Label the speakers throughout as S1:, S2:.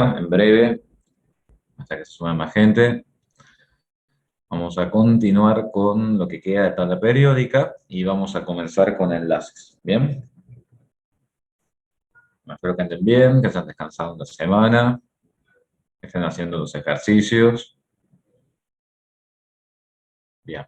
S1: en breve, hasta que se sume más gente. Vamos a continuar con lo que queda de tabla periódica y vamos a comenzar con enlaces. ¿Bien? Espero que anden bien, que estén descansando una semana, que estén haciendo los ejercicios. Bien.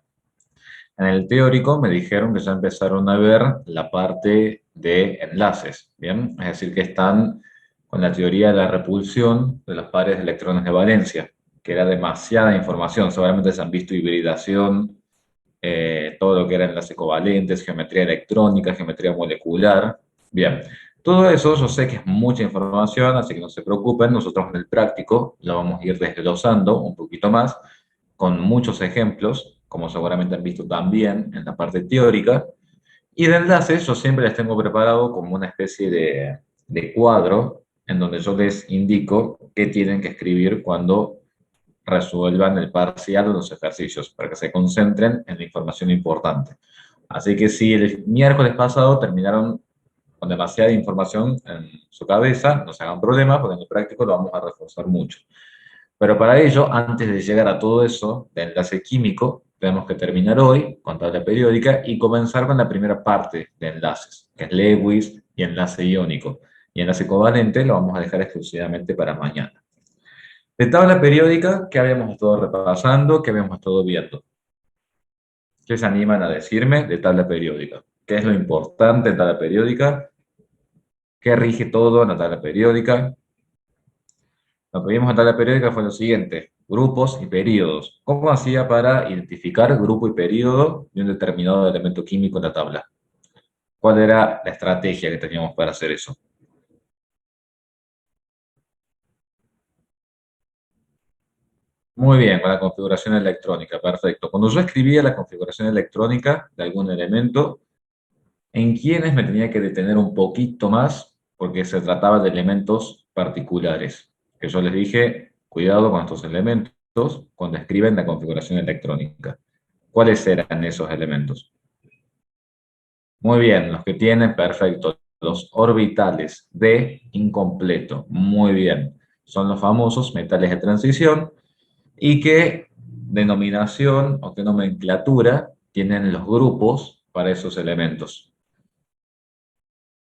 S1: En el teórico me dijeron que ya empezaron a ver la parte de enlaces. ¿Bien? Es decir, que están con la teoría de la repulsión de los pares de electrones de valencia, que era demasiada información. Seguramente se han visto hibridación, todo lo que era enlaces covalentes, geometría electrónica, geometría molecular. Bien, todo eso yo sé que es mucha información, así que no se preocupen, nosotros en el práctico lo vamos a ir desglosando un poquito más, con muchos ejemplos, como seguramente han visto también en la parte teórica. Y de enlaces yo siempre les tengo preparado como una especie de cuadro en donde yo les indico qué tienen que escribir cuando resuelvan el parcial o los ejercicios, para que se concentren en la información importante. Así que si el miércoles pasado terminaron con demasiada información en su cabeza, no se hagan problema, porque en el práctico lo vamos a reforzar mucho. Pero para ello, antes de llegar a todo eso de enlace químico, tenemos que terminar hoy con tabla periódica y comenzar con la primera parte de enlaces, que es Lewis y enlace iónico. Y enlace covalente lo vamos a dejar exclusivamente para mañana. De tabla periódica, ¿qué habíamos estado repasando? ¿Qué habíamos estado viendo? ¿Qué se animan a decirme de tabla periódica? ¿Qué es lo importante en tabla periódica? ¿Qué rige todo en la tabla periódica? Lo que vimos en tabla periódica fue lo siguiente: grupos y períodos. ¿Cómo hacía para identificar grupo y período de un determinado elemento químico en la tabla? ¿Cuál era la estrategia que teníamos para hacer eso? Muy bien, con la configuración electrónica, perfecto. Cuando yo escribía la configuración electrónica de algún elemento, en quienes me tenía que detener un poquito más, porque se trataba de elementos particulares, que yo les dije, cuidado con estos elementos cuando escriben la configuración electrónica. ¿Cuáles eran esos elementos? Muy bien, los que tienen, perfecto, los orbitales de incompleto, muy bien. Son los famosos metales de transición y qué denominación o qué nomenclatura tienen los grupos para esos elementos.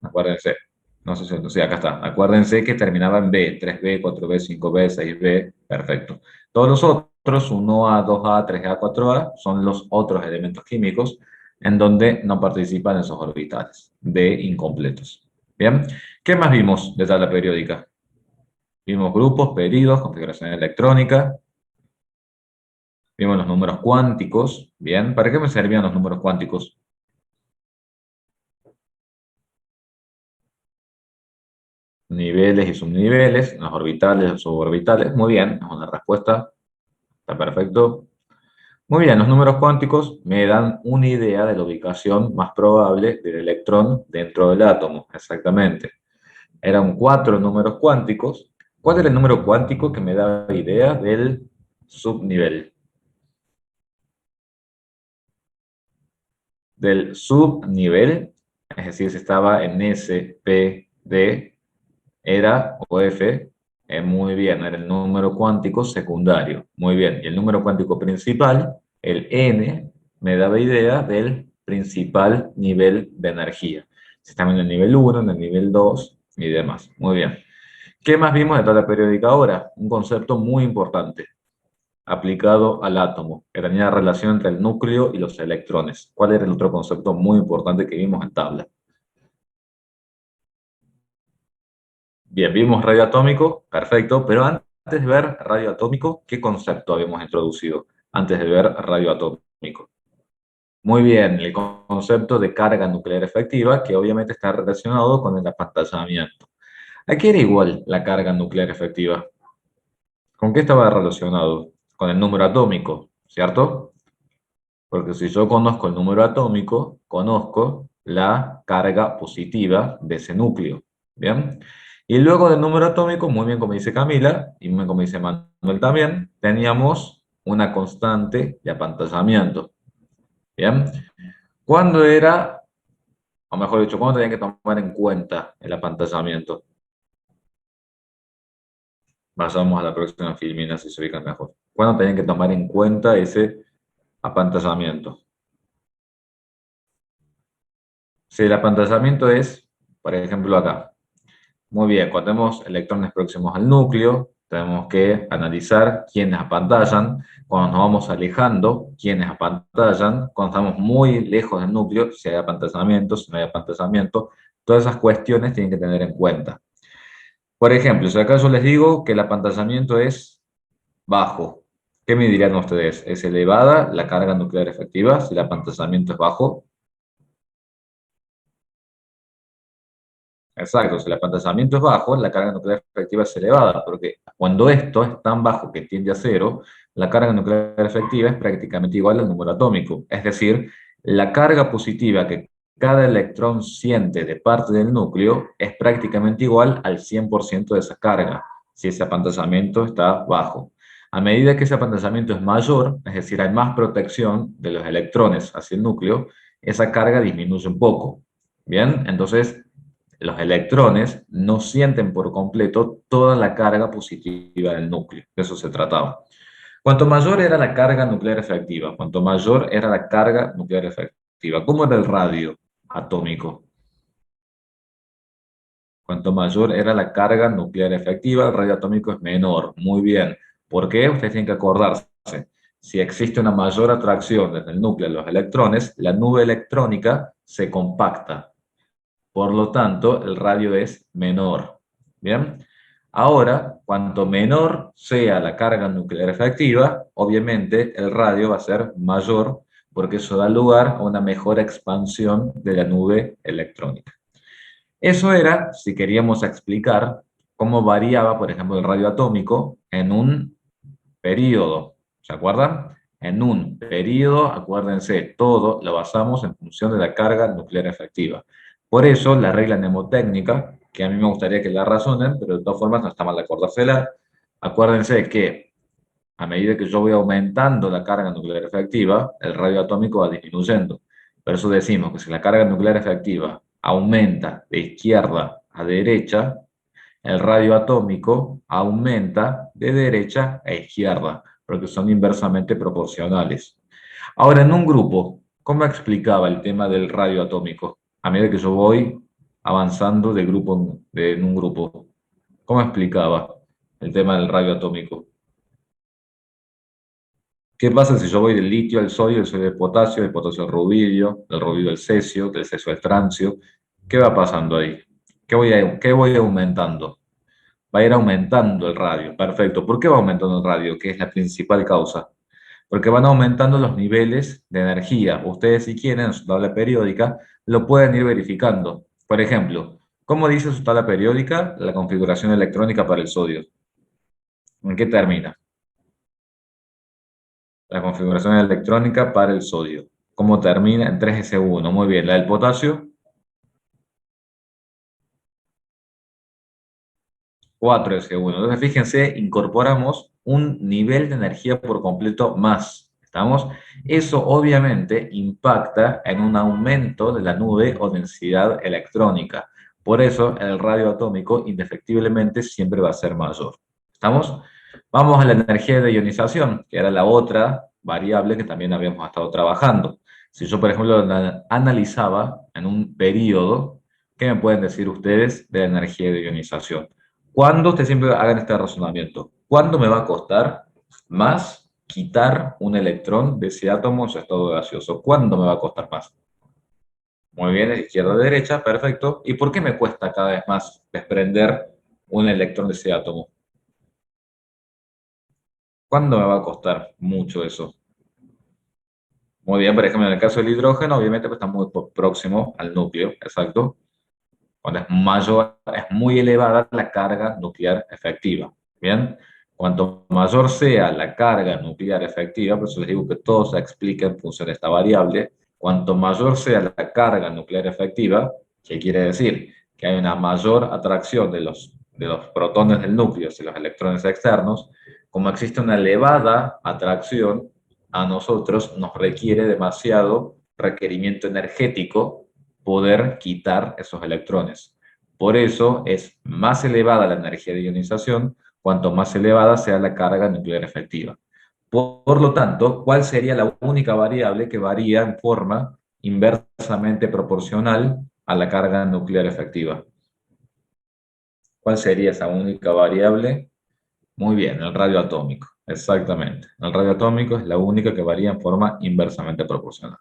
S1: Acuérdense, no sé si, sí, acá está. Acuérdense que terminaba en B, 3B, 4B, 5B, 6B, perfecto. Todos los otros, 1A, 2A, 3A, 4A, son los otros elementos químicos en donde no participan esos orbitales de incompletos. Bien, ¿qué más vimos de tabla periódica? Vimos grupos, periodos, configuración electrónica, vimos los números cuánticos. Bien, ¿para qué me servían los números cuánticos? Niveles y subniveles, los orbitales, los suborbitales. Muy bien, es una respuesta, está perfecto. Muy bien, los números cuánticos me dan una idea de la ubicación más probable del electrón dentro del átomo, exactamente. Eran cuatro números cuánticos. ¿Cuál era el número cuántico que me da idea del subnivel? Del subnivel, es decir, si estaba en S, P, D, era, o F, muy bien, era el número cuántico secundario. Muy bien, y el número cuántico principal, el N, me daba idea del principal nivel de energía. Si estamos en el nivel uno, en el nivel 2 y demás. Muy bien. ¿Qué más vimos de tabla periódica ahora? Un concepto muy importante aplicado al átomo, que tenía relación entre el núcleo y los electrones. ¿Cuál era el otro concepto muy importante que vimos en tabla? Bien, vimos radio atómico, perfecto, pero antes de ver radio atómico, ¿qué concepto habíamos introducido antes de ver radio atómico? Muy bien, el concepto de carga nuclear efectiva, que obviamente está relacionado con el apantallamiento. ¿A qué era igual la carga nuclear efectiva? ¿Con qué estaba relacionado? Con el número atómico, ¿cierto? Porque si yo conozco el número atómico, conozco la carga positiva de ese núcleo. ¿Bien? Y luego del número atómico, muy bien como dice Camila, y muy bien como dice Manuel también, teníamos una constante de apantallamiento. ¿Bien? ¿Cuándo era, o mejor dicho, cuándo tenía que tomar en cuenta el apantallamiento? Pasamos a la próxima filmina si se ubican mejor. ¿Cuándo tienen que tomar en cuenta ese apantallamiento? Si el apantallamiento es, por ejemplo, acá. Muy bien, cuando tenemos electrones próximos al núcleo, tenemos que analizar quiénes apantallan. Cuando nos vamos alejando, quiénes apantallan. Cuando estamos muy lejos del núcleo, si hay apantallamiento, si no hay apantallamiento. Todas esas cuestiones tienen que tener en cuenta. Por ejemplo, si acaso les digo que el apantallamiento es bajo, ¿qué me dirían ustedes? ¿Es elevada la carga nuclear efectiva si el apantallamiento es bajo? Exacto, si el apantallamiento es bajo, la carga nuclear efectiva es elevada, porque cuando esto es tan bajo que tiende a cero, la carga nuclear efectiva es prácticamente igual al número atómico. Es decir, la carga positiva que cada electrón siente de parte del núcleo es prácticamente igual al 100% de esa carga, si ese apantallamiento está bajo. A medida que ese apantallamiento es mayor, es decir, hay más protección de los electrones hacia el núcleo, esa carga disminuye un poco. Bien, entonces los electrones no sienten por completo toda la carga positiva del núcleo. De eso se trataba. Cuanto mayor era la carga nuclear efectiva, cuanto mayor era la carga nuclear efectiva. ¿Cómo era el radio atómico? Cuanto mayor era la carga nuclear efectiva, el radio atómico es menor. Muy bien. ¿Por qué? Ustedes tienen que acordarse. Si existe una mayor atracción desde el núcleo de los electrones, la nube electrónica se compacta. Por lo tanto, el radio es menor. ¿Bien? Ahora, cuanto menor sea la carga nuclear efectiva, obviamente el radio va a ser mayor porque eso da lugar a una mejor expansión de la nube electrónica. Eso era si queríamos explicar cómo variaba, por ejemplo, el radio atómico en un periodo. ¿Se acuerdan? En un periodo, acuérdense, todo lo basamos en función de la carga nuclear efectiva. Por eso, la regla mnemotécnica, que a mí me gustaría que la razonen, pero de todas formas no está mal acordársela, acuérdense que a medida que yo voy aumentando la carga nuclear efectiva, el radio atómico va disminuyendo. Por eso decimos que si la carga nuclear efectiva aumenta de izquierda a derecha, el radio atómico aumenta de derecha a izquierda, porque son inversamente proporcionales. Ahora, en un grupo, ¿cómo explicaba el tema del radio atómico? A medida que yo voy avanzando de grupo en un grupo, ¿cómo explicaba el tema del radio atómico? ¿Qué pasa si yo voy del litio al sodio, del sodio al potasio, del potasio al rubidio, del rubidio al cesio, del cesio al trancio? ¿Qué va pasando ahí? ¿Qué voy aumentando? Va a ir aumentando el radio. Perfecto. ¿Por qué va aumentando el radio? ¿Qué es la principal causa? Porque van aumentando los niveles de energía. Ustedes, si quieren, en su tabla periódica, lo pueden ir verificando. Por ejemplo, ¿cómo dice su tabla periódica la configuración electrónica para el sodio? ¿En qué termina? La configuración electrónica para el sodio. ¿Cómo termina? En 3s1. Muy bien. La del potasio, 4s1. Entonces, fíjense, incorporamos un nivel de energía por completo más. ¿Estamos? Eso obviamente impacta en un aumento de la nube o densidad electrónica. Por eso, el radio atómico indefectiblemente siempre va a ser mayor. ¿Estamos? Vamos a la energía de ionización, que era la otra variable que también habíamos estado trabajando. Si yo, por ejemplo, la analizaba en un periodo, ¿qué me pueden decir ustedes de la energía de ionización? ¿Cuándo ustedes siempre hagan este razonamiento? ¿Cuándo me va a costar más quitar un electrón de ese átomo en su estado gaseoso? ¿Cuándo me va a costar más? Muy bien, de izquierda a derecha, perfecto. ¿Y por qué me cuesta cada vez más desprender un electrón de ese átomo? ¿Cuándo me va a costar mucho eso? Muy bien, por ejemplo, en el caso del hidrógeno, obviamente pues, está muy próximo al núcleo, exacto. Cuando es mayor, es muy elevada la carga nuclear efectiva. Bien, cuanto mayor sea la carga nuclear efectiva, por eso les digo que todo se explica en función de esta variable, cuanto mayor sea la carga nuclear efectiva, ¿qué quiere decir? Que hay una mayor atracción de los protones del núcleo hacia los electrones externos, como existe una elevada atracción, a nosotros nos requiere demasiado requerimiento energético poder quitar esos electrones. Por eso es más elevada la energía de ionización, cuanto más elevada sea la carga nuclear efectiva. Por lo tanto, ¿cuál sería la única variable que varía en forma inversamente proporcional a la carga nuclear efectiva? ¿Cuál sería esa única variable? Muy bien, el radio atómico. Exactamente. El radio atómico es la única que varía en forma inversamente proporcional.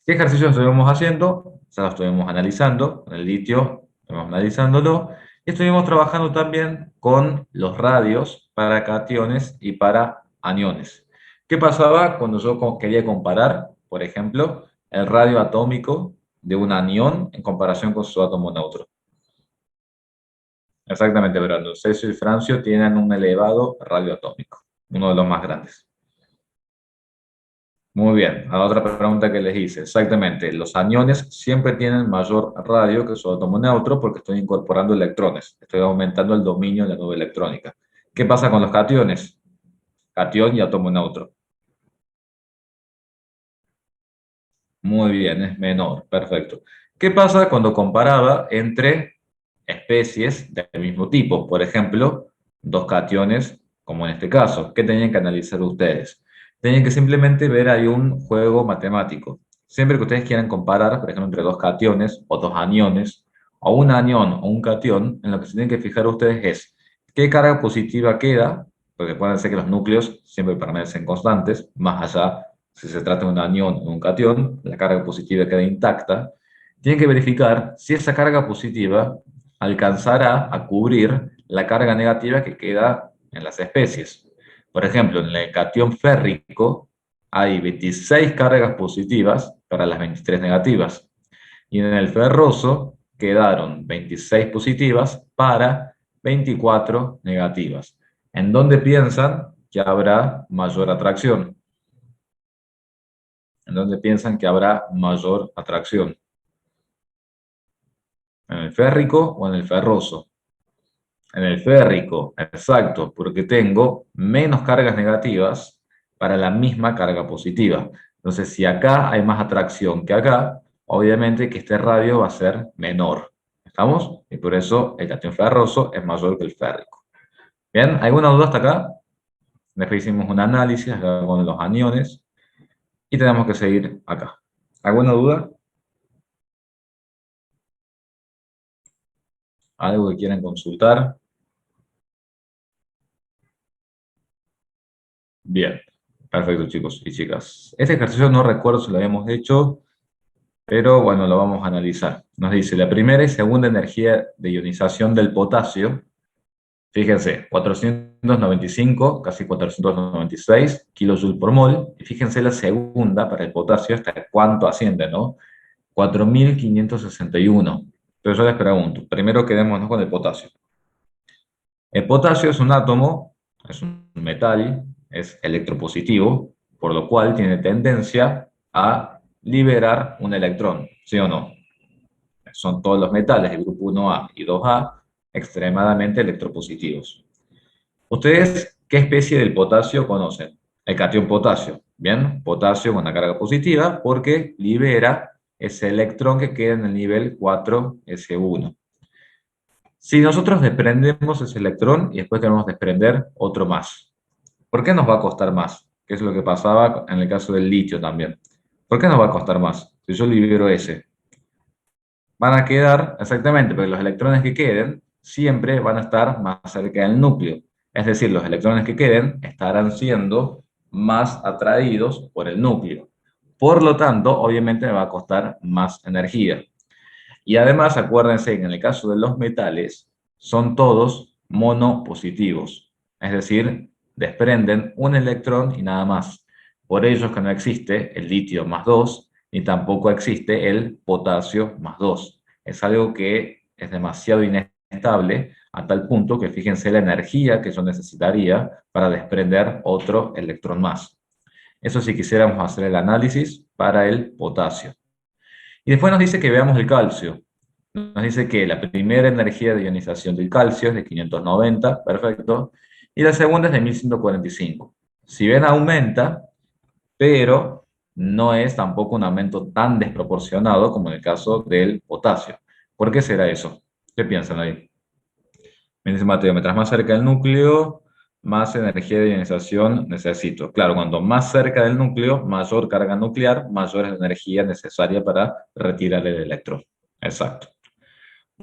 S1: ¿Qué ejercicios estuvimos haciendo? Ya lo estuvimos analizando. Con el litio, estuvimos analizándolo. Y estuvimos trabajando también con los radios para cationes y para aniones. ¿Qué pasaba cuando yo quería comparar, por ejemplo, el radio atómico de un anión en comparación con su átomo neutro? Exactamente, Brandon. Cesio y Francio tienen un elevado radio atómico, uno de los más grandes. Muy bien, a la otra pregunta que les hice. Exactamente, los aniones siempre tienen mayor radio que su átomo neutro porque estoy incorporando electrones, estoy aumentando el dominio de la nube electrónica. ¿Qué pasa con los cationes? Catión y átomo neutro. Muy bien, es menor, perfecto. ¿Qué pasa cuando comparaba entre especies del mismo tipo? Por ejemplo, dos cationes, como en este caso. ¿Qué tenían que analizar ustedes? Tenían que simplemente ver ahí un juego matemático. Siempre que ustedes quieran comparar, por ejemplo, entre dos cationes o dos aniones, o un anión o un catión, en lo que se tienen que fijar ustedes es qué carga positiva queda, porque pueden ser que los núcleos siempre permanecen constantes, más allá si se trata de un anión o un catión, la carga positiva queda intacta. Tienen que verificar si esa carga positiva alcanzará a cubrir la carga negativa que queda en las especies. Por ejemplo, en el catión férrico hay 26 cargas positivas para las 23 negativas. Y en el ferroso quedaron 26 positivas para 24 negativas. ¿En dónde piensan que habrá mayor atracción? ¿En dónde piensan que habrá mayor atracción? ¿En el férrico o en el ferroso? En el férrico, exacto, porque tengo menos cargas negativas para la misma carga positiva. Entonces, si acá hay más atracción que acá, obviamente que este radio va a ser menor. ¿Estamos? Y por eso el catión ferroso es mayor que el férrico. ¿Bien? ¿Alguna duda hasta acá? Después hicimos un análisis acá con los aniones y tenemos que seguir acá. ¿Alguna duda? ¿Algo que quieran consultar? Bien, perfecto chicos y chicas. Este ejercicio no recuerdo si lo habíamos hecho, pero bueno, lo vamos a analizar. Nos dice, la primera y segunda energía de ionización del potasio, fíjense, 495, casi 496 kilojoules por mol, y fíjense la segunda para el potasio, hasta cuánto asciende, ¿no? 4561. Entonces yo les pregunto, primero quedémonos con el potasio. El potasio es un átomo, es un metal, es electropositivo, por lo cual tiene tendencia a liberar un electrón, ¿sí o no? Son todos los metales del grupo 1A y 2A extremadamente electropositivos. ¿Ustedes qué especie del potasio conocen? El catión potasio, ¿bien? Potasio con una carga positiva porque libera ese electrón que queda en el nivel 4s1. Si nosotros desprendemos ese electrón y después queremos desprender otro más, ¿por qué nos va a costar más? Que es lo que pasaba en el caso del litio también. ¿Por qué nos va a costar más? Si yo libero ese, van a quedar, exactamente, porque los electrones que queden siempre van a estar más cerca del núcleo. Es decir, los electrones que queden estarán siendo más atraídos por el núcleo. Por lo tanto, obviamente me va a costar más energía. Y además, acuérdense que en el caso de los metales, son todos monopositivos. Es decir, desprenden un electrón y nada más. Por ello es que no existe el litio más 2, ni tampoco existe el potasio más 2. Es algo que es demasiado inestable a tal punto que fíjense la energía que yo necesitaría para desprender otro electrón más. Eso si quisiéramos hacer el análisis para el potasio. Y después nos dice que veamos el calcio. Nos dice que la primera energía de ionización del calcio es de 590, perfecto, y la segunda es de 1145. Si ven, aumenta, pero no es tampoco un aumento tan desproporcionado como en el caso del potasio. ¿Por qué será eso? ¿Qué piensan ahí? Me dice Mateo, mientras más cerca del núcleo, más energía de ionización necesito. Claro, cuanto más cerca del núcleo, mayor carga nuclear, mayor es la energía necesaria para retirar el electrón. Exacto.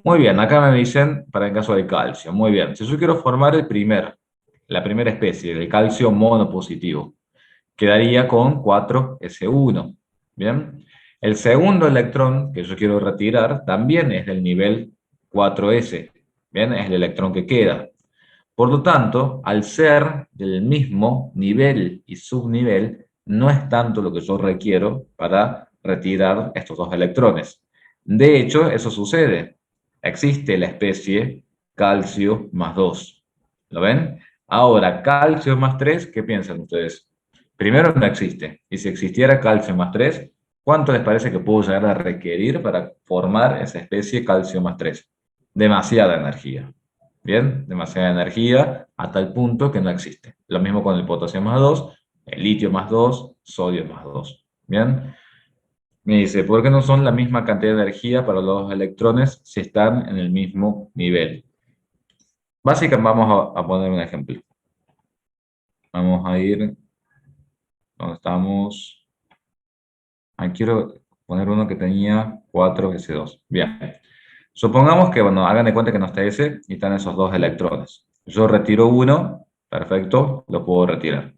S1: Muy bien, acá me dicen para el caso del calcio. Muy bien, si yo quiero formar la primera especie, del calcio monopositivo, quedaría con 4s1. Bien, el segundo electrón que yo quiero retirar también es del nivel 4s. Bien, es el electrón que queda. Por lo tanto, al ser del mismo nivel y subnivel, no es tanto lo que yo requiero para retirar estos dos electrones. De hecho, eso sucede. Existe la especie calcio más 2. ¿Lo ven? Ahora, calcio más 3, ¿qué piensan ustedes? Primero, no existe. Y si existiera calcio más 3, ¿cuánto les parece que puedo llegar a requerir para formar esa especie calcio más 3? Demasiada energía. Bien, demasiada energía a tal punto que no existe. Lo mismo con el potasio más 2, el litio más 2, sodio más 2. Bien, me dice, ¿por qué no son la misma cantidad de energía para los electrones si están en el mismo nivel? Básicamente, vamos a poner un ejemplo. Vamos a ir donde estamos. Aquí quiero poner uno que tenía 4s2. Bien. Supongamos que, bueno, hagan de cuenta que no está ese y están esos dos electrones. Yo retiro uno, perfecto, lo puedo retirar.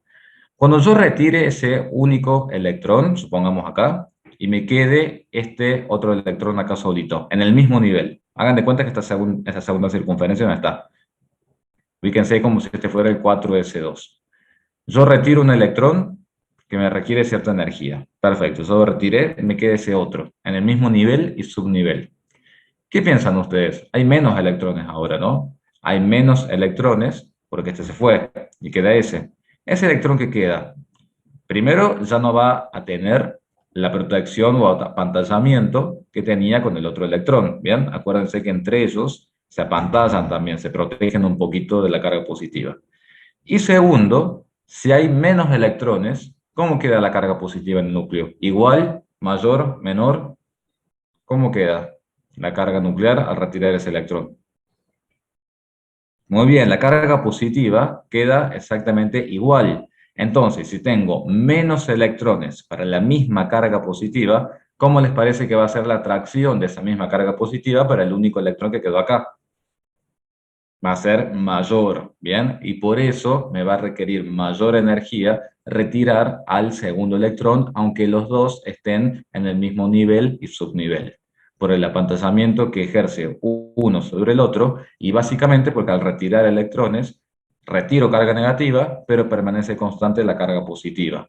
S1: Cuando yo retire ese único electrón, supongamos acá, y me quede este otro electrón acá solito, en el mismo nivel. Hagan de cuenta que esta segunda circunferencia no está. Fíjense como si este fuera el 4s2. Yo retiro un electrón que me requiere cierta energía. Perfecto, yo lo retiré, me queda ese otro, en el mismo nivel y subnivel. ¿Qué piensan ustedes? Hay menos electrones ahora, ¿no? Hay menos electrones porque este se fue y queda ese. Ese electrón que queda, primero ya no va a tener la protección o apantallamiento que tenía con el otro electrón, ¿bien? Acuérdense que entre ellos se apantallan también, se protegen un poquito de la carga positiva. Y segundo, si hay menos electrones, ¿cómo queda la carga positiva en el núcleo? ¿Igual, mayor, menor? ¿Cómo queda la carga nuclear al retirar ese electrón? Muy bien, la carga positiva queda exactamente igual. Entonces, si tengo menos electrones para la misma carga positiva, ¿cómo les parece que va a ser la atracción de esa misma carga positiva para el único electrón que quedó acá? Va a ser mayor, ¿bien? Y por eso me va a requerir mayor energía retirar al segundo electrón, aunque los dos estén en el mismo nivel y subnivel, por el apantallamiento que ejerce uno sobre el otro, y básicamente porque al retirar electrones, retiro carga negativa, pero permanece constante la carga positiva,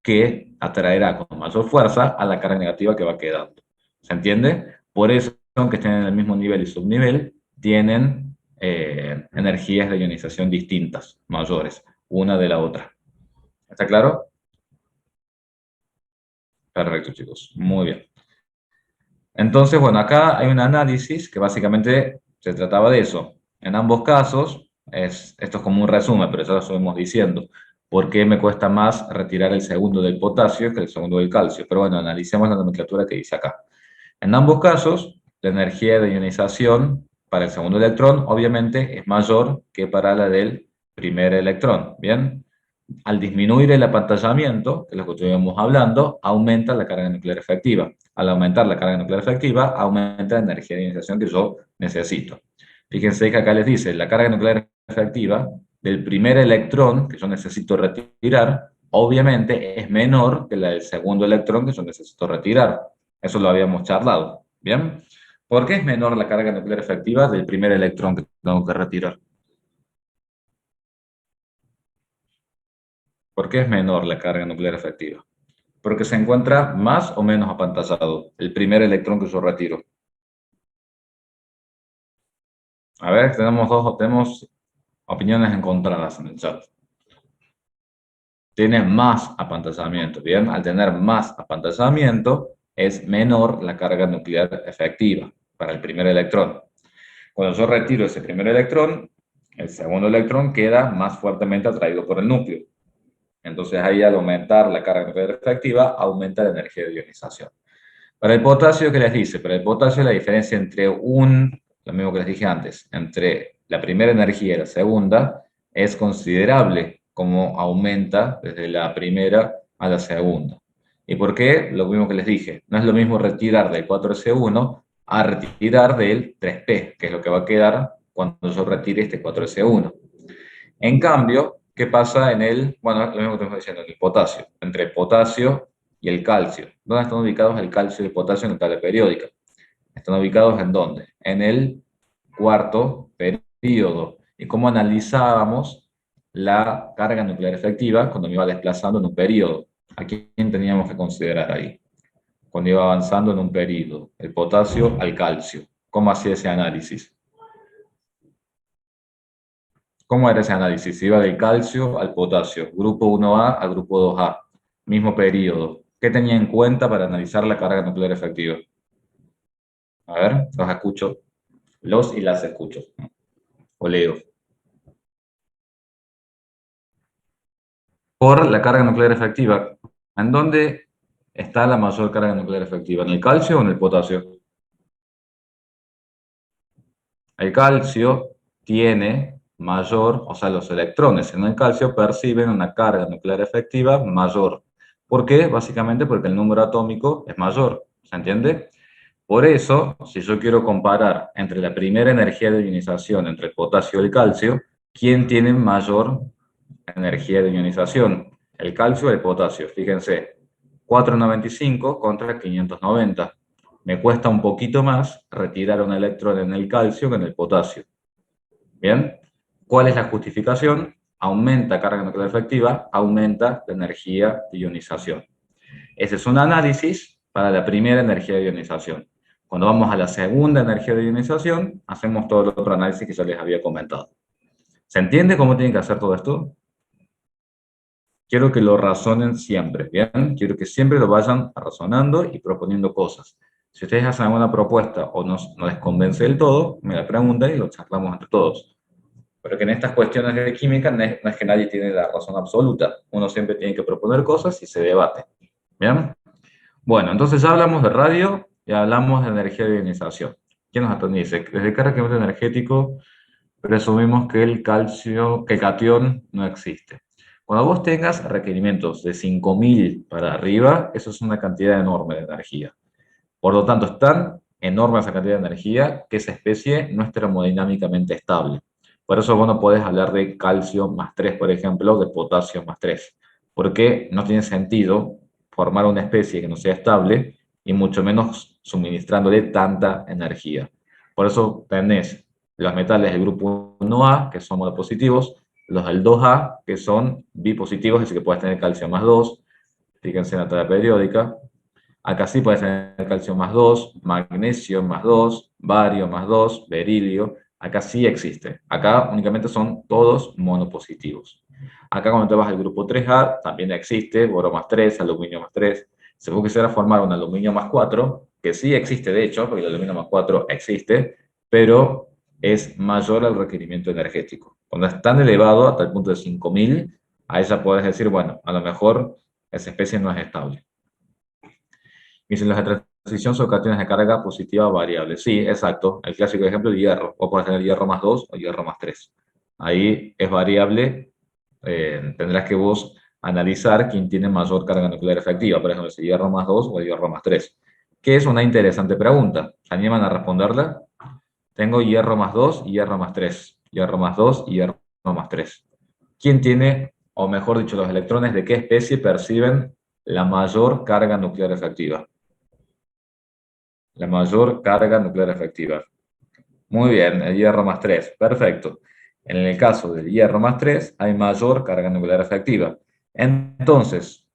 S1: que atraerá con mayor fuerza a la carga negativa que va quedando. ¿Se entiende? Por eso, aunque estén en el mismo nivel y subnivel, tienen energías de ionización distintas, mayores, una de la otra. ¿Está claro? Perfecto, chicos. Muy bien. Entonces, bueno, acá hay un análisis que básicamente se trataba de eso. En ambos casos, esto es como un resumen, pero ya lo estuvimos diciendo. ¿Por qué me cuesta más retirar el segundo del potasio que el segundo del calcio? Pero bueno, analicemos la nomenclatura que dice acá. En ambos casos, la energía de ionización para el segundo electrón obviamente es mayor que para la del primer electrón. Bien, al disminuir el apantallamiento, que es lo que estuvimos hablando, aumenta la carga nuclear efectiva. Al aumentar la carga nuclear efectiva, aumenta la energía de ionización que yo necesito. Fíjense que acá les dice, la carga nuclear efectiva del primer electrón que yo necesito retirar, obviamente es menor que la del segundo electrón que yo necesito retirar. Eso lo habíamos charlado, ¿bien? ¿Por qué es menor la carga nuclear efectiva del primer electrón que tengo que retirar? ¿Por qué es menor la carga nuclear efectiva? Porque se encuentra más o menos apantallado el primer electrón que yo retiro. A ver, tenemos opiniones encontradas en el chat. Tiene más apantallamiento, ¿bien? Al tener más apantallamiento, es menor la carga nuclear efectiva para el primer electrón. Cuando yo retiro ese primer electrón, el segundo electrón queda más fuertemente atraído por el núcleo. Entonces ahí al aumentar la carga nuclear efectiva, aumenta la energía de ionización. Para el potasio, ¿qué les dice? Para el potasio la diferencia entre lo mismo que les dije antes, entre la primera energía y la segunda, es considerable como aumenta desde la primera a la segunda. ¿Y por qué? Lo mismo que les dije, no es lo mismo retirar del 4S1 a retirar del 3P, que es lo que va a quedar cuando yo retire este 4S1. En cambio, ¿qué pasa en el, bueno, lo mismo que estamos diciendo, en el potasio, entre el potasio y el calcio? ¿Dónde están ubicados el calcio y el potasio en la tabla periódica? ¿Están ubicados en dónde? En el cuarto periodo. ¿Y cómo analizábamos la carga nuclear efectiva cuando me iba desplazando en un periodo? ¿A quién teníamos que considerar ahí? Cuando iba avanzando en un periodo, el potasio al calcio. ¿Cómo hacía ese análisis? ¿Cómo era ese análisis? Iba del calcio al potasio, grupo 1A al grupo 2A, mismo periodo. ¿Qué tenía en cuenta para analizar la carga nuclear efectiva? A ver, los escucho. Los y las escucho. O leo. Por la carga nuclear efectiva. ¿En dónde está la mayor carga nuclear efectiva? ¿En el calcio o en el potasio? El calcio tiene mayor, o sea, los electrones en el calcio perciben una carga nuclear efectiva mayor. ¿Por qué? Básicamente porque el número atómico es mayor, ¿se entiende? Por eso, si yo quiero comparar entre la primera energía de ionización entre el potasio y el calcio, ¿quién tiene mayor energía de ionización? El calcio o el potasio. Fíjense, 495 contra 590. Me cuesta un poquito más retirar un electrón en el calcio que en el potasio. ¿Bien? ¿Cuál es la justificación? Aumenta carga nuclear efectiva, aumenta la energía de ionización. Ese es un análisis para la primera energía de ionización. Cuando vamos a la segunda energía de ionización, hacemos todo el otro análisis que ya les había comentado. ¿Se entiende cómo tienen que hacer todo esto? Quiero que lo razonen siempre, ¿bien? Quiero que siempre lo vayan razonando y proponiendo cosas. Si ustedes hacen alguna propuesta o no les convence del todo, me la preguntan y lo charlamos entre todos. Pero que en estas cuestiones de química no es que nadie tiene la razón absoluta. Uno siempre tiene que proponer cosas y se debate. ¿Bien? Bueno, entonces ya hablamos de radio y hablamos de energía de ionización. ¿Quién nos dice? Desde cada requerimiento energético presumimos que el calcio, que el catión no existe. Cuando vos tengas requerimientos de 5000 para arriba, eso es una cantidad enorme de energía. Por lo tanto, es tan enorme esa cantidad de energía que esa especie no es termodinámicamente estable. Por eso vos no podés hablar de calcio más 3, por ejemplo, de potasio más 3, porque no tiene sentido formar una especie que no sea estable y mucho menos suministrándole tanta energía. Por eso tenés los metales del grupo 1A, que son monopositivos, los del 2A, que son bipositivos, es decir, que puedes tener calcio más 2, fíjense en la tabla periódica. Acá sí puedes tener calcio más 2, magnesio más 2, bario más 2, berilio. Acá sí existe. Acá únicamente son todos monopositivos. Acá cuando te vas al grupo 3A, también existe boro más 3, aluminio más 3. Si vos quisieras formar un aluminio más 4, que sí existe de hecho, porque el aluminio más 4 existe, pero es mayor al requerimiento energético. Cuando es tan elevado, hasta el punto de 5000, ahí ya puedes decir, bueno, a lo mejor esa especie no es estable. Y si las de transición son cationes de carga positiva variable. Sí, exacto. El clásico ejemplo es hierro. O puedes tener hierro más 2 o hierro más 3. Ahí es variable. Tendrás que vos analizar quién tiene mayor carga nuclear efectiva. Por ejemplo, si hierro más 2 o hierro más 3. Que es una interesante pregunta. ¿Se animan a responderla? Tengo hierro más 2 y hierro más 3. Hierro más 2 y hierro más 3. ¿Quién tiene, o mejor dicho, los electrones de qué especie perciben la mayor carga nuclear efectiva? La mayor carga nuclear efectiva. Muy bien, el hierro más 3. Perfecto. En el caso del hierro más 3 hay mayor carga nuclear efectiva. Entonces,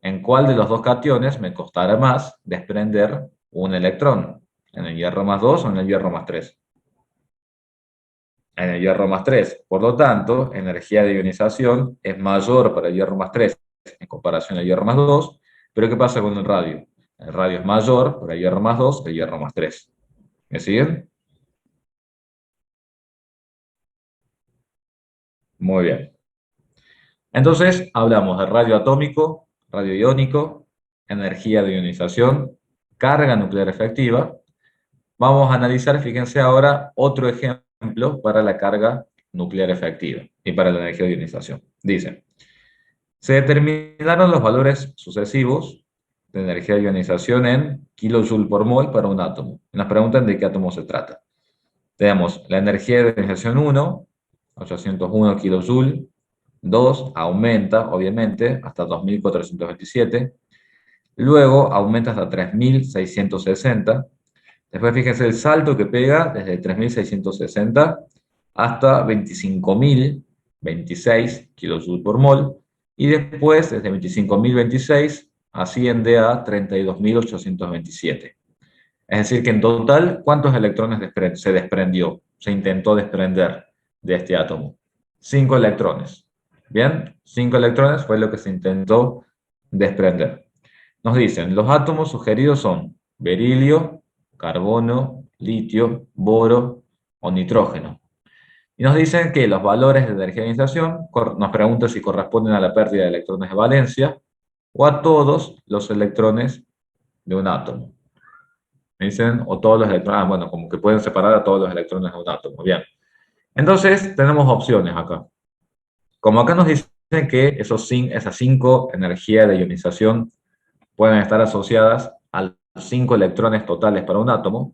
S1: ¿en cuál de los dos cationes me costará más desprender un electrón? ¿En el hierro más 2 o en el hierro más 3? En el hierro más 3. Por lo tanto, energía de ionización es mayor para el hierro más 3 en comparación al hierro más 2. Pero ¿qué pasa con el radio? El radio es mayor para el hierro más 2 que el hierro más 3. ¿Me siguen? Muy bien. Entonces, hablamos de radio atómico, radio iónico, energía de ionización, carga nuclear efectiva. Vamos a analizar, fíjense ahora, otro ejemplo para la carga nuclear efectiva y para la energía de ionización. Dice, se determinaron los valores sucesivos de energía de ionización en kilojoule por mol para un átomo. Nos preguntan de qué átomo se trata. Tenemos la energía de ionización 1, 801 kilojoule. 2 aumenta, obviamente, hasta 2427. Luego aumenta hasta 3660. Después fíjense el salto que pega desde 3660 hasta 25.026 kilojoules por mol. Y después, desde 25.026, asciende a 32.827. Es decir, que en total, ¿cuántos electrones se desprendió? Se intentó desprender de este átomo. 5 electrones. ¿Bien? 5 electrones fue lo que se intentó desprender. Nos dicen, los átomos sugeridos son berilio, carbono, litio, boro o nitrógeno. Y nos dicen que los valores de energía de ionización nos preguntan si corresponden a la pérdida de electrones de valencia o a todos los electrones de un átomo. Me dicen, o todos los electrones, bueno, como que pueden separar a todos los electrones de un átomo. Bien. Entonces, tenemos opciones acá. Como acá nos dicen que esas 5 energías de ionización pueden estar asociadas a los 5 electrones totales para un átomo,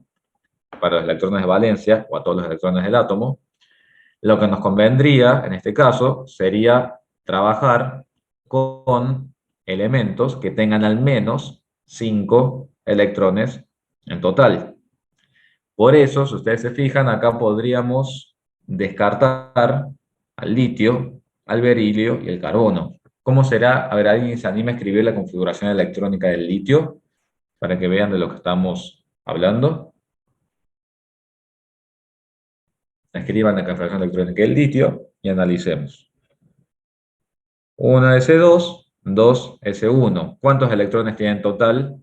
S1: para los electrones de valencia o a todos los electrones del átomo, lo que nos convendría, en este caso, sería trabajar con elementos que tengan al menos 5 electrones en total. Por eso, si ustedes se fijan, acá podríamos descartar al litio, al berilio y el carbono. ¿Cómo será? A ver, ¿alguien se anima a escribir la configuración electrónica del litio para que vean de lo que estamos hablando? Escriban la configuración electrónica del litio y analicemos. 1s2, 2s1. ¿Cuántos electrones tiene en total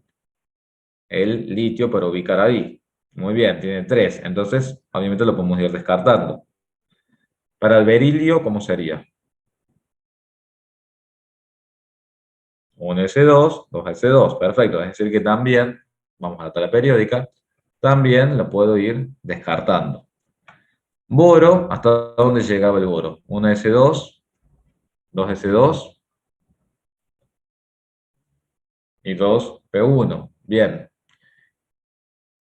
S1: el litio para ubicar ahí? Muy bien, tiene 3. Entonces, obviamente lo podemos ir descartando. Para el berilio, ¿cómo sería? 1s2, 2s2. Perfecto. Es decir que también, vamos a la tabla periódica, también lo puedo ir descartando. Boro, ¿hasta dónde llegaba el boro? 1s2, 2s2 y 2p1. Bien.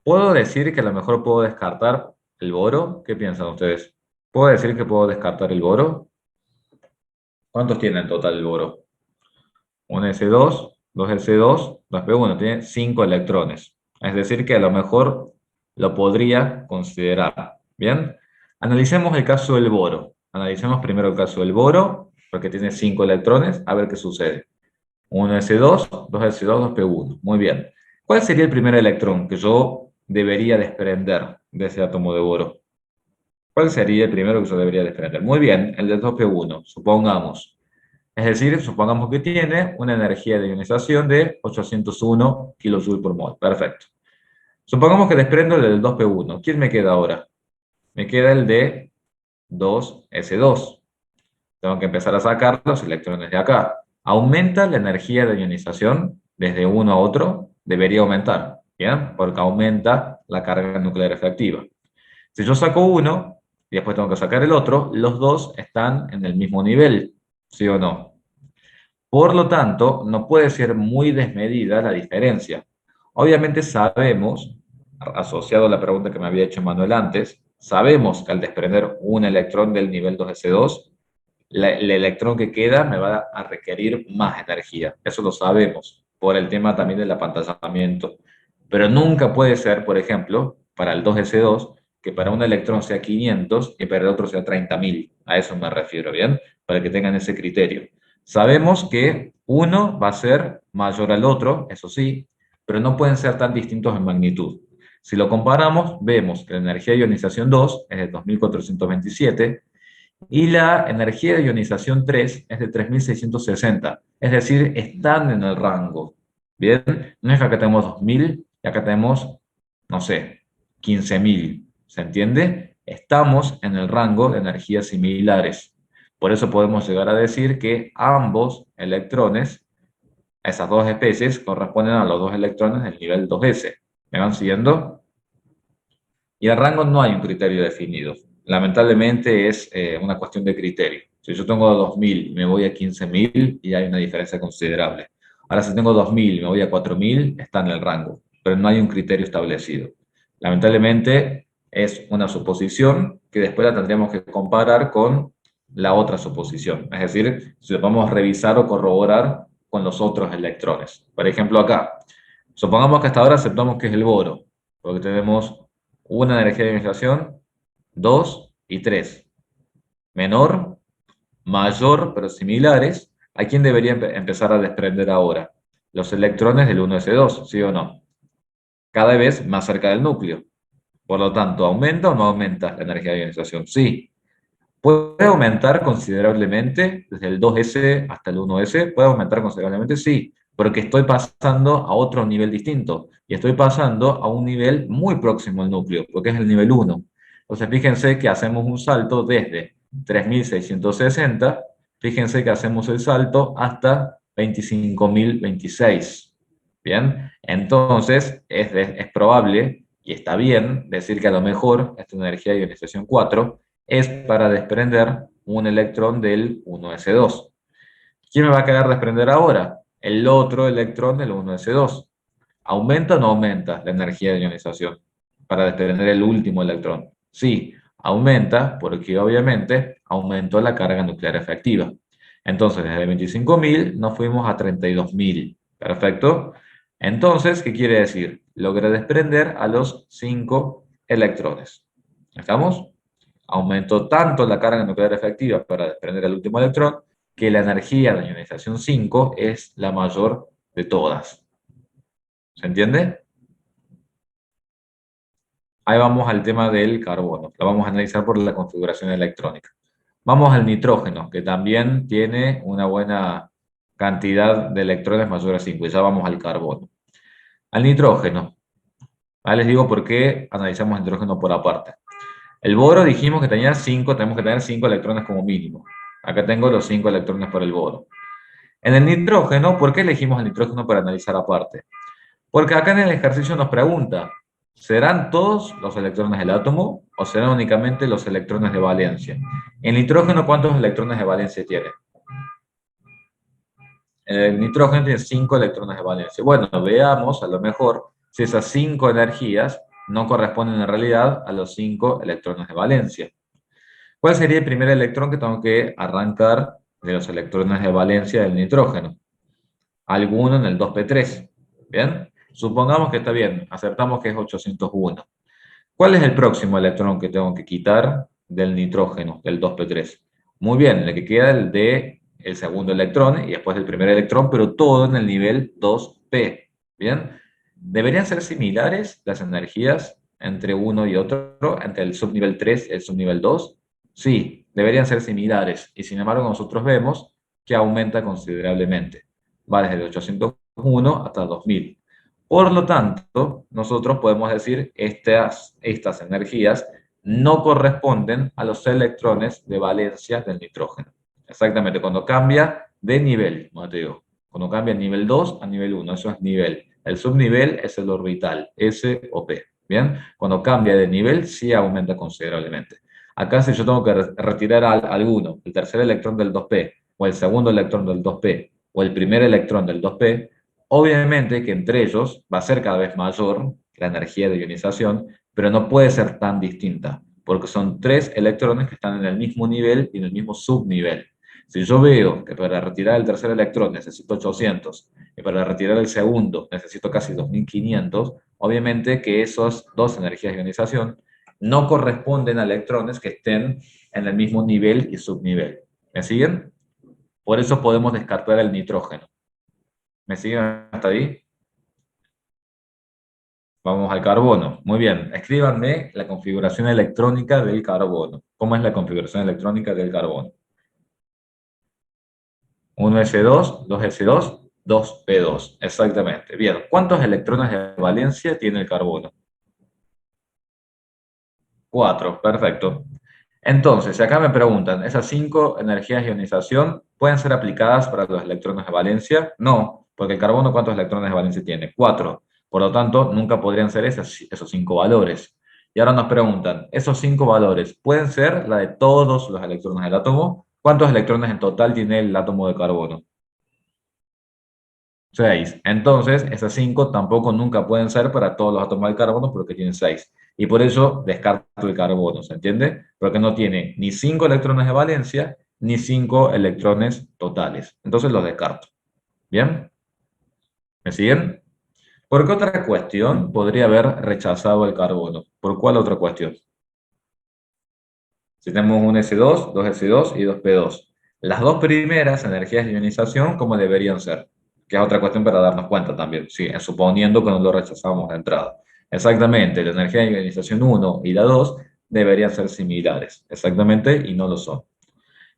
S1: ¿Puedo decir que a lo mejor puedo descartar el boro? ¿Qué piensan ustedes? ¿Puedo decir que puedo descartar el boro? ¿Cuántos tiene en total el boro? 1s2, 2s2, 2p1. Tiene 5 electrones. Es decir que a lo mejor lo podría considerar. ¿Bien? Analicemos el caso del boro. Analicemos primero el caso del boro, porque tiene 5 electrones, a ver qué sucede. 1s2, 2s2, 2p1. Muy bien. ¿Cuál sería el primer electrón que yo debería desprender de ese átomo de boro? ¿Cuál sería el primero que yo debería desprender? Muy bien, el de 2p1, supongamos. Es decir, supongamos que tiene una energía de ionización de 801 kJ por mol. Perfecto. Supongamos que desprendo el del 2p1. ¿Quién me queda ahora? Me queda el de 2s2. Tengo que empezar a sacar los electrones de acá. ¿Aumenta la energía de ionización desde uno a otro? Debería aumentar, ¿bien? Porque aumenta la carga nuclear efectiva. Si yo saco uno y después tengo que sacar el otro, los dos están en el mismo nivel, ¿sí o no? Por lo tanto, no puede ser muy desmedida la diferencia. Obviamente sabemos, asociado a la pregunta que me había hecho Manuel antes, sabemos que al desprender un electrón del nivel 2s2, el electrón que queda me va a requerir más energía. Eso lo sabemos, por el tema también del apantallamiento. Pero nunca puede ser, por ejemplo, para el 2s2, que para un electrón sea 500 y para el otro sea 30.000. A eso me refiero, ¿bien? Para que tengan ese criterio. Sabemos que uno va a ser mayor al otro, eso sí, pero no pueden ser tan distintos en magnitud. Si lo comparamos, vemos que la energía de ionización 2 es de 2427 y la energía de ionización 3 es de 3660. Es decir, están en el rango. ¿Bien? No es que acá tenemos 2000 y acá tenemos, no sé, 15.000. ¿Se entiende? Estamos en el rango de energías similares. Por eso podemos llegar a decir que ambos electrones, esas dos especies, corresponden a los dos electrones del nivel 2s. ¿Me van siguiendo? Y el rango no hay un criterio definido. Lamentablemente es una cuestión de criterio. Si yo tengo 2000 y me voy a 15000 y hay una diferencia considerable. Ahora si tengo 2000 y me voy a 4000, está en el rango, pero no hay un criterio establecido. Lamentablemente es una suposición que después la tendríamos que comparar con la otra suposición. Es decir, si lo podemos revisar o corroborar con los otros electrones. Por ejemplo, acá, supongamos que hasta ahora aceptamos que es el boro, porque tenemos una energía de ionización, 2 y 3. Menor, mayor, pero similares. ¿A quién debería empezar a desprender ahora? Los electrones del 1s2, ¿sí o no? Cada vez más cerca del núcleo. Por lo tanto, ¿aumenta o no aumenta la energía de ionización? Sí. ¿Puede aumentar considerablemente desde el 2s hasta el 1s? ¿Puede aumentar considerablemente? Sí, porque estoy pasando a otro nivel distinto y estoy pasando a un nivel muy próximo al núcleo, porque es el nivel 1. Entonces, fíjense que hacemos un salto desde 3660, fíjense que hacemos el salto hasta 25026. Bien, entonces es probable y está bien decir que a lo mejor esta energía de ionización 4 es para desprender un electrón del 1s2. ¿Quién me va a quedar desprender ahora? El otro electrón del 1s2. ¿Aumenta o no aumenta la energía de ionización para desprender el último electrón? Sí, aumenta porque obviamente aumentó la carga nuclear efectiva. Entonces, desde 25.000 nos fuimos a 32.000. Perfecto. Entonces, ¿qué quiere decir? Logré desprender a los 5 electrones. ¿Estamos? Aumentó tanto la carga nuclear efectiva para desprender el último electrón que la energía de ionización 5 es la mayor de todas. ¿Se entiende? Ahí vamos al tema del carbono. Lo vamos a analizar por la configuración electrónica. Vamos al nitrógeno, que también tiene una buena cantidad de electrones mayor a 5. Y ya vamos al carbono. Al nitrógeno. Ahí les digo por qué analizamos el nitrógeno por aparte. El boro dijimos que tenía 5, tenemos que tener 5 electrones como mínimo. Acá tengo los 5 electrones por el boro. En el nitrógeno, ¿por qué elegimos el nitrógeno para analizar aparte? Porque acá en el ejercicio nos pregunta, ¿serán todos los electrones del átomo o serán únicamente los electrones de valencia? ¿En nitrógeno cuántos electrones de valencia tiene? El nitrógeno tiene 5 electrones de valencia. Bueno, veamos a lo mejor si esas 5 energías no corresponden en realidad a los 5 electrones de valencia. ¿Cuál sería el primer electrón que tengo que arrancar de los electrones de valencia del nitrógeno? Alguno en el 2p3. ¿Bien? Supongamos que está bien, aceptamos que es 801. ¿Cuál es el próximo electrón que tengo que quitar del nitrógeno, del 2p3? Muy bien, el que queda es el de el segundo electrón y después el primer electrón, pero todo en el nivel 2p. ¿Bien? ¿Deberían ser similares las energías entre uno y otro, entre el subnivel 3 y el subnivel 2? Sí, deberían ser similares, y sin embargo nosotros vemos que aumenta considerablemente. Va desde 801 hasta 2000. Por lo tanto, nosotros podemos decir estas energías no corresponden a los electrones de valencia del nitrógeno. Exactamente, cuando cambia de nivel, Mateo. Cuando cambia de nivel 2 a nivel 1, eso es nivel. El subnivel es el orbital, S o P. ¿Bien? Cuando cambia de nivel, sí aumenta considerablemente. Acá si yo tengo que retirar alguno, el tercer electrón del 2p, o el segundo electrón del 2p, o el primer electrón del 2p, obviamente que entre ellos va a ser cada vez mayor la energía de ionización, pero no puede ser tan distinta, porque son 3 electrones que están en el mismo nivel y en el mismo subnivel. Si yo veo que para retirar el tercer electrón necesito 800 y para retirar el segundo necesito casi 2500, obviamente que esas dos energías de ionización no corresponden a electrones que estén en el mismo nivel y subnivel. ¿Me siguen? Por eso podemos descartar el nitrógeno. ¿Me siguen hasta ahí? Vamos al carbono. Muy bien. Escríbanme la configuración electrónica del carbono. ¿Cómo es la configuración electrónica del carbono? 1s2, 2s2, 2p2. Exactamente. Bien. ¿Cuántos electrones de valencia tiene el carbono? 4. Perfecto. Entonces, si acá me preguntan, ¿esas 5 energías de ionización pueden ser aplicadas para los electrones de valencia? No, porque el carbono, ¿cuántos electrones de valencia tiene? 4. Por lo tanto, nunca podrían ser esos 5 valores. Y ahora nos preguntan, ¿esos 5 valores pueden ser la de todos los electrones del átomo? ¿Cuántos electrones en total tiene el átomo de carbono? 6. Entonces, esas 5 tampoco nunca pueden ser para todos los átomos de carbono porque tienen 6. Y por eso descarto el carbono, ¿se entiende? Porque no tiene ni 5 electrones de valencia ni 5 electrones totales. Entonces los descarto. ¿Bien? ¿Me siguen? ¿Por qué otra cuestión podría haber rechazado el carbono? ¿Por cuál otra cuestión? Si tenemos un S2, dos S2 y dos P2. Las dos primeras energías de ionización, ¿cómo deberían ser? Que es otra cuestión para darnos cuenta también, sí, suponiendo que no lo rechazamos de entrada. Exactamente, la energía de ionización 1 y la 2 deberían ser similares, exactamente, y no lo son.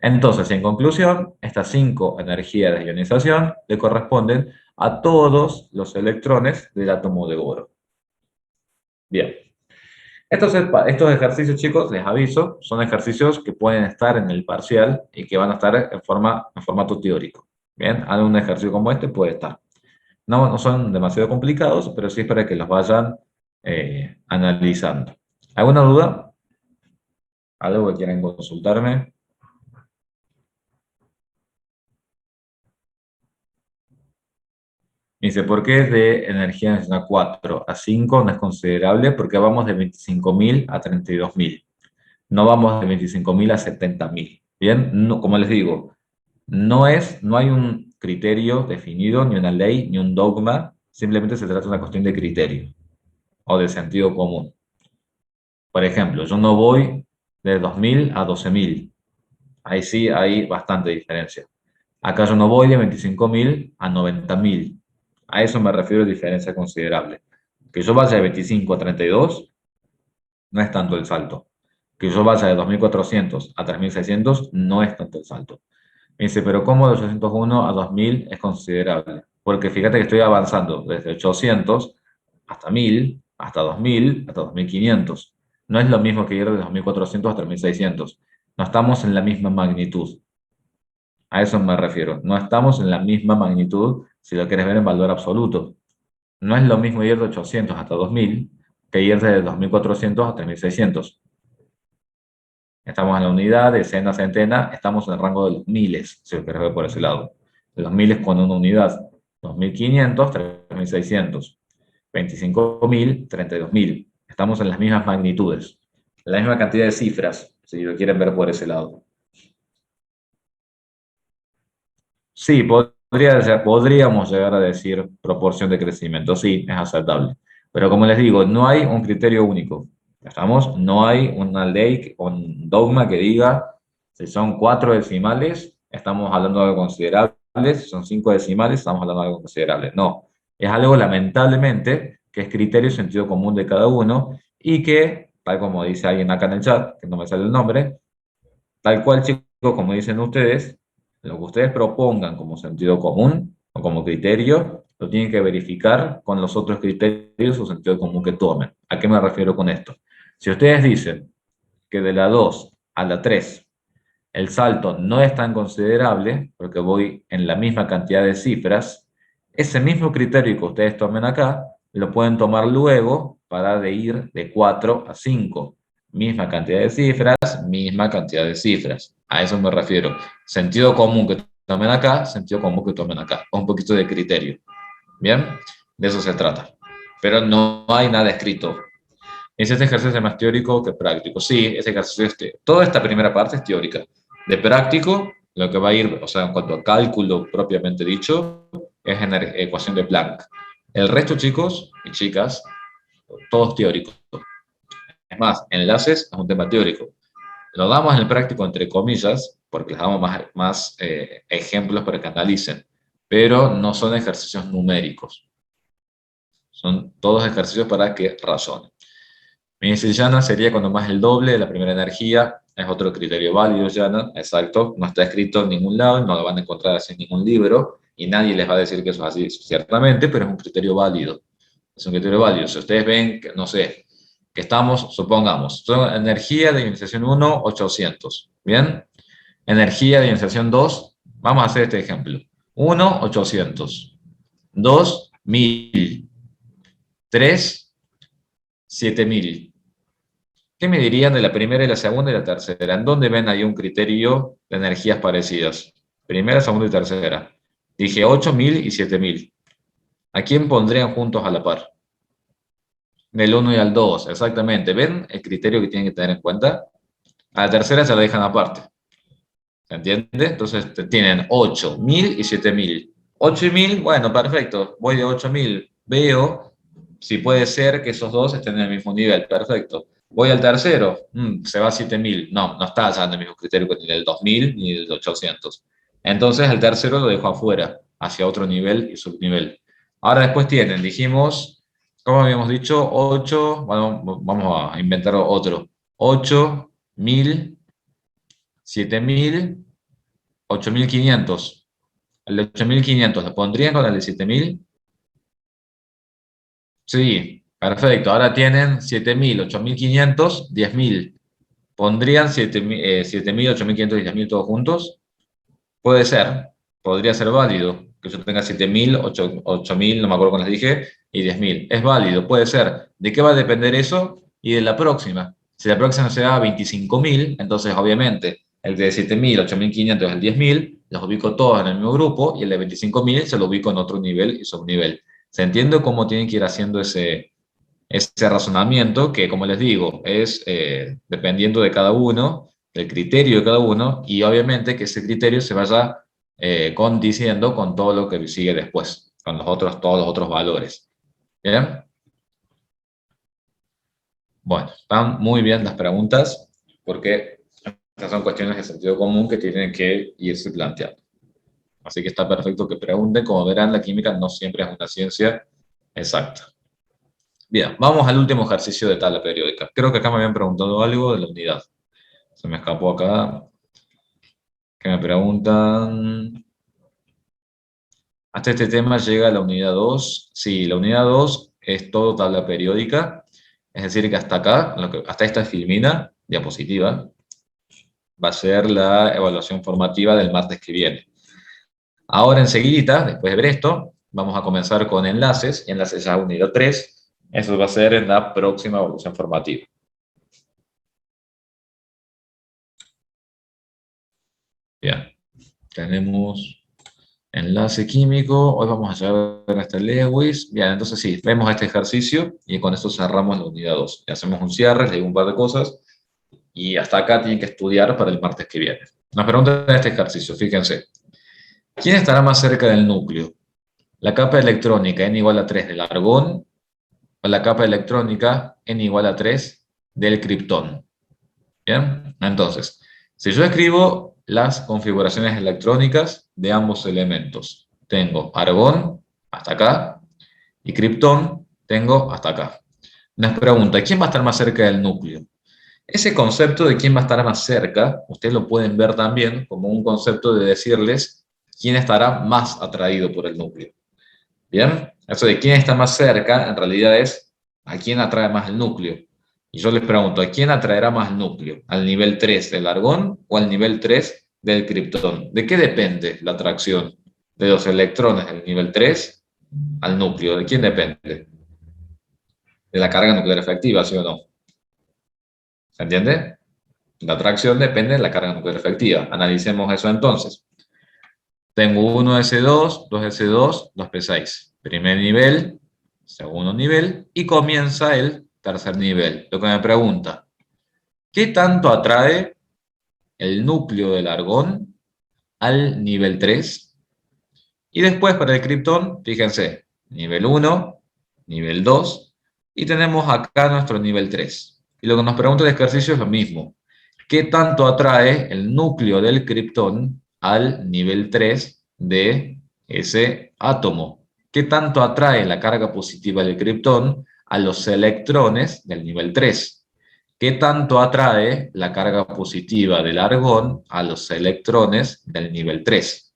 S1: Entonces, en conclusión, estas 5 energías de ionización le corresponden a todos los electrones del átomo de boro. Bien. Estos ejercicios, chicos, les aviso, son ejercicios que pueden estar en el parcial y que van a estar en formato teórico. Bien, algún ejercicio como este puede estar. No, no son demasiado complicados, pero sí es para que los vayan analizando. ¿Alguna duda? ¿Algo que quieran consultarme? Dice, ¿por qué de energía nacional 4 a 5 no es considerable? Porque vamos de 25.000 a 32.000. No vamos de 25.000 a 70.000. Bien, no, como les digo, no hay un criterio definido, ni una ley, ni un dogma, simplemente se trata de una cuestión de criterio o de sentido común. Por ejemplo, yo no voy de 2.000 a 12.000. Ahí sí hay bastante diferencia. Acá yo no voy de 25.000 a 90.000. A eso me refiero a diferencia considerable. Que yo vaya de 25 a 32 no es tanto el salto. Que yo vaya de 2.400 a 3.600 no es tanto el salto. Me dice, pero ¿cómo de 801 a 2000 es considerable? Porque fíjate que estoy avanzando desde 800 hasta 1000, hasta 2000, hasta 2500. No es lo mismo que ir de 2400 a 3600. No estamos en la misma magnitud. A eso me refiero. No estamos en la misma magnitud si lo quieres ver en valor absoluto. No es lo mismo ir de 800 hasta 2000 que ir de 2400 a 3600. Estamos en la unidad, decena, centena, estamos en el rango de los miles, si lo quieres ver por ese lado. De los miles con una unidad. 2.500, 3.600. 25.000, 32.000. Estamos en las mismas magnitudes. La misma cantidad de cifras, si lo quieren ver por ese lado. Sí, podríamos llegar a decir proporción de crecimiento, sí, es aceptable. Pero como les digo, no hay un criterio único. ¿Estamos? No hay una ley, un dogma que diga si son 4 decimales, estamos hablando de algo considerable, si son 5 decimales, estamos hablando de algo considerable. No, es algo lamentablemente que es criterio y sentido común de cada uno y que, tal como dice alguien acá en el chat, que no me sale el nombre, tal cual, chicos, como dicen ustedes, lo que ustedes propongan como sentido común o como criterio, lo tienen que verificar con los otros criterios o sentido común que tomen. ¿A qué me refiero con esto? Si ustedes dicen que de la 2 a la 3 el salto no es tan considerable, porque voy en la misma cantidad de cifras, ese mismo criterio que ustedes tomen acá, lo pueden tomar luego para de ir de 4 a 5. Misma cantidad de cifras, misma cantidad de cifras. A eso me refiero. Sentido común que tomen acá, sentido común que tomen acá. Un poquito de criterio. ¿Bien? De eso se trata. Pero no hay nada escrito. Este ejercicio es más teórico que práctico. Sí, ese ejercicio toda esta primera parte es teórica. De práctico, lo que va a ir, o sea, en cuanto a cálculo propiamente dicho, es en la ecuación de Planck. El resto, chicos y chicas, todos teóricos. Es más, enlaces es un tema teórico. Lo damos en el práctico entre comillas, porque les damos más ejemplos para que analicen, pero no son ejercicios numéricos. Son todos ejercicios para que razonen. Mi Yana sería cuando más el doble de la primera energía, es otro criterio válido, Yana, exacto, no está escrito en ningún lado, no lo van a encontrar así en ningún libro, y nadie les va a decir que eso es así, ciertamente, pero es un criterio válido. Es un criterio válido. Si ustedes ven, que, no sé, que estamos, supongamos, energía de ionización 1, 800, ¿bien? Energía de ionización 2, vamos a hacer este ejemplo. 1, 800. 2, 1000. 3, 7000. ¿Qué me dirían de la primera y la segunda y la tercera? ¿En dónde ven ahí un criterio de energías parecidas? Primera, segunda y tercera. Dije 8.000 y 7.000. ¿A quién pondrían juntos a la par? Del uno y al 2, exactamente. ¿Ven el criterio que tienen que tener en cuenta? A la tercera se la dejan aparte. ¿Se entiende? Entonces tienen 8.000 y 7.000. 8.000, bueno, perfecto. Voy de 8.000. Veo si puede ser que esos dos estén en el mismo nivel. Perfecto. Voy al tercero. Se va a 7.000. No, no está usando el mismo criterio que ni del 2.000 ni del 800. Entonces el tercero lo dejo afuera, hacia otro nivel y subnivel. Ahora después tienen, dijimos, como habíamos dicho, 8. Bueno, vamos a inventar otro. 8.000, 7.000, 8.500. El de 8.500, ¿lo pondrían con el de 7.000? Sí, perfecto. Ahora tienen 7.000, 8.500, 10.000. ¿Pondrían 7.000, 8.500 y 10.000 todos juntos? Puede ser, podría ser válido. Que yo tenga 7.000, 8.000, no me acuerdo cuándo les dije, y 10.000. Es válido, puede ser. ¿De qué va a depender eso? Y de la próxima. Si la próxima se da 25.000, entonces obviamente el de 7.000, 8.500 y el 10.000 los ubico todos en el mismo grupo y el de 25.000 se lo ubico en otro nivel y subnivel. ¿Se entiende cómo tienen que ir haciendo ese razonamiento? Que, como les digo, es dependiendo de cada uno, del criterio de cada uno, y obviamente que ese criterio se vaya condiciendo con todo lo que sigue después, con todos los otros valores. ¿Bien? Bueno, están muy bien las preguntas, porque estas son cuestiones de sentido común que tienen que irse planteando. Así que está perfecto que pregunten. Como verán, la química no siempre es una ciencia exacta. Bien, vamos al último ejercicio de tabla periódica. Creo que acá me habían preguntado algo de la unidad. Se me escapó acá. Que me preguntan. Hasta este tema llega la unidad 2. Sí, la unidad 2 es todo tabla periódica. Es decir, que hasta acá, hasta esta filmina, diapositiva, va a ser la evaluación formativa del martes que viene. Ahora enseguida, después de ver esto, vamos a comenzar con enlaces. Enlaces ya unidad 3. Eso va a ser en la próxima evaluación formativa. Bien, tenemos enlace químico. Hoy vamos a llegar hasta Lewis. Bien, entonces sí, vemos este ejercicio y con esto cerramos la unidad 2. Y hacemos un cierre, les digo un par de cosas y hasta acá tienen que estudiar para el martes que viene. Nos preguntan este ejercicio, fíjense. ¿Quién estará más cerca del núcleo? ¿La capa electrónica n igual a 3 del argón o la capa electrónica n igual a 3 del criptón? Bien, entonces, si yo escribo las configuraciones electrónicas de ambos elementos, tengo argón hasta acá y criptón tengo hasta acá. Nos pregunta, ¿quién va a estar más cerca del núcleo? Ese concepto de quién va a estar más cerca, ustedes lo pueden ver también como un concepto de decirles quién estará más atraído por el núcleo. ¿Bien? Eso de quién está más cerca, en realidad es a quién atrae más el núcleo. Y yo les pregunto, ¿a quién atraerá más el núcleo? ¿Al nivel 3 del argón o al nivel 3 del criptón? ¿De qué depende la atracción de los electrones del nivel 3 al núcleo? ¿De quién depende? ¿De la carga nuclear efectiva, sí o no? ¿Se entiende? La atracción depende de la carga nuclear efectiva. Analicemos eso entonces. Tengo 1s2, 2s2, 2p6. Primer nivel, segundo nivel, y comienza el tercer nivel. Lo que me pregunta, ¿qué tanto atrae el núcleo del argón al nivel 3? Y después para el criptón, fíjense, nivel 1, nivel 2, y tenemos acá nuestro nivel 3. Y lo que nos pregunta el ejercicio es lo mismo. ¿Qué tanto atrae el núcleo del criptón al nivel 3 de ese átomo? ¿Qué tanto atrae la carga positiva del criptón a los electrones del nivel 3? ¿Qué tanto atrae la carga positiva del argón a los electrones del nivel 3?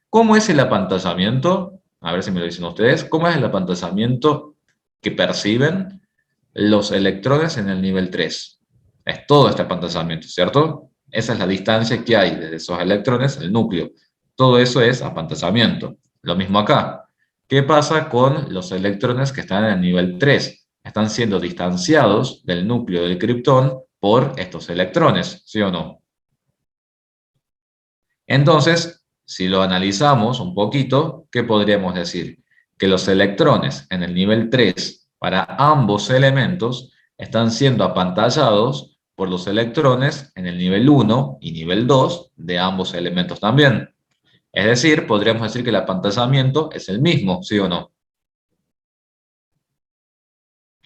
S1: ¿Cómo es el apantallamiento? A ver si me lo dicen ustedes. ¿Cómo es el apantallamiento que perciben los electrones en el nivel 3? Es todo este apantallamiento, ¿cierto? Esa es la distancia que hay desde esos electrones al núcleo. Todo eso es apantallamiento. Lo mismo acá. ¿Qué pasa con los electrones que están en el nivel 3? están siendo distanciados del núcleo del criptón por estos electrones, ¿sí o no? Entonces, si lo analizamos un poquito, ¿qué podríamos decir? Que los electrones en el nivel 3 para ambos elementos están siendo apantallados por los electrones en el nivel 1 y nivel 2 de ambos elementos también. Es decir, podríamos decir que el apantallamiento es el mismo, ¿sí o no?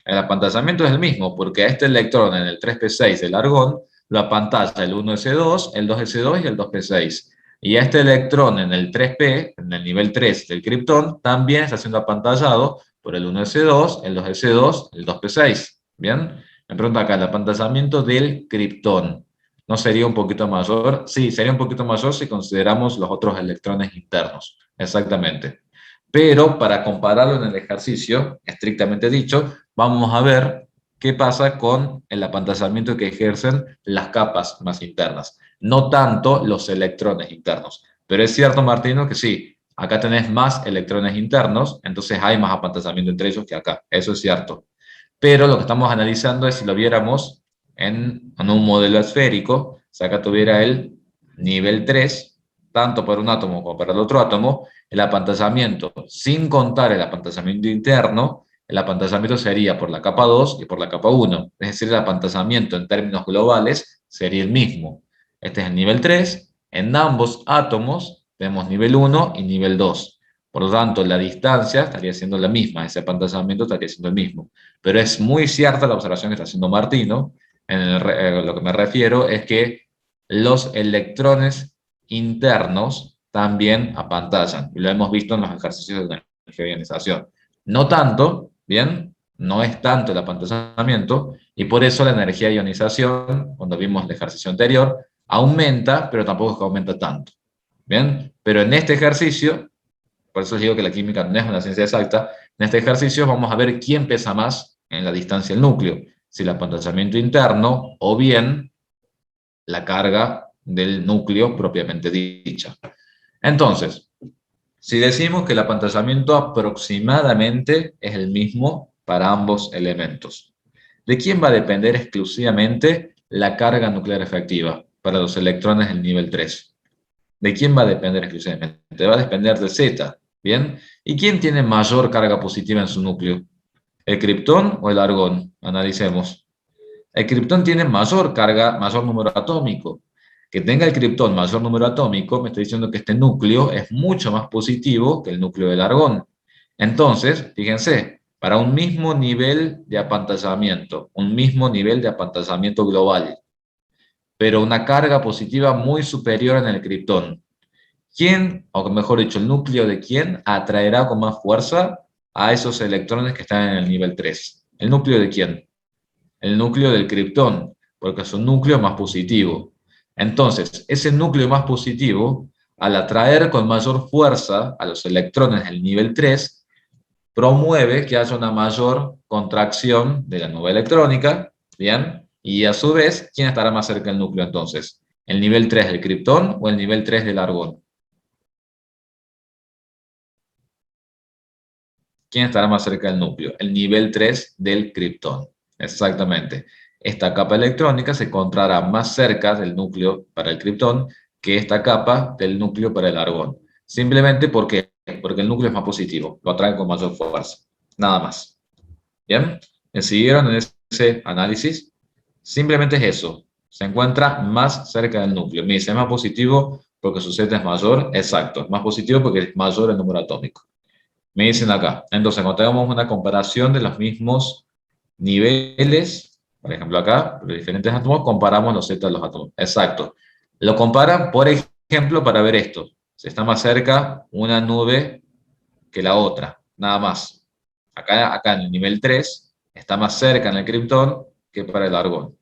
S1: El apantallamiento es el mismo, porque a este electrón en el 3p6 del argón lo apantalla el 1s2, el 2s2 y el 2p6. Y a este electrón en el 3p, en el nivel 3 del criptón, también está siendo apantallado por el 1s2, el 2s2, el 2p6. ¿Bien? Me pregunta acá, el apantallamiento del criptón. ¿No sería un poquito mayor? Sí, sería un poquito mayor si consideramos los otros electrones internos. Exactamente. Pero para compararlo en el ejercicio, estrictamente dicho, vamos a ver qué pasa con el apantallamiento que ejercen las capas más internas, no tanto los electrones internos. Pero es cierto, Martino, que sí, acá tenés más electrones internos, entonces hay más apantallamiento entre ellos que acá, eso es cierto. Pero lo que estamos analizando es si lo viéramos en un modelo esférico, si acá tuviera el nivel 3, tanto para un átomo como para el otro átomo, el apantallamiento, sin contar el apantallamiento interno, el apantallamiento sería por la capa 2 y por la capa 1. Es decir, el apantallamiento en términos globales sería el mismo. Este es el nivel 3. En ambos átomos tenemos nivel 1 y nivel 2. Por lo tanto, la distancia estaría siendo la misma, ese apantallamiento estaría siendo el mismo. Pero es muy cierta la observación que está haciendo Martino. Lo que me refiero es que los electrones internos también apantallan. Y lo hemos visto en los ejercicios de energía de ionización. No tanto, ¿bien? No es tanto el apantallamiento, y por eso la energía de ionización, cuando vimos el ejercicio anterior, aumenta, pero tampoco es que aumenta tanto. ¿Bien? Pero en este ejercicio, por eso les digo que la química no es una ciencia exacta, en este ejercicio vamos a ver quién pesa más en la distancia del núcleo, si el apantallamiento interno o bien la carga del núcleo propiamente dicha. Entonces, si decimos que el apantallamiento aproximadamente es el mismo para ambos elementos, ¿de quién va a depender exclusivamente la carga nuclear efectiva para los electrones del nivel 3? ¿De quién va a depender exclusivamente? Va a depender de Z, ¿bien? ¿Y quién tiene mayor carga positiva en su núcleo? ¿El criptón o el argón? Analicemos. El criptón tiene mayor carga, mayor número atómico. Que tenga el criptón mayor número atómico, me está diciendo que este núcleo es mucho más positivo que el núcleo del argón. Entonces, fíjense, para un mismo nivel de apantallamiento, un mismo nivel de apantallamiento global, pero una carga positiva muy superior en el criptón, ¿quién, o mejor dicho, el núcleo de quién atraerá con más fuerza a esos electrones que están en el nivel 3? ¿El núcleo de quién? El núcleo del criptón, porque es un núcleo más positivo. Entonces, ese núcleo más positivo, al atraer con mayor fuerza a los electrones del nivel 3, promueve que haya una mayor contracción de la nube electrónica, ¿bien? Y a su vez, ¿quién estará más cerca del núcleo entonces? ¿El nivel 3 del criptón o el nivel 3 del argón? ¿Quién estará más cerca del núcleo? El nivel 3 del criptón. Exactamente. Esta capa electrónica se encontrará más cerca del núcleo para el criptón que esta capa del núcleo para el argón. Simplemente porque el núcleo es más positivo, lo atrae con mayor fuerza. Nada más. ¿Bien? ¿Me siguieron en ese análisis? Simplemente es eso. Se encuentra más cerca del núcleo. Me dice, ¿es más positivo porque su Z es mayor? Exacto. Es más positivo porque es mayor el número atómico. Me dicen acá. Entonces, cuando tengamos una comparación de los mismos niveles, por ejemplo acá, de diferentes átomos, comparamos los Z de los átomos. Exacto. Lo comparan, por ejemplo, para ver esto. Si está más cerca una nube que la otra, nada más. Acá en el nivel 3 está más cerca en el criptón que para el argón.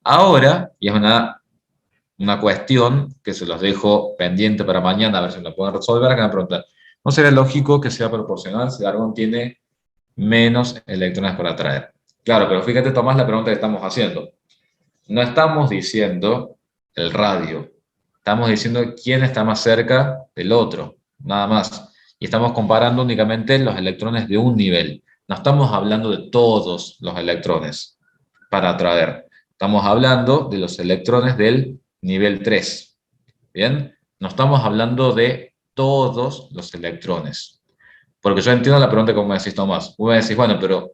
S1: Ahora, y es una cuestión que se los dejo pendiente para mañana, a ver si lo pueden resolver, acá me preguntan, ¿no sería lógico que sea proporcional si el argón tiene menos electrones para atraer? Claro, pero fíjate, Tomás, la pregunta que estamos haciendo. No estamos diciendo el radio, estamos diciendo quién está más cerca del otro, nada más. Y estamos comparando únicamente los electrones de un nivel. No estamos hablando de todos los electrones para atraer. Estamos hablando de los electrones del nivel 3. ¿Bien? No estamos hablando de todos los electrones. Porque yo entiendo la pregunta como me decís, Tomás. Vos me decís, bueno, pero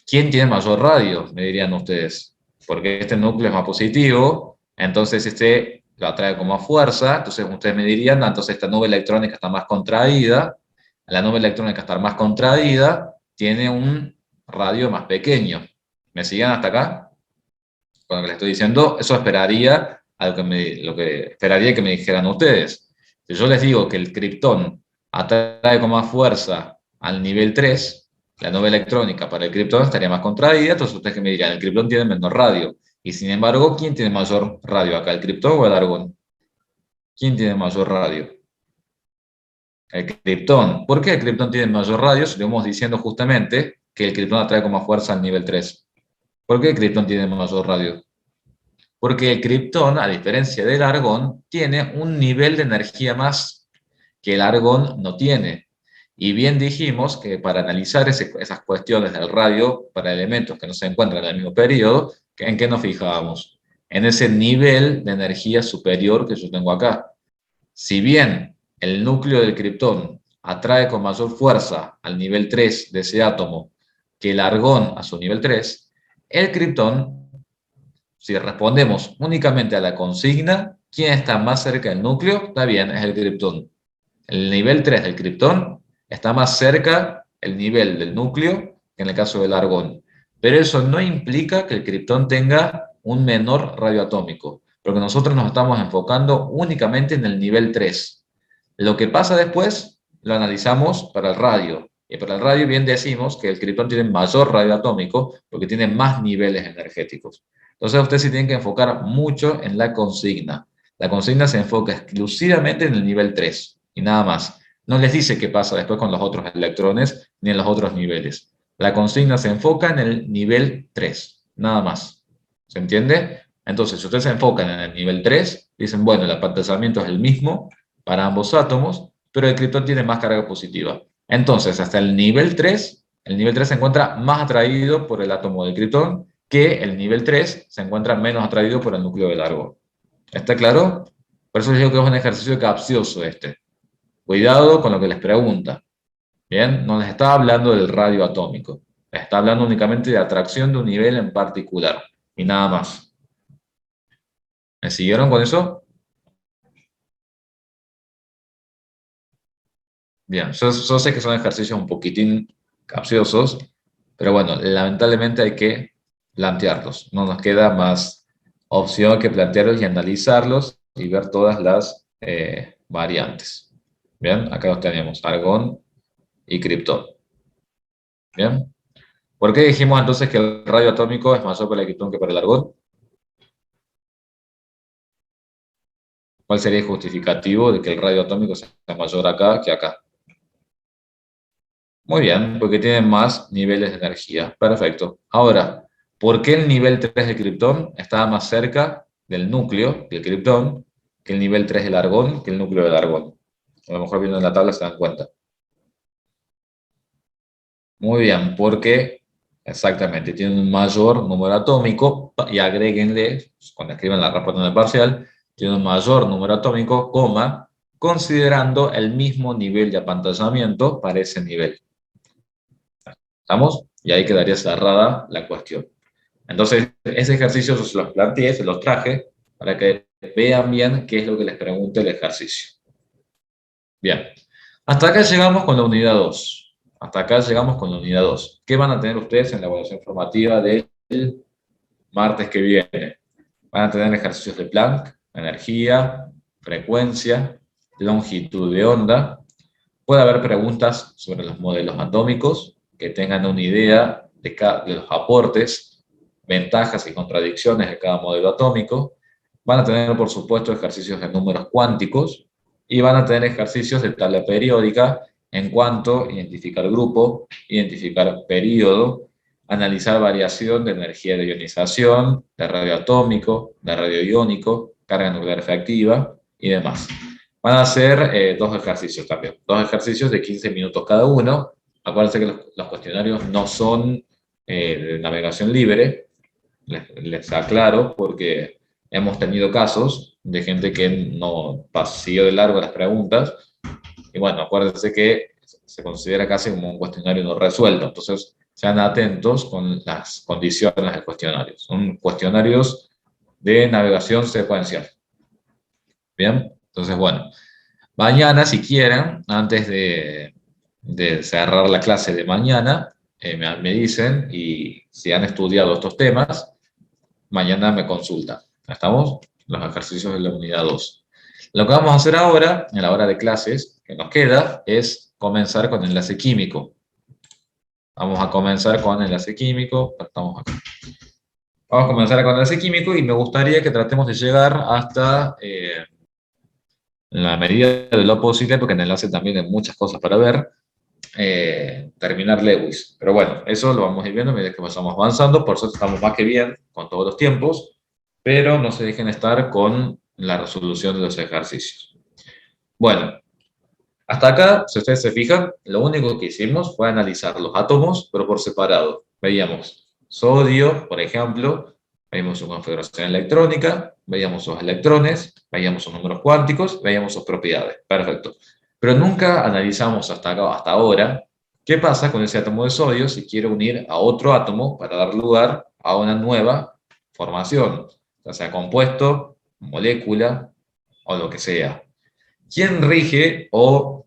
S1: ¿quién tiene mayor radio? Me dirían ustedes. Porque este núcleo es más positivo, entonces este lo atrae con más fuerza, entonces ustedes me dirían, "Ah, entonces esta nube electrónica está más contraída, la nube electrónica está más contraída, tiene un radio más pequeño". ¿Me siguen hasta acá? Con lo que les estoy diciendo, eso esperaría a lo que esperaría que me dijeran ustedes. Si yo les digo que el criptón atrae con más fuerza al nivel 3, la nube electrónica para el criptón estaría más contraída, entonces ustedes que me dirían, el criptón tiene menor radio. Y sin embargo, ¿quién tiene mayor radio acá, el criptón o el argón? ¿Quién tiene mayor radio? El criptón. ¿Por qué el criptón tiene mayor radio? Si lo vamos diciendo justamente que el criptón atrae con más fuerza al nivel 3. ¿Por qué el criptón tiene mayor radio? Porque el criptón, a diferencia del argón, tiene un nivel de energía más que el argón no tiene. Y bien dijimos que para analizar esas cuestiones del radio para elementos que no se encuentran en el mismo periodo, ¿en qué nos fijábamos? En ese nivel de energía superior que yo tengo acá. Si bien el núcleo del criptón atrae con mayor fuerza al nivel 3 de ese átomo que el argón a su nivel 3, el criptón, si respondemos únicamente a la consigna, ¿quién está más cerca del núcleo? Está bien, es el criptón. El nivel 3 del criptón está más cerca el nivel del núcleo que en el caso del argón. Pero eso no implica que el criptón tenga un menor radio atómico, porque nosotros nos estamos enfocando únicamente en el nivel 3. Lo que pasa después lo analizamos para el radio. Y para el radio bien decimos que el criptón tiene mayor radio atómico porque tiene más niveles energéticos. Entonces ustedes se tienen que enfocar mucho en la consigna. La consigna se enfoca exclusivamente en el nivel 3 y nada más. No les dice qué pasa después con los otros electrones ni en los otros niveles. La consigna se enfoca en el nivel 3, nada más. ¿Se entiende? Entonces, si ustedes se enfocan en el nivel 3, dicen, bueno, el apantallamiento es el mismo para ambos átomos, pero el criptón tiene más carga positiva. Entonces, hasta el nivel 3 se encuentra más atraído por el átomo del criptón que el nivel 3 se encuentra menos atraído por el núcleo del argón. ¿Está claro? Por eso les digo que es un ejercicio capcioso este. Cuidado con lo que les pregunta. Bien, no les está hablando del radio atómico. Les está hablando únicamente de atracción de un nivel en particular. Y nada más. ¿Me siguieron con eso? Bien, yo sé que son ejercicios un poquitín capciosos, pero bueno, lamentablemente hay que plantearlos. No nos queda más opción que plantearlos y analizarlos y ver todas las variantes. Bien, acá los tenemos, argón y criptón. Bien, ¿por qué dijimos entonces que el radio atómico es mayor para el criptón que para el argón? ¿Cuál sería el justificativo de que el radio atómico sea mayor acá que acá? Muy bien, porque tienen más niveles de energía. Perfecto. Ahora, ¿por qué el nivel 3 de criptón estaba más cerca del núcleo del criptón que el nivel 3 del argón que el núcleo del argón? A lo mejor viendo en la tabla se dan cuenta. Muy bien, porque exactamente tienen un mayor número atómico y agréguenle, cuando escriban la respuesta en el parcial, tienen un mayor número atómico, coma, considerando el mismo nivel de apantallamiento para ese nivel. ¿Estamos? Y ahí quedaría cerrada la cuestión. Entonces, ese ejercicio yo se los planteé, se los traje, para que vean bien qué es lo que les pregunta el ejercicio. Bien, hasta acá llegamos con la unidad 2. Hasta acá llegamos con la unidad 2. ¿Qué van a tener ustedes en la evaluación formativa del martes que viene? Van a tener ejercicios de Planck, energía, frecuencia, longitud de onda. Puede haber preguntas sobre los modelos atómicos, que tengan una idea de los aportes, ventajas y contradicciones de cada modelo atómico. Van a tener, por supuesto, ejercicios de números cuánticos y van a tener ejercicios de tabla periódica en cuanto a identificar grupo, identificar periodo, analizar variación de energía de ionización, de radio atómico, de radio iónico, carga nuclear efectiva y demás. Van a hacer dos ejercicios también, dos ejercicios de 15 minutos cada uno, Acuérdense que los cuestionarios no son de navegación libre, les aclaro, porque hemos tenido casos de gente que no siguió de largo las preguntas, y bueno, acuérdense que se considera casi como un cuestionario no resuelto, entonces sean atentos con las condiciones del cuestionario. Son cuestionarios de navegación secuencial. Bien, entonces bueno, mañana si quieren, antes de cerrar la clase de mañana, me dicen y si han estudiado estos temas, mañana me consultan. ¿Estamos? Los ejercicios de la unidad 2. Lo que vamos a hacer ahora, en la hora de clases que nos queda, es comenzar con enlace químico. Vamos a comenzar con enlace químico. Estamos acá. Vamos a comenzar con enlace químico y me gustaría que tratemos de llegar hasta, en la medida de lo posible, porque en enlace también hay muchas cosas para ver, terminar Lewis. Pero bueno, eso lo vamos a ir viendo a medida que vamos avanzando. Por eso estamos más que bien con todos los tiempos, pero no se dejen estar con la resolución de los ejercicios. Bueno, hasta acá, si ustedes se fijan, lo único que hicimos fue analizar los átomos, pero por separado. Veíamos sodio, por ejemplo, veíamos su configuración electrónica, veíamos sus electrones, veíamos sus números cuánticos, veíamos sus propiedades. Perfecto. Pero nunca analizamos hasta acá, hasta ahora, qué pasa con ese átomo de sodio si quiere unir a otro átomo para dar lugar a una nueva formación, ya sea compuesto, molécula o lo que sea. ¿Quién rige o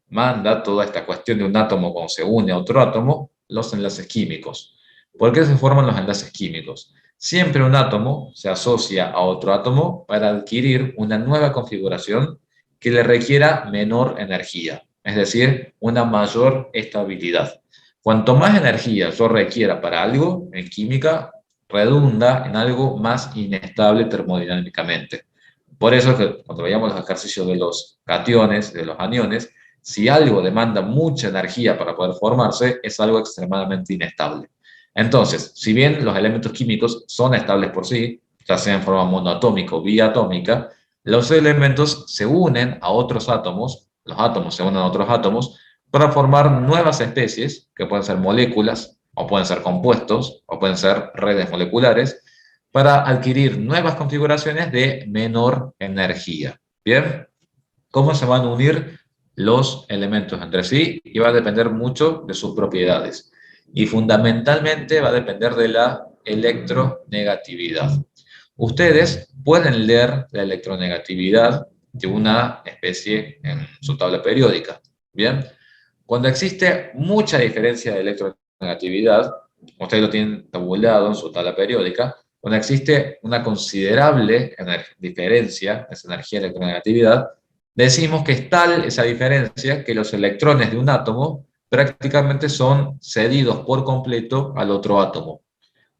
S1: manda toda esta cuestión de un átomo cuando se une a otro átomo? Los enlaces químicos. ¿Por qué se forman los enlaces químicos? Siempre un átomo se asocia a otro átomo para adquirir una nueva configuración que le requiera menor energía, es decir, una mayor estabilidad. Cuanto más energía yo requiera para algo, en química, redunda en algo más inestable termodinámicamente. Por eso es que cuando veíamos los ejercicios de los cationes, de los aniones, si algo demanda mucha energía para poder formarse, es algo extremadamente inestable. Entonces, si bien los elementos químicos son estables por sí, ya sea en forma monoatómica o biatómica, los elementos se unen a otros átomos, los átomos se unen a otros átomos, para formar nuevas especies, que pueden ser moléculas, o pueden ser compuestos, o pueden ser redes moleculares, para adquirir nuevas configuraciones de menor energía. ¿Bien? ¿Cómo se van a unir los elementos entre sí? Y va a depender mucho de sus propiedades. Y fundamentalmente va a depender de la electronegatividad. Ustedes pueden leer la electronegatividad de una especie en su tabla periódica. ¿Bien? Cuando existe mucha diferencia de electronegatividad, ustedes lo tienen tabulado en su tabla periódica, cuando existe una considerable diferencia, esa energía de electronegatividad, decimos que es tal esa diferencia que los electrones de un átomo prácticamente son cedidos por completo al otro átomo,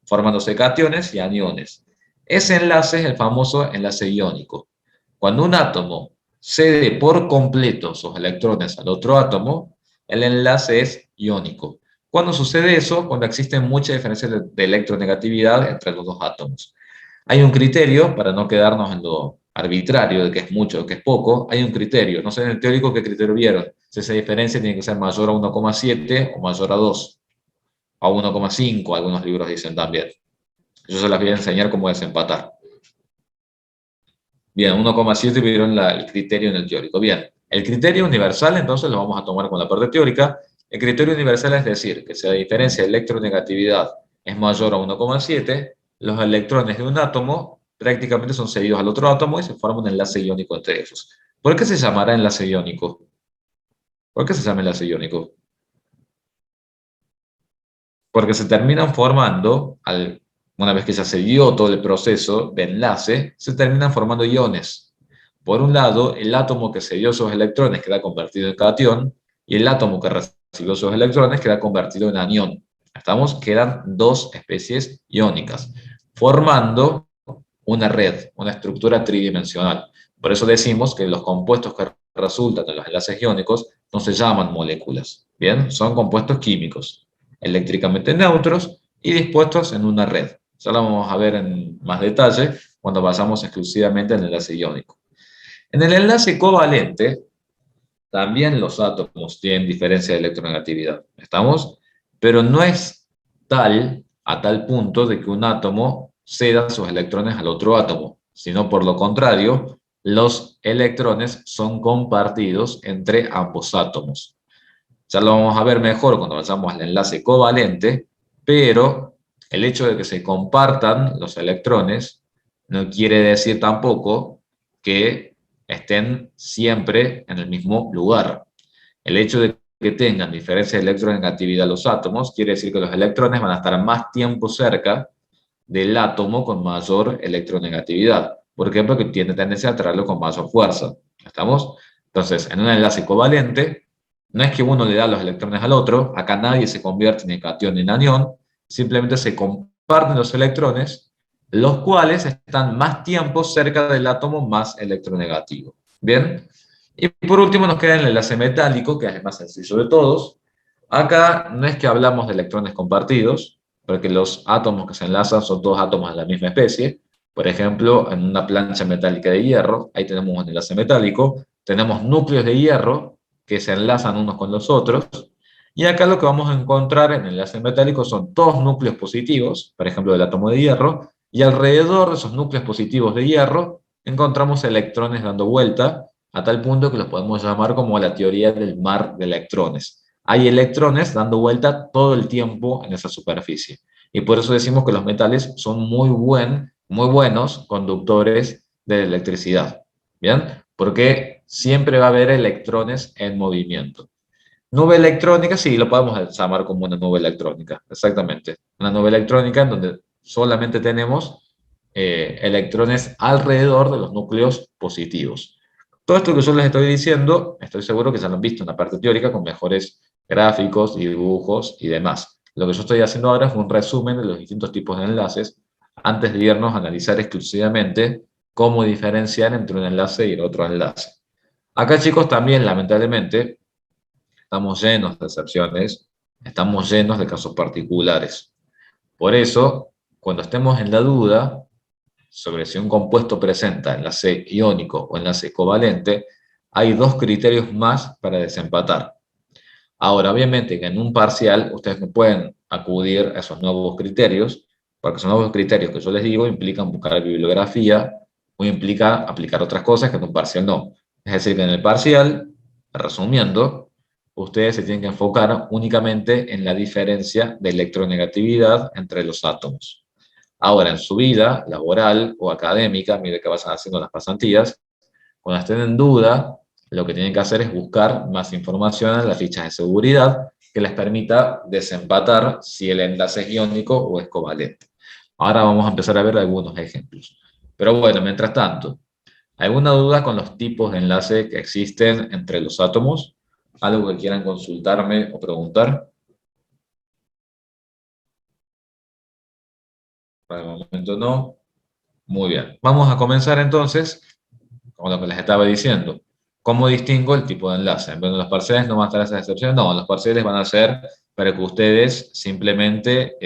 S1: formándose cationes y aniones. Ese enlace es el famoso enlace iónico. Cuando un átomo cede por completo sus electrones al otro átomo, el enlace es iónico. ¿Cuándo sucede eso? Cuando existe mucha diferencia de electronegatividad entre los dos átomos. Hay un criterio, para no quedarnos en lo arbitrario de que es mucho o que es poco, hay un criterio. No sé en el teórico qué criterio vieron. Si esa diferencia tiene que ser mayor a 1,7 o mayor a 2, a 1,5, algunos libros dicen también. Yo se las voy a enseñar cómo desempatar. Bien, 1,7 vieron el criterio en el teórico. Bien, el criterio universal entonces lo vamos a tomar con la parte teórica. El criterio universal es decir que si la diferencia de electronegatividad es mayor a 1,7, los electrones de un átomo prácticamente son cedidos al otro átomo y se forma un enlace iónico entre ellos. ¿Por qué se llamará enlace iónico? ¿Por qué se llama enlace iónico? Porque se terminan formando, una vez que ya se dio todo el proceso de enlace, se terminan formando iones. Por un lado, el átomo que se dio sus electrones queda convertido en cation, y el átomo que recibió sus electrones queda convertido en anión. ¿Estamos? Quedan dos especies iónicas, formando una red, una estructura tridimensional. Por eso decimos que los compuestos que resultan de los enlaces iónicos no se llaman moléculas, ¿bien? Son compuestos químicos, eléctricamente neutros y dispuestos en una red. Ya lo vamos a ver en más detalle cuando pasamos exclusivamente al enlace iónico. En el enlace covalente, también los átomos tienen diferencia de electronegatividad. ¿Estamos? Pero no es tal, a tal punto de que un átomo ceda sus electrones al otro átomo, sino por lo contrario, los electrones son compartidos entre ambos átomos. Ya lo vamos a ver mejor cuando vayamos al enlace covalente, pero el hecho de que se compartan los electrones no quiere decir tampoco que estén siempre en el mismo lugar. El hecho de que tengan diferencia de electronegatividad los átomos quiere decir que los electrones van a estar más tiempo cerca del átomo con mayor electronegatividad. ¿Por qué? Porque tiene tendencia a atraerlo con mayor fuerza. ¿Estamos? Entonces, en un enlace covalente, no es que uno le da los electrones al otro, acá nadie se convierte ni en cation ni en anión, simplemente se comparten los electrones, los cuales están más tiempo cerca del átomo más electronegativo. ¿Bien? Y por último nos queda el enlace metálico, que es el más sencillo de todos. Acá no es que hablamos de electrones compartidos, porque los átomos que se enlazan son todos átomos de la misma especie. Por ejemplo, en una plancha metálica de hierro, ahí tenemos un enlace metálico, tenemos núcleos de hierro que se enlazan unos con los otros, y acá lo que vamos a encontrar en el enlace metálico son todos núcleos positivos, por ejemplo, del átomo de hierro, y alrededor de esos núcleos positivos de hierro encontramos electrones dando vuelta, a tal punto que los podemos llamar como la teoría del mar de electrones. Hay electrones dando vuelta todo el tiempo en esa superficie. Y por eso decimos que los metales son muy buenos conductores de la electricidad. ¿Bien? Porque siempre va a haber electrones en movimiento. Nube electrónica, sí, lo podemos llamar como una nube electrónica, exactamente. Una nube electrónica en donde solamente tenemos electrones alrededor de los núcleos positivos. Todo esto que yo les estoy diciendo, estoy seguro que ya lo han visto en la parte teórica con mejores gráficos, dibujos y demás. Lo que yo estoy haciendo ahora es un resumen de los distintos tipos de enlaces antes de irnos a analizar exclusivamente cómo diferenciar entre un enlace y el otro enlace. Acá, chicos, también, lamentablemente, estamos llenos de excepciones, estamos llenos de casos particulares. Por eso, cuando estemos en la duda sobre si un compuesto presenta enlace iónico o enlace covalente, hay dos criterios más para desempatar. Ahora, obviamente que en un parcial ustedes no pueden acudir a esos nuevos criterios, porque esos nuevos criterios que yo les digo implican buscar bibliografía o implica aplicar otras cosas que en un parcial no. Es decir, que en el parcial, resumiendo, ustedes se tienen que enfocar únicamente en la diferencia de electronegatividad entre los átomos. Ahora, en su vida laboral o académica, mire que vayan haciendo las pasantías, cuando estén en duda, lo que tienen que hacer es buscar más información en las fichas de seguridad que les permita desempatar si el enlace es iónico o es covalente. Ahora vamos a empezar a ver algunos ejemplos. Pero bueno, mientras tanto, ¿alguna duda con los tipos de enlace que existen entre los átomos? ¿Algo que quieran consultarme o preguntar? Por el momento no. Muy bien. Vamos a comenzar entonces con lo que les estaba diciendo. ¿Cómo distingo el tipo de enlace? En los parciales no van a estar esas excepciones, no, los parciales van a ser para que ustedes simplemente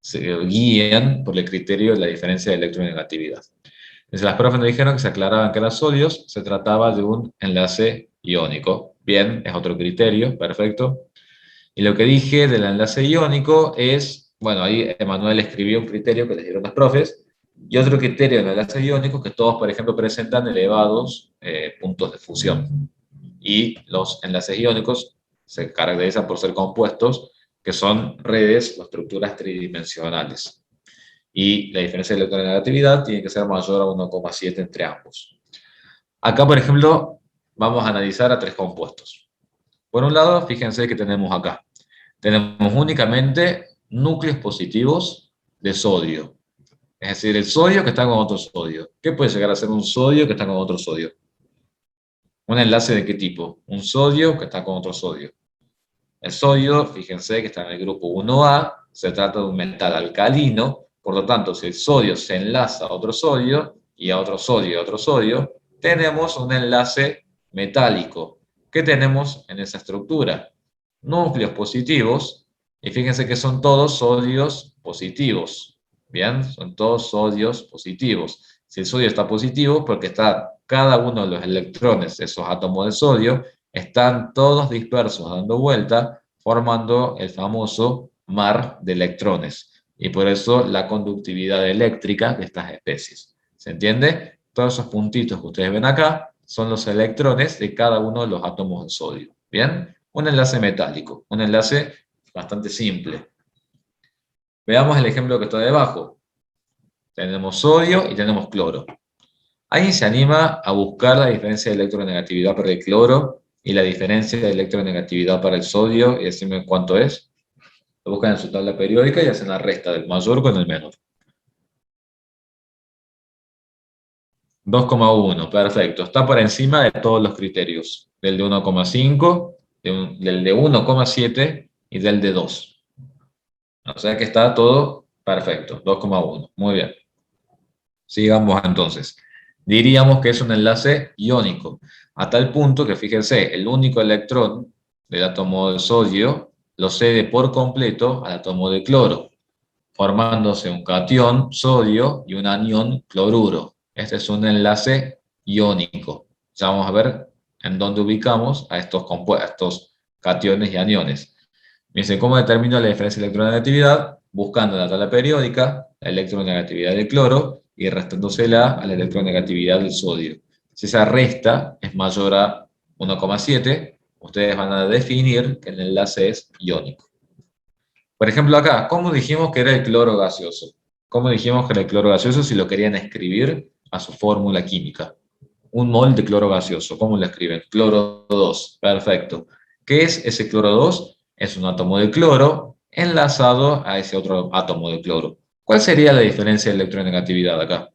S1: se guíen por el criterio de la diferencia de electronegatividad. Entonces, las profes nos dijeron que se aclaraban que los sólidos se trataba de un enlace iónico. Bien, es otro criterio, perfecto. Y lo que dije del enlace iónico es, bueno, ahí Emanuel escribió un criterio que les dieron los profes, y otro criterio del enlace iónico que todos, por ejemplo, presentan elevados puntos de fusión. Y los enlaces iónicos se caracterizan por ser compuestos que son redes o estructuras tridimensionales. Y la diferencia de electronegatividad tiene que ser mayor a 1,7 entre ambos. Acá, por ejemplo, vamos a analizar a tres compuestos. Por un lado, fíjense que tenemos acá. Tenemos únicamente núcleos positivos de sodio. Es decir, el sodio que está con otro sodio. ¿Qué puede llegar a ser un sodio que está con otro sodio? ¿Un enlace de qué tipo? Un sodio que está con otro sodio. El sodio, fíjense que está en el grupo 1A, se trata de un metal alcalino, por lo tanto, si el sodio se enlaza a otro sodio, y a otro sodio y a otro sodio, tenemos un enlace metálico. ¿Qué tenemos en esa estructura? Núcleos positivos, y fíjense que son todos sodios positivos. Bien, son todos sodios positivos. Si el sodio está positivo, porque está cada uno de los electrones de esos átomos de sodio están todos dispersos dando vuelta, formando el famoso mar de electrones. Y por eso la conductividad eléctrica de estas especies. ¿Se entiende? Todos esos puntitos que ustedes ven acá son los electrones de cada uno de los átomos de sodio. ¿Bien? Un enlace metálico, un enlace bastante simple. Veamos el ejemplo que está debajo. Tenemos sodio y tenemos cloro. ¿Alguien se anima a buscar la diferencia de electronegatividad para el cloro y la diferencia de electronegatividad para el sodio y decirme cuánto es? Lo buscan en su tabla periódica y hacen la resta del mayor con el menor. 2,1, perfecto. Está por encima de todos los criterios. Del de 1,5, del de 1,7 y del de 2. O sea que está todo perfecto. 2,1. Muy bien. Sigamos entonces. Diríamos que es un enlace iónico, a tal punto que fíjense, el único electrón del átomo de sodio lo cede por completo al átomo de cloro, formándose un cation sodio y un anión cloruro. Este es un enlace iónico. Ya vamos a ver en dónde ubicamos a estos compuestos, cationes y aniones. Dice, ¿cómo determino la diferencia de electronegatividad? Buscando en la tabla periódica la electronegatividad del cloro y restándosela a la electronegatividad del sodio. Si esa resta es mayor a 1,7, ustedes van a definir que el enlace es iónico. Por ejemplo, acá, ¿cómo dijimos que era el cloro gaseoso? ¿Cómo dijimos que era el cloro gaseoso si lo querían escribir a su fórmula química? Un mol de cloro gaseoso, ¿cómo lo escriben? Cloro 2, perfecto. ¿Qué es ese cloro 2? Es un átomo de cloro enlazado a ese otro átomo de cloro. ¿Cuál sería la diferencia de electronegatividad acá?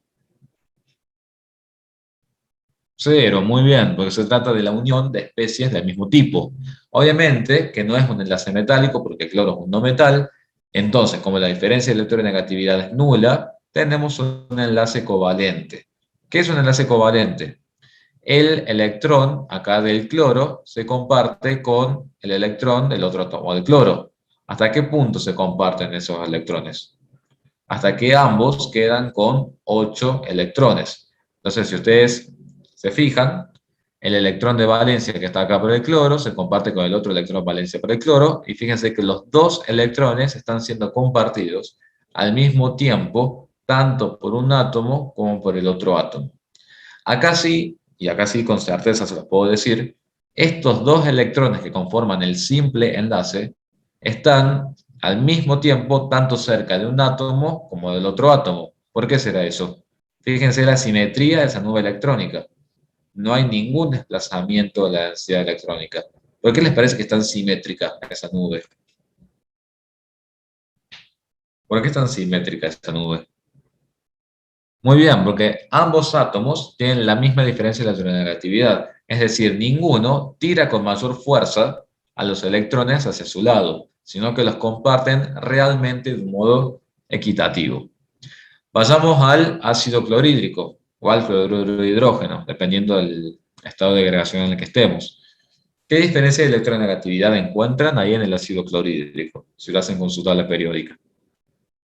S1: Cero, muy bien, porque se trata de la unión de especies del mismo tipo. Obviamente que no es un enlace metálico porque el cloro es un no metal, entonces como la diferencia de electronegatividad es nula, tenemos un enlace covalente. ¿Qué es un enlace covalente? El electrón acá del cloro se comparte con el electrón del otro átomo del cloro. ¿Hasta qué punto se comparten esos electrones? Hasta que ambos quedan con 8 electrones. Entonces, si ustedes se fijan, el electrón de valencia que está acá por el cloro se comparte con el otro electrón de valencia por el cloro, y fíjense que los dos electrones están siendo compartidos al mismo tiempo, tanto por un átomo como por el otro átomo. Acá sí, y acá sí con certeza se los puedo decir, estos dos electrones que conforman el simple enlace están al mismo tiempo tanto cerca de un átomo como del otro átomo. ¿Por qué será eso? Fíjense la simetría de esa nube electrónica. No hay ningún desplazamiento de la densidad electrónica. ¿Por qué les parece que es tan simétrica esa nube? ¿Por qué es tan simétrica esa nube? Muy bien, porque ambos átomos tienen la misma diferencia de electronegatividad, es decir, ninguno tira con mayor fuerza a los electrones hacia su lado, sino que los comparten realmente de un modo equitativo. Pasamos al ácido clorhídrico o al fluoruro de hidrógeno, dependiendo del estado de agregación en el que estemos. ¿Qué diferencia de electronegatividad encuentran ahí en el ácido clorhídrico, si lo hacen con su tabla periódica?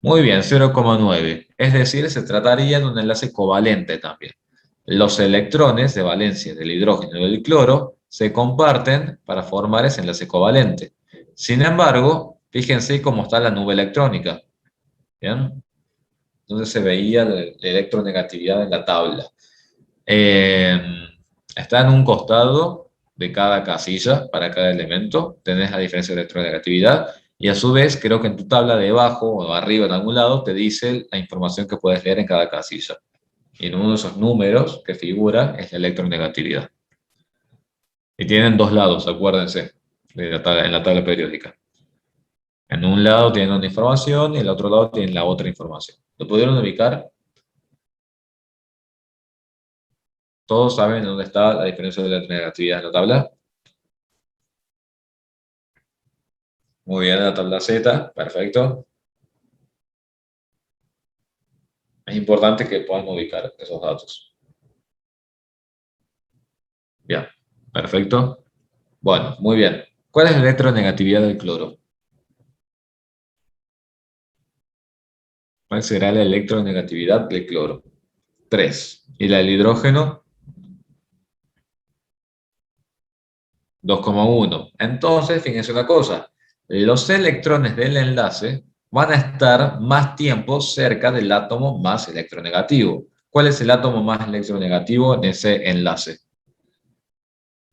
S1: Muy bien, 0,9. Es decir, se trataría de un enlace covalente también. Los electrones de valencia del hidrógeno y del cloro se comparten para formar ese enlace covalente. Sin embargo, fíjense cómo está la nube electrónica. ¿Bien? Entonces se veía la electronegatividad en la tabla. Eh, Está en un costado de cada casilla para cada elemento. Tenés la diferencia de electronegatividad. Y a su vez, creo que en tu tabla de abajo o arriba en algún lado te dice la información que puedes leer en cada casilla. Y en uno de esos números que figura es la electronegatividad. Y tienen dos lados, acuérdense, en la tabla periódica. En un lado tienen una información y en el otro lado tienen la otra información. ¿Lo pudieron ubicar? ¿Todos saben dónde está la diferencia de electronegatividad en la tabla? Muy bien, en la tabla Z, perfecto. Es importante que puedan ubicar esos datos. Bien, perfecto. Bueno, muy bien. ¿Cuál es la electronegatividad del cloro? ¿Cuál será la electronegatividad del cloro? 3. ¿Y la del hidrógeno? 2,1. Entonces, fíjense una cosa, los electrones del enlace van a estar más tiempo cerca del átomo más electronegativo. ¿Cuál es el átomo más electronegativo en ese enlace?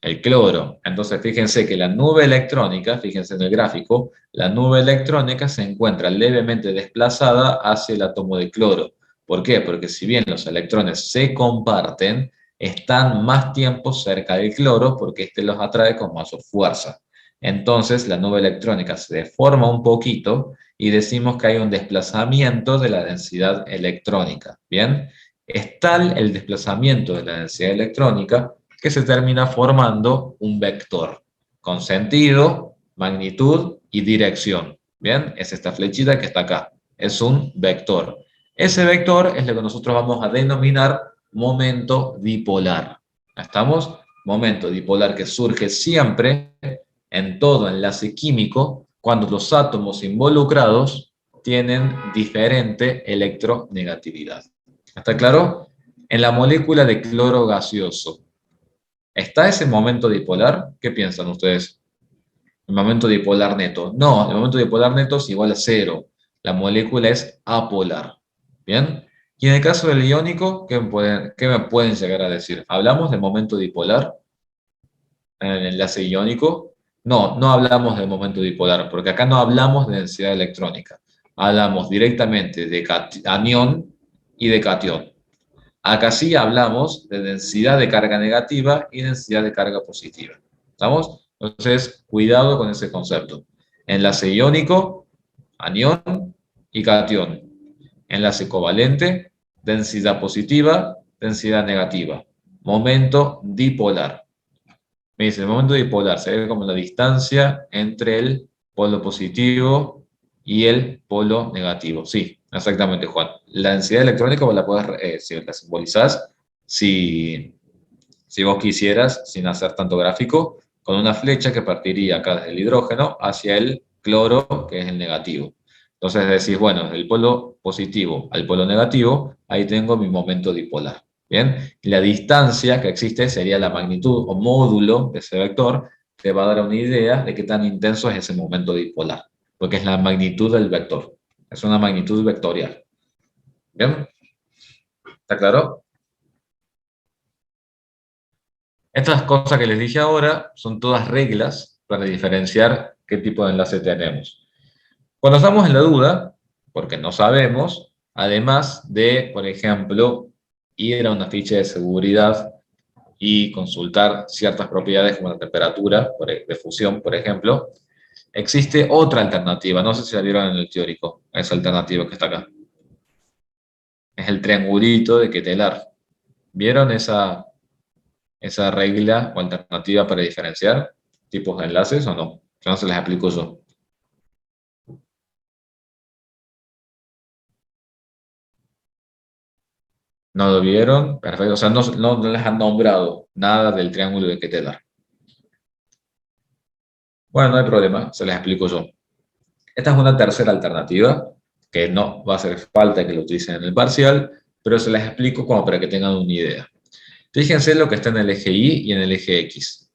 S1: El cloro. Entonces, fíjense que la nube electrónica, fíjense en el gráfico, la nube electrónica se encuentra levemente desplazada hacia el átomo de cloro. ¿Por qué? Porque si bien los electrones se comparten, están más tiempo cerca del cloro porque éste los atrae con más fuerza. Entonces, la nube electrónica se deforma un poquito y decimos que hay un desplazamiento de la densidad electrónica. ¿Bien? Es tal el desplazamiento de la densidad electrónica que se termina formando un vector con sentido, magnitud y dirección. ¿Bien? Es esta flechita que está acá. Es un vector. Ese vector es lo que nosotros vamos a denominar momento dipolar. ¿Estamos? Momento dipolar que surge siempre en todo enlace químico cuando los átomos involucrados tienen diferente electronegatividad. ¿Está claro? En la molécula de cloro gaseoso, ¿está ese momento dipolar? ¿Qué piensan ustedes? El momento dipolar neto. No, el momento dipolar neto es igual a cero. La molécula es apolar. ¿Bien? Y en el caso del iónico, qué me pueden llegar a decir? ¿Hablamos del momento dipolar en el enlace iónico? No, no hablamos del momento dipolar, porque acá no hablamos de densidad electrónica. Hablamos directamente de anión y de catión. Acá sí hablamos de densidad de carga negativa y densidad de carga positiva. ¿Estamos? Entonces, cuidado con ese concepto. Enlace iónico, anión y catión. Enlace covalente, densidad positiva, densidad negativa. Momento dipolar. Me dice, el momento dipolar se ve como la distancia entre el polo positivo y el polo negativo. Sí, exactamente, Juan. La densidad electrónica vos la podés, si la simbolizás, si, si vos quisieras, sin hacer tanto gráfico, con una flecha que partiría acá desde el hidrógeno hacia el cloro, que es el negativo. Entonces decís, bueno, del polo positivo al polo negativo, ahí tengo mi momento dipolar. ¿Bien? Y la distancia que existe sería la magnitud o módulo de ese vector, te va a dar una idea de qué tan intenso es ese momento dipolar, porque es la magnitud del vector. Es una magnitud vectorial. ¿Bien? ¿Está claro? Estas cosas que les dije ahora son todas reglas para diferenciar qué tipo de enlace tenemos. Cuando estamos en la duda, porque no sabemos, además de, por ejemplo, ir a una ficha de seguridad y consultar ciertas propiedades como la temperatura de fusión, por ejemplo, existe otra alternativa. No sé si la vieron en el teórico, esa alternativa que está acá. Es el triangulito de Quetelar. ¿Vieron esa regla o alternativa para diferenciar tipos de enlaces o no? Yo no se las explico yo. ¿No lo vieron? Perfecto. O sea, no les han nombrado nada del triángulo de Quetelar. Bueno, no hay problema, se las explico yo. Esta es una tercera alternativa, que no va a hacer falta que lo utilicen en el parcial, pero se las explico como para que tengan una idea. Fíjense lo que está en el eje Y y en el eje X.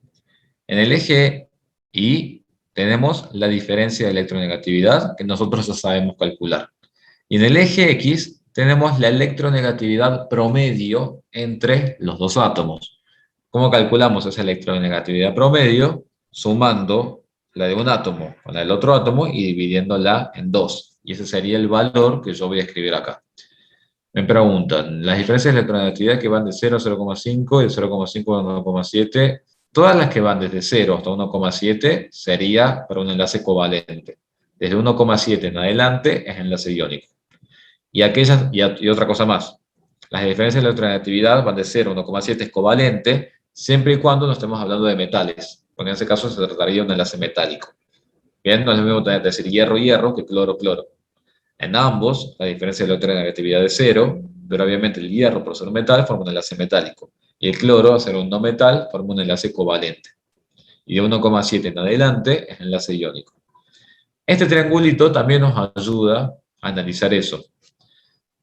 S1: En el eje Y tenemos la diferencia de electronegatividad que nosotros ya sabemos calcular. Y en el eje X tenemos la electronegatividad promedio entre los dos átomos. ¿Cómo calculamos esa electronegatividad promedio? Sumando la de un átomo con la del otro átomo y dividiéndola en dos. Y ese sería el valor que yo voy a escribir acá. Me preguntan, las diferencias de electronegatividad que van de 0 a 0,5 y de 0,5 a 1,7, todas las que van desde 0 hasta 1,7 sería para un enlace covalente. Desde 1,7 en adelante es enlace iónico. Y otra cosa más, las diferencias de electronegatividad van de 0 a 1,7 es covalente, siempre y cuando no estemos hablando de metales, porque en ese caso se trataría de un enlace metálico. Bien, no es lo mismo decir hierro-hierro que cloro-cloro. En ambos, la diferencia de electronegatividad es cero, pero obviamente el hierro, por ser un metal, forma un enlace metálico. Y el cloro, al ser un no metal, forma un enlace covalente. Y de 1,7 en adelante es enlace iónico. Este triangulito también nos ayuda a analizar eso.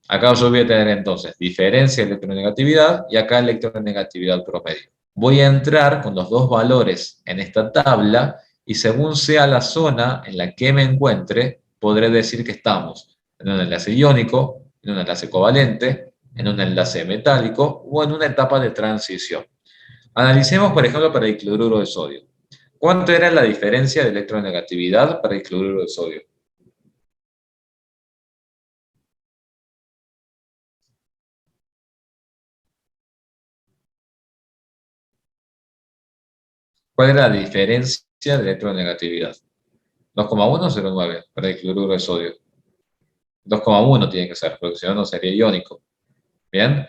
S1: Acá yo voy a tener entonces diferencia de electronegatividad y acá electronegatividad promedio. voy a entrar con los dos valores en esta tabla y según sea la zona en la que me encuentre, podré decir que estamos en un enlace iónico, en un enlace covalente, en un enlace metálico o en una etapa de transición. Analicemos, por ejemplo, para el cloruro de sodio. ¿Cuánto era la diferencia de electronegatividad para el cloruro de sodio? ¿Cuál era la diferencia de electronegatividad? 2,1 o 0,9 para el cloruro de sodio. 2,1 tiene que ser, porque si no, no sería iónico. Bien.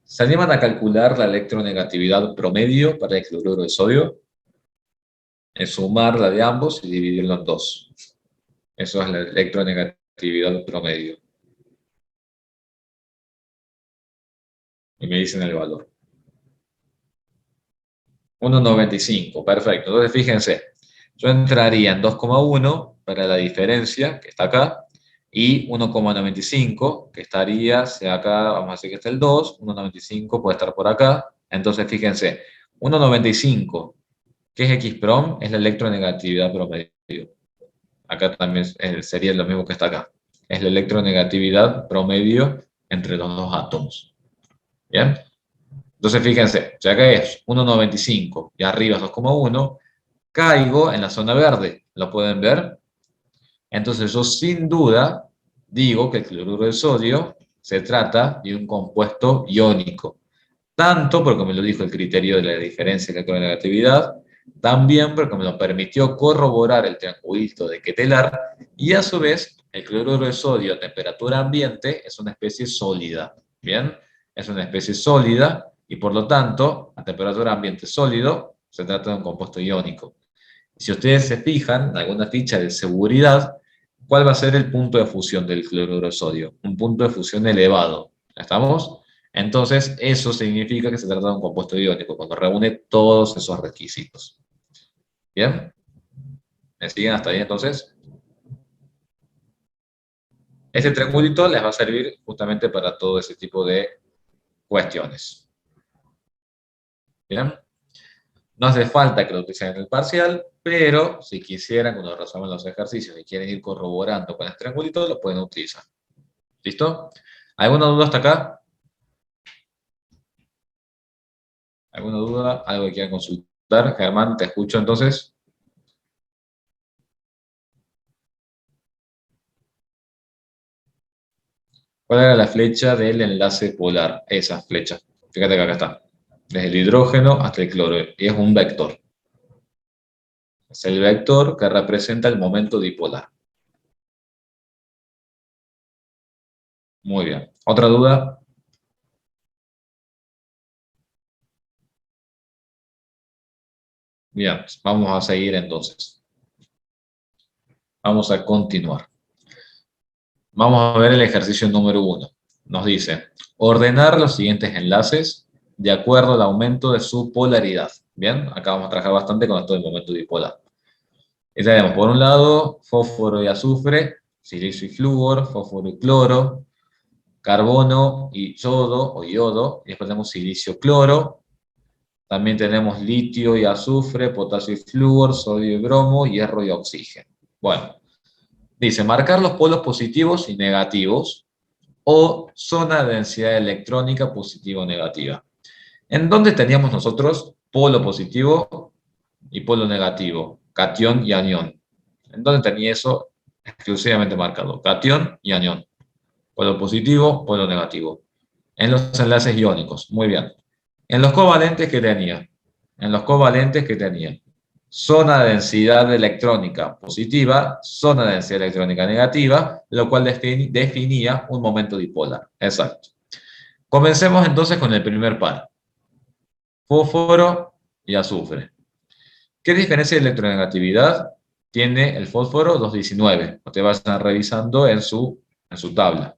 S1: ¿Se animan a calcular la electronegatividad promedio para el cloruro de sodio? Es sumar la de ambos y dividirlo en dos. Eso es la electronegatividad promedio. Y me dicen el valor. 1,95. Perfecto. Entonces, fíjense, yo entraría en 2,1 para la diferencia, que está acá, y 1,95, que estaría, sea acá, vamos a decir que está el 2, 1,95 puede estar por acá. Entonces, fíjense, 1,95, ¿qué es X-prom? Es la electronegatividad promedio. Acá también sería lo mismo que está acá. Es la electronegatividad promedio entre los dos átomos. ¿Bien? Entonces, fíjense, ya que es 1,95 y arriba es 2,1, caigo en la zona verde. ¿Lo pueden ver? Entonces, yo sin duda digo que el cloruro de sodio se trata de un compuesto iónico. Tanto porque me lo dijo el criterio de la diferencia de electronegatividad, también porque me lo permitió corroborar el triangulito de Ketelar, y a su vez, el cloruro de sodio a temperatura ambiente es una especie sólida. ¿Bien? Es una especie sólida y por lo tanto, a temperatura ambiente sólido, se trata de un compuesto iónico. Si ustedes se fijan en alguna ficha de seguridad, ¿cuál va a ser el punto de fusión del cloruro de sodio? Un punto de fusión elevado. ¿Estamos? Entonces, eso significa que se trata de un compuesto iónico, cuando reúne todos esos requisitos. ¿Bien? ¿Me siguen hasta ahí entonces? Este triangulito les va a servir justamente para todo ese tipo de cuestiones. ¿Bien? No hace falta que lo utilicen en el parcial, pero si quisieran, cuando resuelvan los ejercicios y quieren ir corroborando con este triangulito, lo pueden utilizar. ¿Listo? ¿Alguna duda hasta acá? ¿Alguna duda? ¿Algo que quieran consultar? Germán, te escucho entonces. ¿Cuál era la flecha del enlace polar? Esa flecha. Fíjate que acá está. Desde el hidrógeno hasta el cloro. Y es un vector. Es el vector que representa el momento dipolar. Muy bien. ¿Otra duda? Bien, vamos a seguir entonces. Vamos a continuar. Vamos a ver el ejercicio número 1. Nos dice, ordenar los siguientes enlaces de acuerdo al aumento de su polaridad. Bien, acá vamos a trabajar bastante con esto del momento dipolar. Y tenemos por un lado fósforo y azufre, silicio y flúor, fósforo y cloro, carbono y yodo o yodo, y después tenemos silicio cloro, también tenemos litio y azufre, potasio y flúor, sodio y bromo, hierro y oxígeno. Bueno, dice marcar los polos positivos y negativos o zona de densidad electrónica positiva o negativa. ¿En dónde teníamos nosotros polo positivo y polo negativo? Catión y anión. ¿En dónde tenía eso exclusivamente marcado? Catión y anión. Polo positivo, polo negativo. En los enlaces iónicos. Muy bien. En los covalentes, ¿qué tenía? En los covalentes, ¿qué tenía? Zona de densidad electrónica positiva, zona de densidad electrónica negativa, lo cual definía un momento dipolar. Exacto. Comencemos entonces con el primer par. Fósforo y azufre. ¿Qué diferencia de electronegatividad tiene el fósforo? 2,19. Ustedes van a estar revisando en su tabla.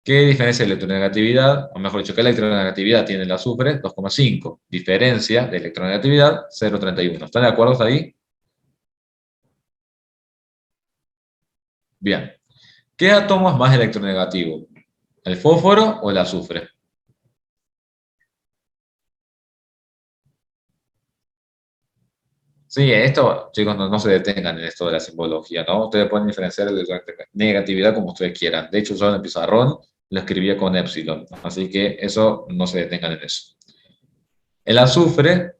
S1: ¿Qué diferencia de electronegatividad? O mejor dicho, ¿qué electronegatividad tiene el azufre? 2,5. Diferencia de electronegatividad, 0,31. ¿Están de acuerdo hasta ahí? Bien. ¿Qué átomo es más electronegativo? ¿El fósforo o el azufre? Sí, esto, chicos, no se detengan en esto de la simbología, ¿no? Ustedes pueden diferenciar de la negatividad como ustedes quieran. De hecho, yo en el pizarrón lo escribía con epsilon, así que eso no se detengan en eso. El azufre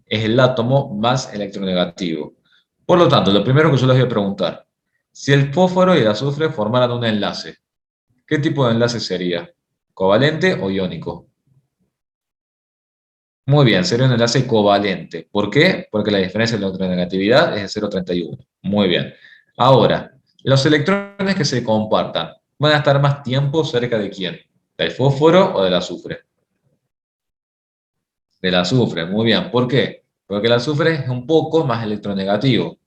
S1: es el átomo más electronegativo. Por lo tanto, lo primero que yo les voy a preguntar, si el fósforo y el azufre formaran un enlace, ¿qué tipo de enlace sería? ¿Covalente o iónico? Muy bien, sería un enlace covalente. ¿Por qué? Porque la diferencia de electronegatividad es de 0,31. Muy bien. Ahora, los electrones que se compartan van a estar más tiempo cerca de quién? ¿Del fósforo o del azufre? Del azufre, muy bien. ¿Por qué? Porque el azufre es un poco más electronegativo.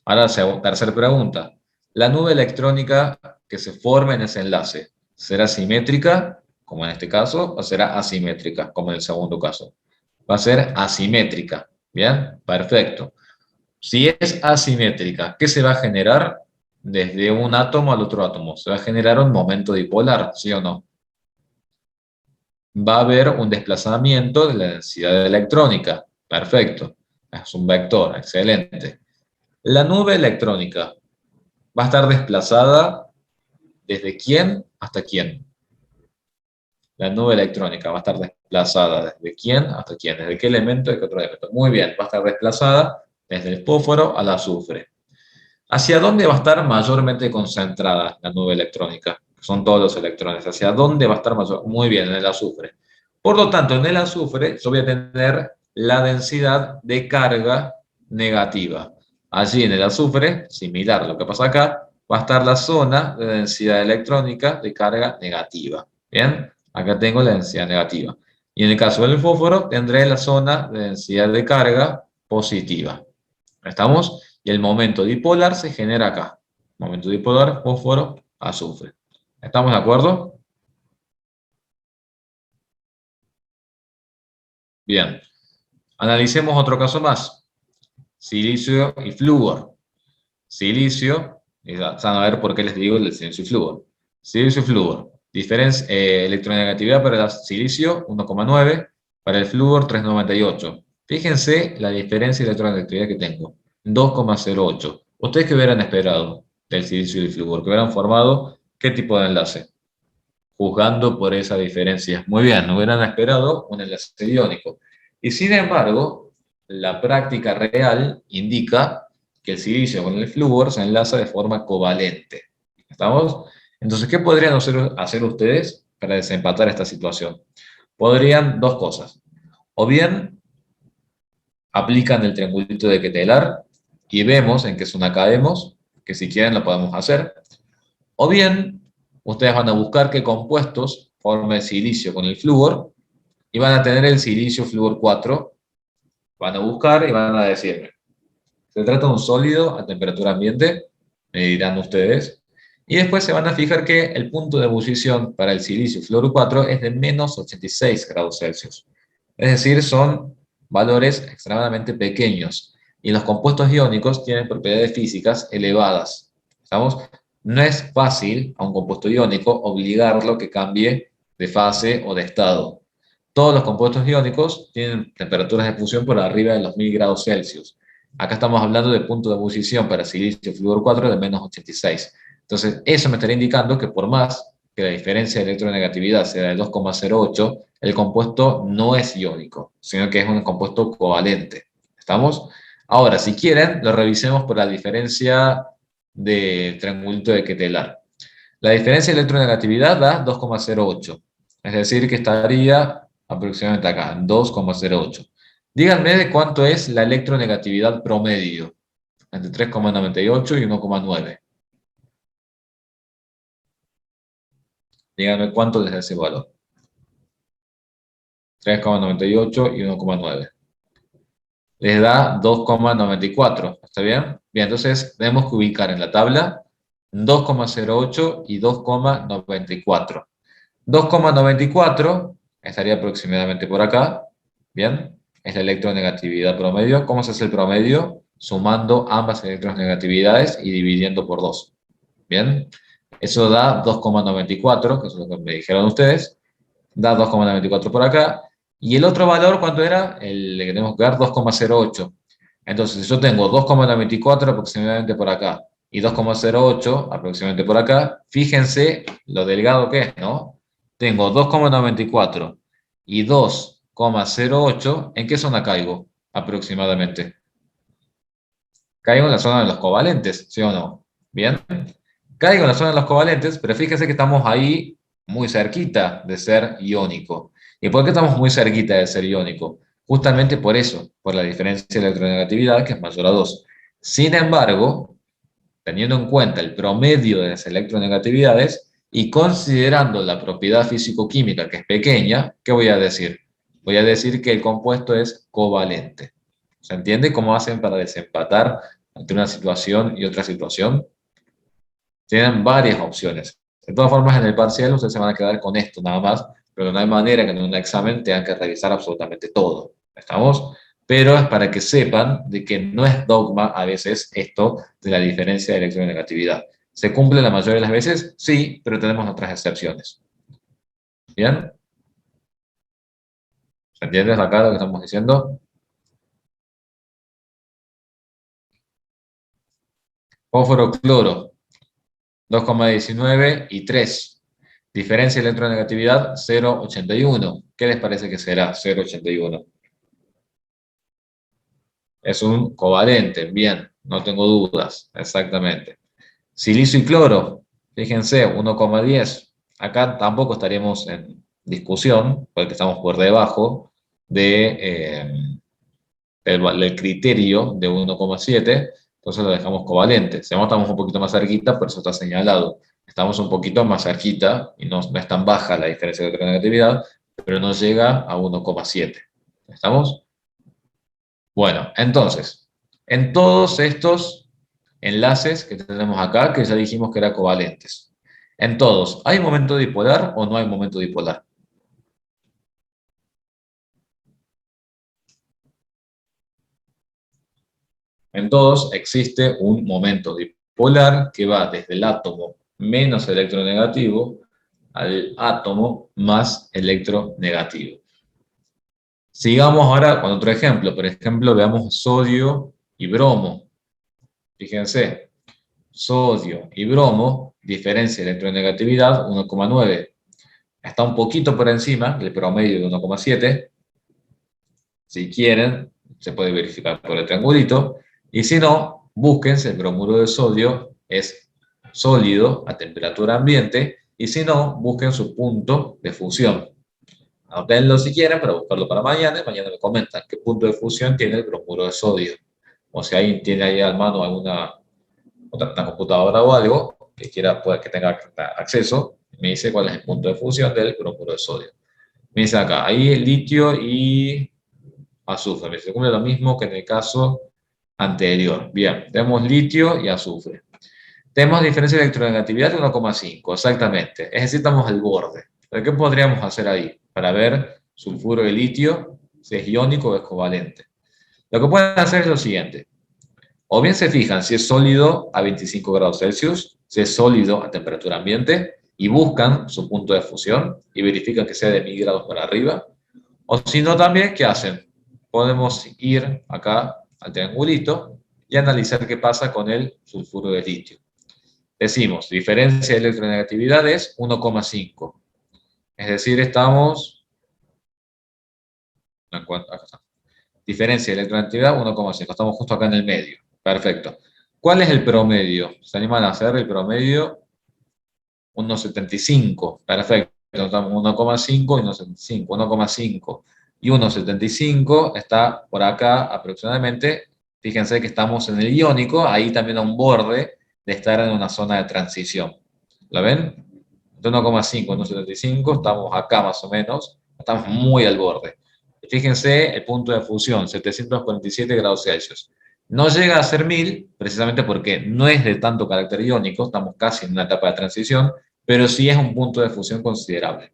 S1: Ahora, tercera pregunta. ¿La nube electrónica que se forma en ese enlace será simétrica, como en este caso, o será asimétrica, como en el segundo caso? Va a ser asimétrica. Bien, perfecto. Si es asimétrica, ¿qué se va a generar desde un átomo al otro átomo? Se va a generar un momento dipolar, ¿sí o no? Va a haber un desplazamiento de la densidad electrónica. Perfecto. Es un vector, excelente. La nube electrónica va a estar desplazada desde quién hasta quién. La nube electrónica va a estar desplazada desde quién hasta quién. ¿Desde qué elemento y qué otro elemento? Muy bien, va a estar desplazada desde el fósforo al azufre. ¿Hacia dónde va a estar mayormente concentrada la nube electrónica? Son todos los electrones. ¿Hacia dónde va a estar mayor? Muy bien, en el azufre. Por lo tanto, en el azufre yo voy a tener la densidad de carga negativa. Allí en el azufre, similar a lo que pasa acá, va a estar la zona de densidad electrónica de carga negativa. Bien, acá tengo la densidad negativa. Y en el caso del fósforo, tendré la zona de densidad de carga positiva. ¿Estamos? Y el momento dipolar se genera acá. Momento dipolar, fósforo, azufre. ¿Estamos de acuerdo? Bien. Analicemos otro caso más. Silicio y flúor. Silicio, y van a ver por qué les digo el silicio y flúor. Silicio y flúor. Diferencia, electronegatividad para el silicio 1,9, para el flúor 3,98. Fíjense la diferencia de electronegatividad que tengo. 2,08. ¿Ustedes qué hubieran esperado del silicio y el flúor? ¿Que hubieran formado qué tipo de enlace? Juzgando por esa diferencia. Muy bien, no hubieran esperado un enlace iónico. Y sin embargo, la práctica real indica que el silicio con el flúor se enlaza de forma covalente. ¿Estamos? Entonces, ¿qué podrían hacer ustedes para desempatar esta situación? Podrían dos cosas. O bien aplican el triangulito de Ketelar y vemos en qué zona caemos, que si quieren lo podemos hacer. O bien, ustedes van a buscar qué compuestos forma el silicio con el flúor y van a tener el silicio flúor 4. Van a buscar y van a decirme, se trata de un sólido a temperatura ambiente, me dirán ustedes, y después se van a fijar que el punto de ebullición para el silicio flúor 4 es de menos 86 grados Celsius. Es decir, son valores extremadamente pequeños y los compuestos iónicos tienen propiedades físicas elevadas. ¿Estamos? No es fácil a un compuesto iónico obligarlo a que cambie de fase o de estado. Todos los compuestos iónicos tienen temperaturas de fusión por arriba de los 1000 grados Celsius. Acá estamos hablando de punto de ebullición para silicio flúor 4 de menos 86. Entonces, eso me estaría indicando que por más que la diferencia de electronegatividad sea de 2,08, el compuesto no es iónico, sino que es un compuesto covalente. ¿Estamos? Ahora, si quieren, lo revisemos por la diferencia de triangulito de Ketelar. La diferencia de electronegatividad da 2,08, es decir, que estaría aproximadamente acá, 2,08. Díganme de cuánto es la electronegatividad promedio, entre 3,98 y 1,9. Díganme cuánto les da ese valor. 3,98 y 1,9. Les da 2,94. ¿Está bien? Bien, entonces tenemos que ubicar en la tabla 2,08 y 2,94. 2,94 estaría aproximadamente por acá. Bien, es la electronegatividad promedio. ¿Cómo se hace el promedio? Sumando ambas electronegatividades y dividiendo por 2. Bien, eso da 2,94, que es lo que me dijeron ustedes. Da 2,94 por acá. Y el otro valor, ¿cuánto era? El que tenemos que dar, 2,08. Entonces, si yo tengo 2,94 aproximadamente por acá y 2,08 aproximadamente por acá, fíjense lo delgado que es, ¿no? Tengo 2,94 y 2,08, ¿en qué zona caigo aproximadamente? Caigo en la zona de los covalentes, ¿sí o no? Bien, caigo en la zona de los covalentes, pero fíjense que estamos ahí muy cerquita de ser iónico. ¿Y por qué estamos muy cerquita de ser iónico? Justamente por eso, por la diferencia de electronegatividad, que es mayor a 2. Sin embargo, teniendo en cuenta el promedio de las electronegatividades y considerando la propiedad físico-química, que es pequeña, ¿qué voy a decir? Voy a decir que el compuesto es covalente. ¿Se entiende cómo hacen para desempatar entre una situación y otra situación? Tienen varias opciones. De todas formas, en el parcial ustedes se van a quedar con esto nada más, pero no hay manera que en un examen tengan que revisar absolutamente todo. ¿Estamos? Pero es para que sepan de que no es dogma a veces esto de la diferencia de electronegatividad. ¿Se cumple la mayoría de las veces? Sí, pero tenemos otras excepciones. ¿Bien? ¿Se entiende acá lo que estamos diciendo? Fósforo, cloro, 2,19 y 3. Diferencia de electronegatividad, 0,81. ¿Qué les parece que será 0,81? Es un covalente, bien, no tengo dudas, exactamente. Silicio y cloro, fíjense, 1,10. Acá tampoco estaríamos en discusión, porque estamos por debajo del criterio de 1,7, entonces lo dejamos covalente. Si no, estamos un poquito más cerquita, por eso está señalado. Estamos un poquito más cerquita y no es tan baja la diferencia de electronegatividad, pero no llega a 1,7. ¿Estamos? Bueno, entonces, en todos estos enlaces que tenemos acá, que ya dijimos que eran covalentes, en todos, ¿hay momento dipolar o no hay momento dipolar? En todos existe un momento dipolar que va desde el átomo menos electronegativo al átomo más electronegativo. Sigamos ahora con otro ejemplo. Por ejemplo, veamos sodio y bromo. Fíjense, sodio y bromo, diferencia de electronegatividad 1,9. Está un poquito por encima del promedio de 1,7. Si quieren, se puede verificar por el triangulito. Y si no, búsquense el bromuro de sodio, es sólido a temperatura ambiente. Y si no, busquen su punto de fusión. Anótenlo si quieren para buscarlo para mañana. Y mañana me comentan qué punto de fusión tiene el bromuro de sodio. O si alguien tiene ahí al mano alguna una computadora o algo que quiera, pueda, que tenga acceso, me dice cuál es el punto de fusión del bromuro de sodio. Me dice acá, ahí el litio y azufre. Me dice, cumple lo mismo que en el caso anterior. Bien, tenemos litio y azufre. Tenemos diferencia de electronegatividad de 1,5, exactamente. Es decir, estamos al borde. ¿Pero qué podríamos hacer ahí? Para ver sulfuro de litio, si es iónico o es covalente. Lo que pueden hacer es lo siguiente. O bien se fijan si es sólido a 25 grados Celsius, si es sólido a temperatura ambiente, y buscan su punto de fusión y verifican que sea de 1000 grados para arriba. O si no, también, ¿qué hacen? Podemos ir acá al triangulito y analizar qué pasa con el sulfuro de litio. Decimos, diferencia de electronegatividad es 1,5. Es decir, estamos... Acá está. Diferencia de electronegatividad 1,5. Estamos justo acá en el medio. Perfecto. ¿Cuál es el promedio? ¿Se animan a hacer el promedio? 1,75. Perfecto. Estamos 1,5 y 1,75. 1,5 y 1,75 está por acá aproximadamente. Fíjense que estamos en el iónico, ahí también a un borde de estar en una zona de transición. ¿La ven? De 1,5 a 1,75 estamos acá más o menos. Estamos muy al borde. Fíjense el punto de fusión, 747 grados Celsius. No llega a ser 1000, precisamente porque no es de tanto carácter iónico, estamos casi en una etapa de transición, pero sí es un punto de fusión considerable.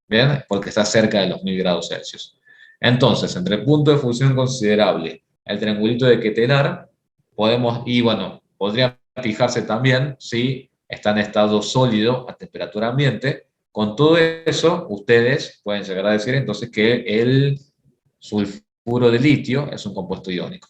S1: ¿Bien? Porque está cerca de los 1000 grados Celsius. Entonces, entre el punto de fusión considerable, el triangulito de Ketelar, podemos, y bueno, podría fijarse también si está en estado sólido a temperatura ambiente. Con todo eso, ustedes pueden llegar a decir entonces que el sulfuro de litio es un compuesto iónico.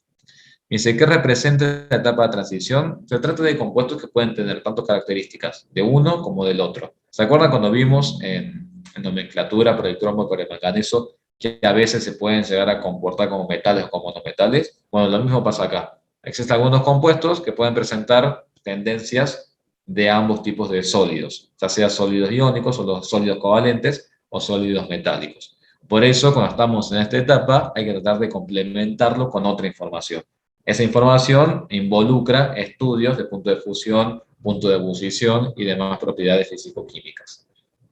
S1: Dice, ¿qué representa la etapa de transición? Se trata de compuestos que pueden tener tanto características de uno como del otro. ¿Se acuerdan cuando vimos en nomenclatura por el cromo y por el manganeso que a veces se pueden llegar a comportar como metales o como no metales? Bueno, lo mismo pasa acá. Existen algunos compuestos que pueden presentar tendencias de ambos tipos de sólidos, ya sea sólidos iónicos o los sólidos covalentes o sólidos metálicos. Por eso, cuando estamos en esta etapa, hay que tratar de complementarlo con otra información. Esa información involucra estudios de punto de fusión, punto de ebullición y demás propiedades físico-químicas.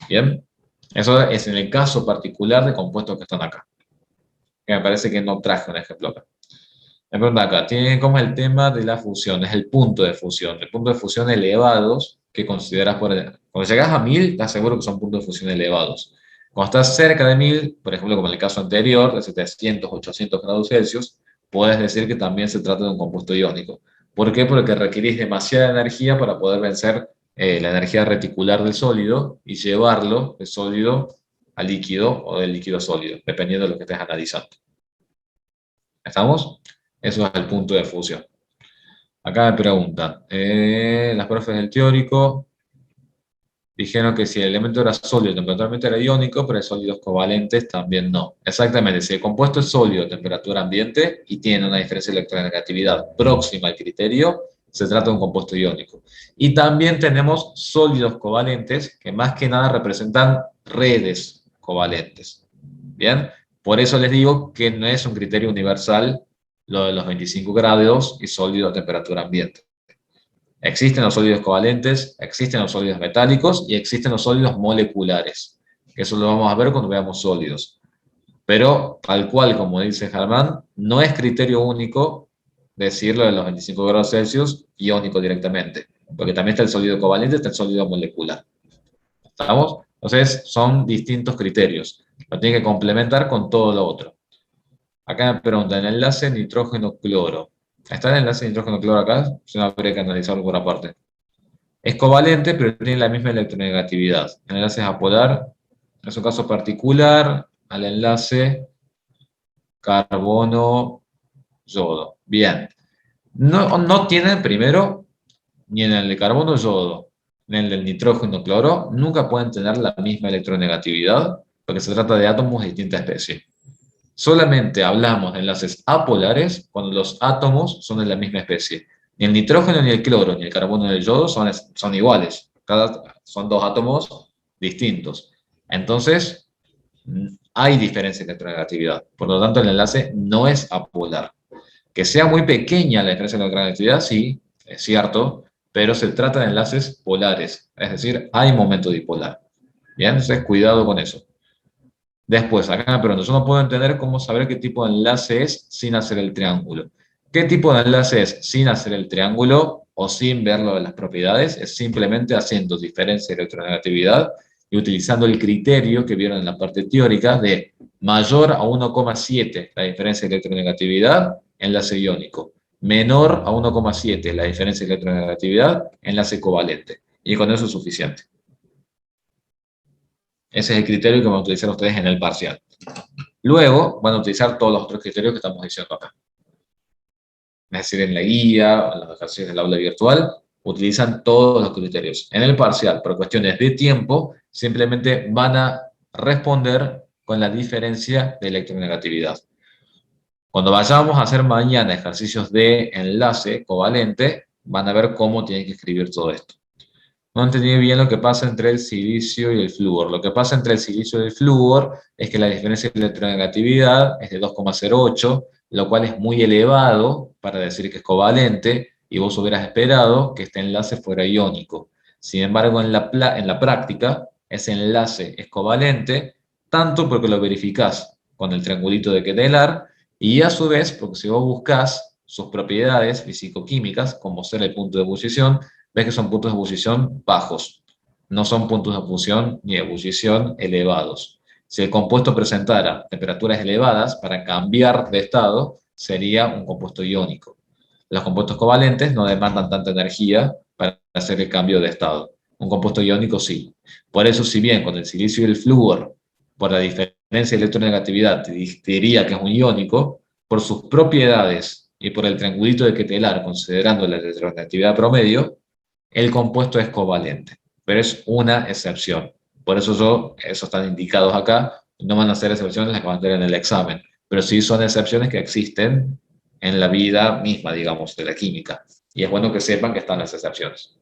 S1: Bien, eso es en el caso particular de compuestos que están acá. Que me parece que no traje un ejemplo acá. Me pregunta acá, tiene como el tema de la fusión, es el punto de fusión. El punto de fusión elevados que consideras por... Cuando llegas a 1000, estás seguro que son puntos de fusión elevados. Cuando estás cerca de 1000, por ejemplo, como en el caso anterior, de 700, 800 grados Celsius, puedes decir que también se trata de un compuesto iónico. ¿Por qué? Porque requerís demasiada energía para poder vencer la energía reticular del sólido y llevarlo de sólido a líquido o del líquido a sólido, dependiendo de lo que estés analizando. ¿Estamos? Eso es el punto de fusión. Acá me preguntan, las profes del teórico dijeron que si el elemento era sólido, temperaturamente era iónico, pero hay sólidos covalentes también no. Exactamente, si el compuesto es sólido a temperatura ambiente y tiene una diferencia de electronegatividad próxima al criterio, se trata de un compuesto iónico. Y también tenemos sólidos covalentes que más que nada representan redes covalentes. ¿Bien? Por eso les digo que no es un criterio universal lo de los 25 grados y sólido a temperatura ambiente. Existen los sólidos covalentes, existen los sólidos metálicos y existen los sólidos moleculares, que eso lo vamos a ver cuando veamos sólidos. Pero, tal cual como dice Germán, no es criterio único decirlo de los 25 grados Celsius iónico directamente, porque también está el sólido covalente, está el sólido molecular. ¿Estamos? Entonces, son distintos criterios. Lo tiene que complementar con todo lo otro. Acá me preguntan, el enlace nitrógeno-cloro. ¿Está el enlace nitrógeno-cloro acá? Si no, habría que analizarlo por aparte. Es covalente, pero tiene la misma electronegatividad. El enlace es apolar. Es un caso particular al enlace carbono-yodo. Bien. No tienen, primero, ni en el de carbono-yodo, ni en el del nitrógeno-cloro, nunca pueden tener la misma electronegatividad, porque se trata de átomos de distinta especie. Solamente hablamos de enlaces apolares cuando los átomos son de la misma especie. Ni el nitrógeno, ni el cloro, ni el carbono, ni el yodo son iguales. Son dos átomos distintos. Entonces, hay diferencia en electronegatividad. Por lo tanto, el enlace no es apolar. Que sea muy pequeña la diferencia de electronegatividad, sí, es cierto, pero se trata de enlaces polares. Es decir, hay momento dipolar. Bien, entonces cuidado con eso. Después, acá me pregunto, yo no puedo entender cómo saber qué tipo de enlace es sin hacer el triángulo. ¿Qué tipo de enlace es sin hacer el triángulo o sin ver lo de las propiedades? Es simplemente haciendo diferencia de electronegatividad y utilizando el criterio que vieron en la parte teórica de mayor a 1,7 la diferencia de electronegatividad, enlace iónico. Menor a 1,7 la diferencia de electronegatividad, enlace covalente. Y con eso es suficiente. Ese es el criterio que van a utilizar ustedes en el parcial. Luego van a utilizar todos los otros criterios que estamos diciendo acá. Es decir, en la guía, en los ejercicios del aula virtual, utilizan todos los criterios. En el parcial, por cuestiones de tiempo, simplemente van a responder con la diferencia de electronegatividad. Cuando vayamos a hacer mañana ejercicios de enlace covalente, van a ver cómo tienen que escribir todo esto. No entendí bien lo que pasa entre el silicio y el flúor. Lo que pasa entre el silicio y el flúor es que la diferencia de electronegatividad es de 2,08, lo cual es muy elevado para decir que es covalente, y vos hubieras esperado que este enlace fuera iónico. Sin embargo, en la práctica, ese enlace es covalente, tanto porque lo verificás con el triangulito de Ketelar, y a su vez, porque si vos buscás sus propiedades físico-químicas, como ser el punto de ebullición, ves que son puntos de ebullición bajos, no son puntos de fusión ni de ebullición elevados. Si el compuesto presentara temperaturas elevadas, para cambiar de estado, sería un compuesto iónico. Los compuestos covalentes no demandan tanta energía para hacer el cambio de estado. Un compuesto iónico sí. Por eso, si bien con el silicio y el flúor, por la diferencia de electronegatividad, te diría que es un iónico, por sus propiedades y por el triangulito de Ketelar, considerando la electronegatividad promedio, el compuesto es covalente. Pero es una excepción. Por eso esos están indicados acá. No van a ser excepciones las que van a tener en el examen. Pero sí son excepciones que existen en la vida misma, digamos, de la química. Y es bueno que sepan que están las excepciones.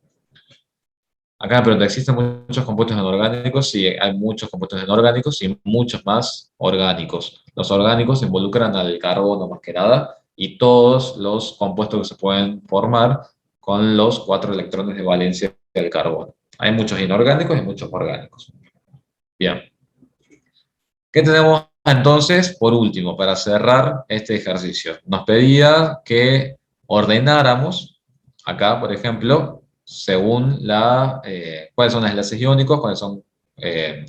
S1: Acá, pero existen muchos compuestos inorgánicos, sí, hay muchos compuestos inorgánicos y muchos más orgánicos. Los orgánicos involucran al carbono más que nada y todos los compuestos que se pueden formar con los 4 electrones de valencia del carbono. Hay muchos inorgánicos y muchos orgánicos. Bien. ¿Qué tenemos entonces por último para cerrar este ejercicio? Nos pedía que ordenáramos, acá por ejemplo, según cuáles son los enlaces iónicos, cuáles son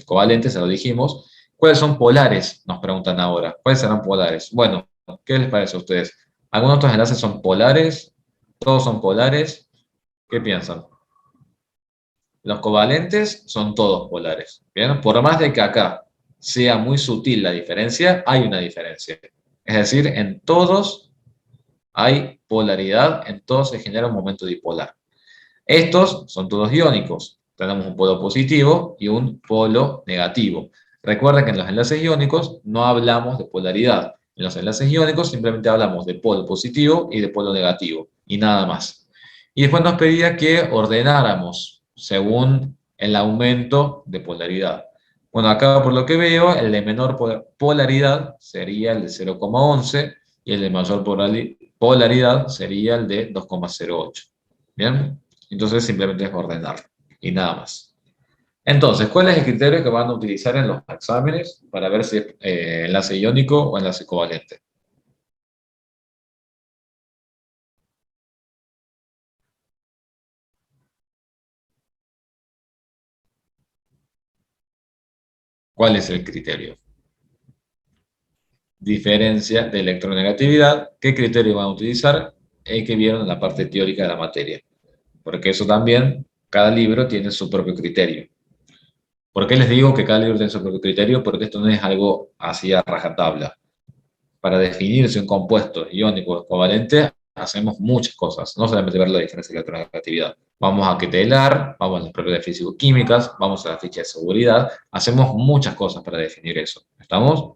S1: covalentes, se lo dijimos, cuáles son polares, nos preguntan ahora, cuáles serán polares. Bueno, ¿qué les parece a ustedes? ¿Algunos de estos enlaces son polares? ¿Todos son polares? ¿Qué piensan? Los covalentes son todos polares. ¿Bien? Por más de que acá sea muy sutil la diferencia, hay una diferencia. Es decir, en todos hay polaridad, en todos se genera un momento dipolar. Estos son todos iónicos. Tenemos un polo positivo y un polo negativo. Recuerda que en los enlaces iónicos no hablamos de polaridad. En los enlaces iónicos simplemente hablamos de polo positivo y de polo negativo, y nada más. Y después nos pedía que ordenáramos según el aumento de polaridad. Bueno, acá por lo que veo, el de menor polaridad sería el de 0,11 y el de mayor polaridad sería el de 2,08. ¿Bien? Entonces simplemente es ordenarlo y nada más. Entonces, ¿cuál es el criterio que van a utilizar en los exámenes para ver si es enlace iónico o enlace covalente? ¿Cuál es el criterio? Diferencia de electronegatividad. ¿Qué criterio van a utilizar? El que vieron en la parte teórica de la materia. Porque eso también, cada libro tiene su propio criterio. ¿Por qué les digo que cada libro tiene su propio criterio? Porque esto no es algo así a rajatabla. Para definir si un compuesto es iónico o covalente, hacemos muchas cosas, no solamente ver la diferencia de electronegatividad. Vamos a Ketelar, vamos a las propiedades físico-químicas, vamos a la ficha de seguridad, hacemos muchas cosas para definir eso. ¿Estamos?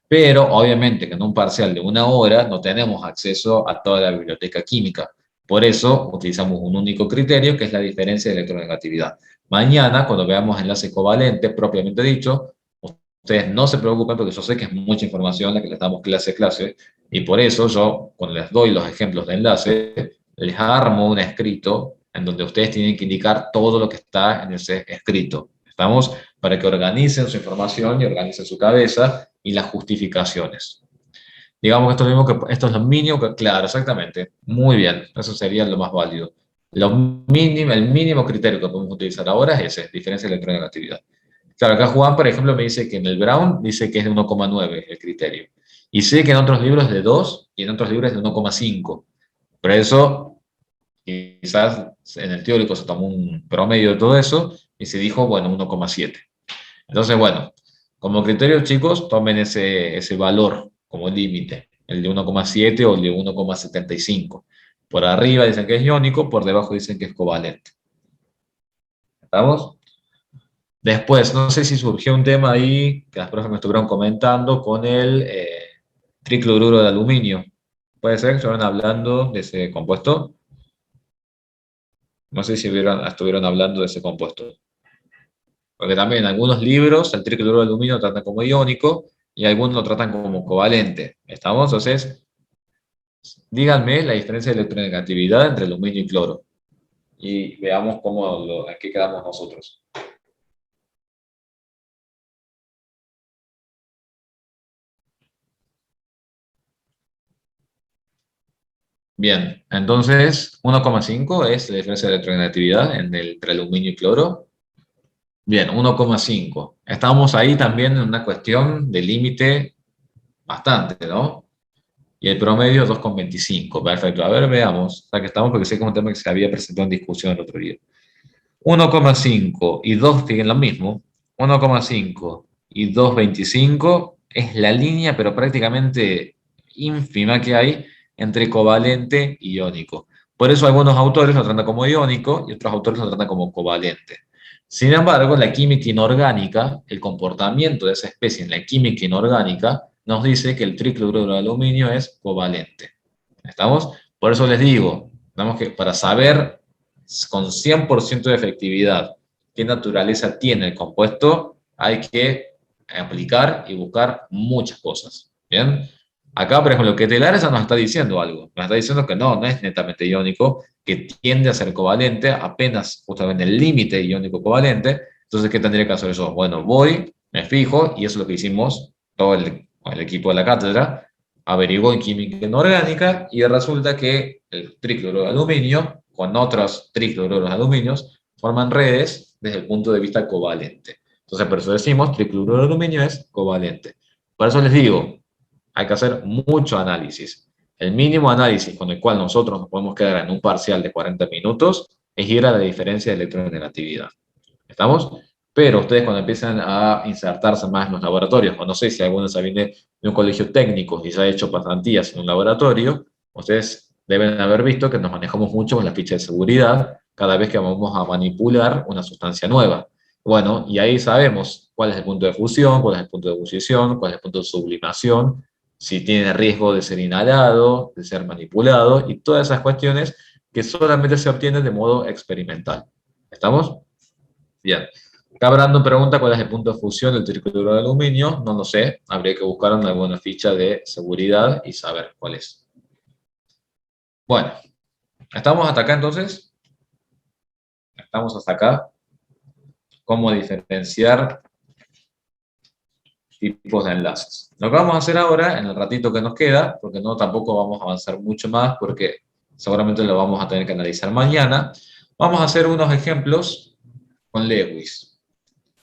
S1: Pero obviamente que en un parcial de 1 hora no tenemos acceso a toda la biblioteca química. Por eso utilizamos un único criterio, que es la diferencia de electronegatividad. Mañana, cuando veamos enlace covalente, propiamente dicho, ustedes no se preocupen porque yo sé que es mucha información la que les damos clase a clase, y por eso yo, cuando les doy los ejemplos de enlace, les armo un escrito en donde ustedes tienen que indicar todo lo que está en ese escrito. ¿Estamos? Para que organicen su información y organicen su cabeza y las justificaciones. Digamos que esto es lo mínimo que, claro, exactamente. Muy bien, eso sería lo más válido. El mínimo criterio que podemos utilizar ahora es ese, diferencia de electronegatividad. Claro, acá Juan, por ejemplo, me dice que en el Brown dice que es de 1,9 el criterio. Y sé que en otros libros es de 2 y en otros libros es de 1,5. Por eso, quizás en el teórico se tomó un promedio de todo eso y se dijo, bueno, 1,7. Entonces, bueno, como criterio, chicos, tomen ese valor como límite, el de 1,7 o el de 1,75. Por arriba dicen que es iónico, por debajo dicen que es covalente. ¿Estamos? Después, no sé si surgió un tema ahí que las profes me estuvieron comentando con el tricloruro de aluminio. ¿Puede ser que estuvieron hablando de ese compuesto? No sé si estuvieron hablando de ese compuesto. Porque también en algunos libros el tricloruro de aluminio lo tratan como iónico y algunos lo tratan como covalente. ¿Estamos? Entonces, díganme la diferencia de electronegatividad entre aluminio y cloro. Y veamos en qué quedamos nosotros. Bien, entonces 1,5 es la diferencia de electronegatividad entre aluminio y cloro. Bien, 1,5. Estamos ahí también en una cuestión de límite bastante, ¿no? Y el promedio 2,25. Perfecto. A ver, veamos. O sea que estamos porque sé que es un tema que se había presentado en discusión el otro día. 1,5 y 2 siguen lo mismo. 1,5 y 2,25 es la línea, pero prácticamente ínfima que hay entre covalente y iónico. Por eso algunos autores lo tratan como iónico y otros autores lo tratan como covalente. Sin embargo, la química inorgánica, el comportamiento de esa especie en la química inorgánica, nos dice que el tricloruro de aluminio es covalente. ¿Estamos? Por eso les digo, tenemos que para saber con 100% de efectividad qué naturaleza tiene el compuesto, hay que aplicar y buscar muchas cosas. ¿Bien? Acá, por ejemplo, que Telares ya nos está diciendo algo. Nos está diciendo que no es netamente iónico, que tiende a ser covalente, apenas justamente el límite iónico covalente. Entonces, ¿qué tendría que hacer yo? Bueno, voy, me fijo, y eso es lo que hicimos todo el equipo de la cátedra, averiguó en química inorgánica y resulta que el tricloruro de aluminio con otros tricloruros de aluminio forman redes desde el punto de vista covalente. Entonces, por eso decimos tricloruro de aluminio es covalente. Por eso les digo, hay que hacer mucho análisis. El mínimo análisis con el cual nosotros nos podemos quedar en un parcial de 40 minutos es ir a la diferencia de electronegatividad. ¿Estamos? Pero ustedes cuando empiezan a insertarse más en los laboratorios, o no sé si alguno se viene de un colegio técnico y se ha hecho pasantías en un laboratorio, ustedes deben haber visto que nos manejamos mucho con la ficha de seguridad cada vez que vamos a manipular una sustancia nueva. Bueno, y ahí sabemos cuál es el punto de fusión, cuál es el punto de ebullición, cuál es el punto de sublimación, si tiene riesgo de ser inhalado, de ser manipulado, y todas esas cuestiones que solamente se obtienen de modo experimental. ¿Estamos? Bien. Acá Brandon pregunta cuál es el punto de fusión del tricloruro de aluminio. No lo sé. Habría que buscar en alguna ficha de seguridad y saber cuál es. Bueno, ¿estamos hasta acá entonces? Estamos hasta acá. ¿Cómo diferenciar tipos de enlaces? Lo que vamos a hacer ahora, en el ratito que nos queda, porque no tampoco vamos a avanzar mucho más, porque seguramente lo vamos a tener que analizar mañana, vamos a hacer unos ejemplos con Lewis.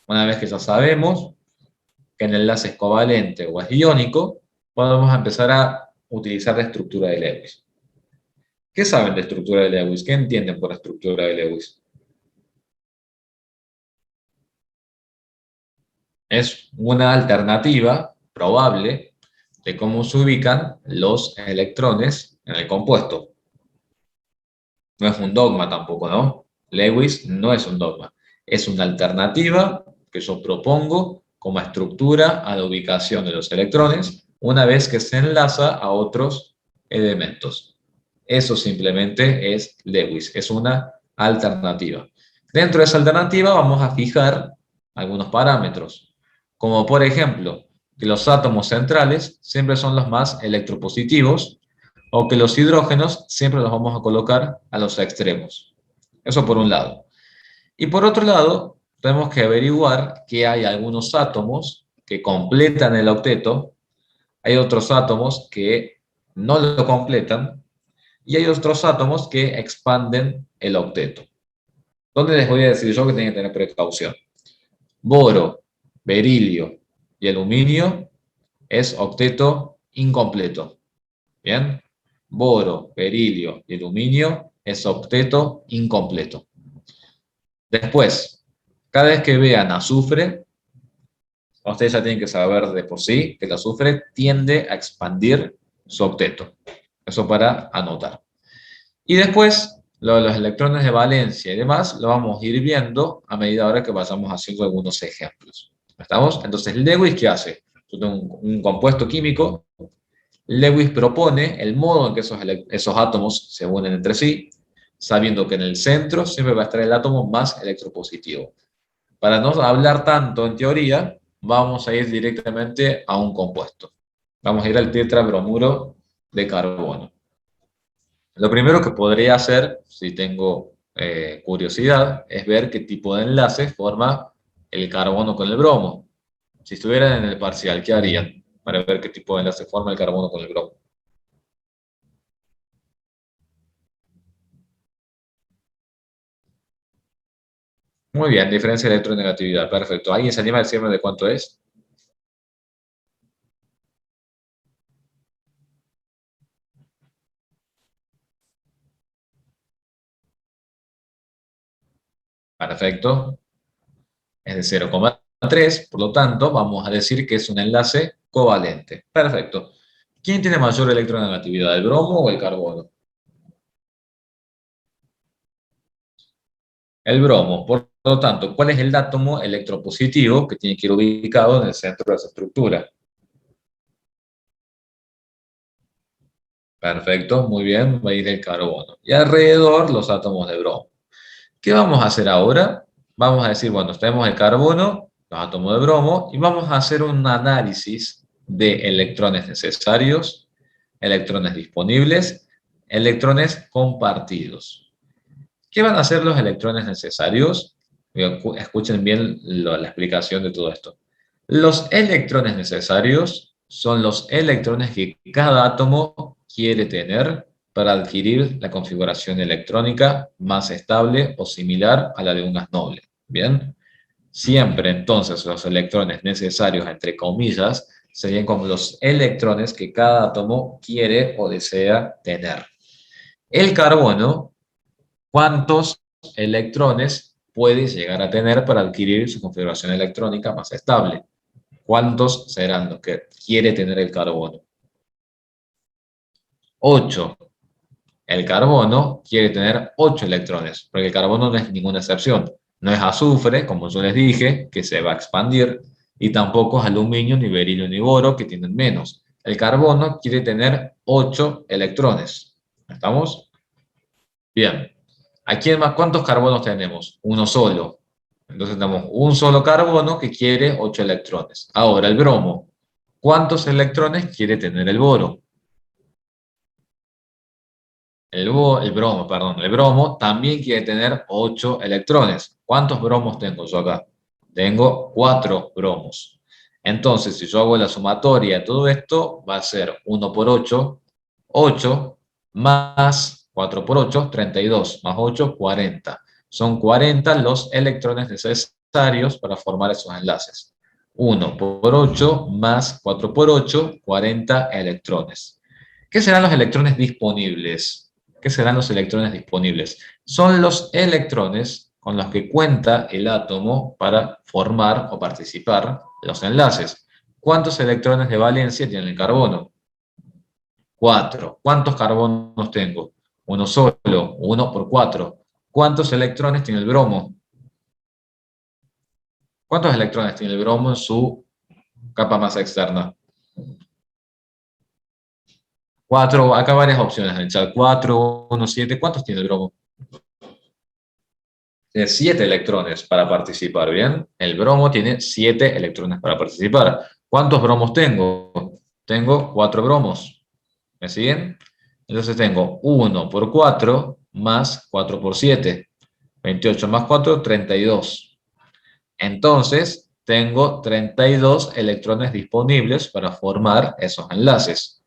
S1: Una vez que ya sabemos que el enlace es covalente o es iónico, podemos empezar a utilizar la estructura de Lewis. ¿Qué saben de estructura de Lewis? ¿Qué entienden por estructura de Lewis? Es una alternativa probable de cómo se ubican los electrones en el compuesto. No es un dogma tampoco, ¿no? Lewis no es un dogma. Es una alternativa que yo propongo como estructura a la ubicación de los electrones una vez que se enlaza a otros elementos. Eso simplemente es Lewis, es una alternativa. Dentro de esa alternativa vamos a fijar algunos parámetros, como por ejemplo, que los átomos centrales siempre son los más electropositivos o que los hidrógenos siempre los vamos a colocar a los extremos. Eso por un lado. Y por otro lado, tenemos que averiguar que hay algunos átomos que completan el octeto, hay otros átomos que no lo completan, y hay otros átomos que expanden el octeto. ¿Dónde les voy a decir yo que tienen que tener precaución? Boro, berilio y aluminio es octeto incompleto. ¿Bien? Boro, berilio y aluminio es octeto incompleto. Después, cada vez que vean azufre, ustedes ya tienen que saber de por sí que el azufre tiende a expandir su octeto. Eso para anotar. Y después, lo de los electrones de valencia y demás, lo vamos a ir viendo a medida ahora que vayamos haciendo algunos ejemplos. ¿Estamos? Entonces, Lewis, ¿qué hace? Yo tengo un compuesto químico. Lewis propone el modo en que esos átomos se unen entre sí, sabiendo que en el centro siempre va a estar el átomo más electropositivo. Para no hablar tanto en teoría, vamos a ir directamente a un compuesto. Vamos a ir al tetrabromuro de carbono. Lo primero que podría hacer, si tengo curiosidad, es ver qué tipo de enlace forma el carbono con el bromo. Si estuvieran en el parcial, ¿qué harían para ver qué tipo de enlace forma el carbono con el bromo? Muy bien, diferencia de electronegatividad, perfecto. ¿Alguien se anima a decirme de cuánto es? Perfecto, es de 0,3, por lo tanto, vamos a decir que es un enlace covalente. Perfecto. ¿Quién tiene mayor electronegatividad, el bromo o el carbono? El bromo. Por lo tanto, ¿cuál es el átomo electropositivo que tiene que ir ubicado en el centro de esa estructura? Perfecto, muy bien, va a ir el carbono. Y alrededor los átomos de bromo. ¿Qué vamos a hacer ahora? Vamos a decir, bueno, tenemos el carbono, los átomos de bromo, y vamos a hacer un análisis de electrones necesarios, electrones disponibles, electrones compartidos. ¿Qué van a hacer los electrones necesarios? Escuchen bien la explicación de todo esto. Los electrones necesarios son los electrones que cada átomo quiere tener para adquirir la configuración electrónica más estable o similar a la de un gas noble. Bien, siempre entonces los electrones necesarios, entre comillas, serían como los electrones que cada átomo quiere o desea tener. El carbono, ¿cuántos electrones puede llegar a tener para adquirir su configuración electrónica más estable? ¿Cuántos serán los que quiere tener el carbono? 8. El carbono quiere tener 8 electrones, porque el carbono no es ninguna excepción. No es azufre, como yo les dije, que se va a expandir, y tampoco es aluminio, ni berilio, ni boro, que tienen menos. El carbono quiere tener 8 electrones. ¿Estamos? Bien. Aquí más, ¿cuántos carbonos tenemos? Uno solo. Entonces tenemos un solo carbono que quiere 8 electrones. Ahora, el bromo. ¿Cuántos electrones quiere tener el boro? El bromo, perdón. El bromo también quiere tener 8 electrones. ¿Cuántos bromos tengo yo acá? Tengo 4 bromos. Entonces, si yo hago la sumatoria de todo esto, va a ser 1 por 8, 8 más 4 por 8, 32, más 8, 40. Son 40 los electrones necesarios para formar esos enlaces. 1 por 8 más 4 por 8, 40 electrones. ¿Qué serán los electrones disponibles? ¿Qué serán los electrones disponibles? Son los electrones con los que cuenta el átomo para formar o participar los enlaces. ¿Cuántos electrones de valencia tiene el carbono? 4. ¿Cuántos carbonos tengo? Uno solo, 1 por 4. ¿Cuántos electrones tiene el bromo? ¿Cuántos electrones tiene el bromo en su capa más externa? 4. Acá varias opciones en el chat. 4, 1, 7. ¿Cuántos tiene el bromo? Tiene 7 electrones para participar, ¿bien? El bromo tiene 7 electrones para participar. ¿Cuántos bromos tengo? Tengo 4 bromos. ¿Me siguen? Entonces tengo 1 por 4 más 4 por 7. 28 más 4, 32. Entonces tengo 32 electrones disponibles para formar esos enlaces.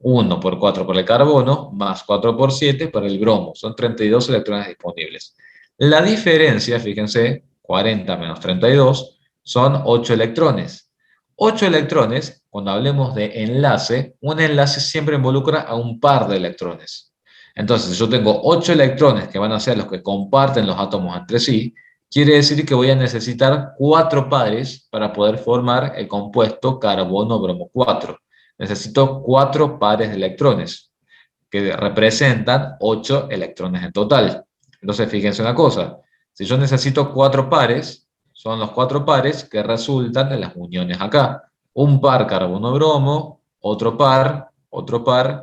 S1: 1 por 4 por el carbono, más 4 por 7 para el bromo. Son 32 electrones disponibles. La diferencia, fíjense, 40 menos 32, son 8 electrones. 8 electrones, cuando hablemos de enlace, un enlace siempre involucra a un par de electrones. Entonces, si yo tengo 8 electrones que van a ser los que comparten los átomos entre sí, quiere decir que voy a necesitar 4 pares para poder formar el compuesto carbono-bromo 4. Necesito 4 pares de electrones, que representan 8 electrones en total. Entonces, fíjense una cosa, si yo necesito 4 pares, son los 4 pares que resultan de las uniones acá. Un par carbono-bromo, otro par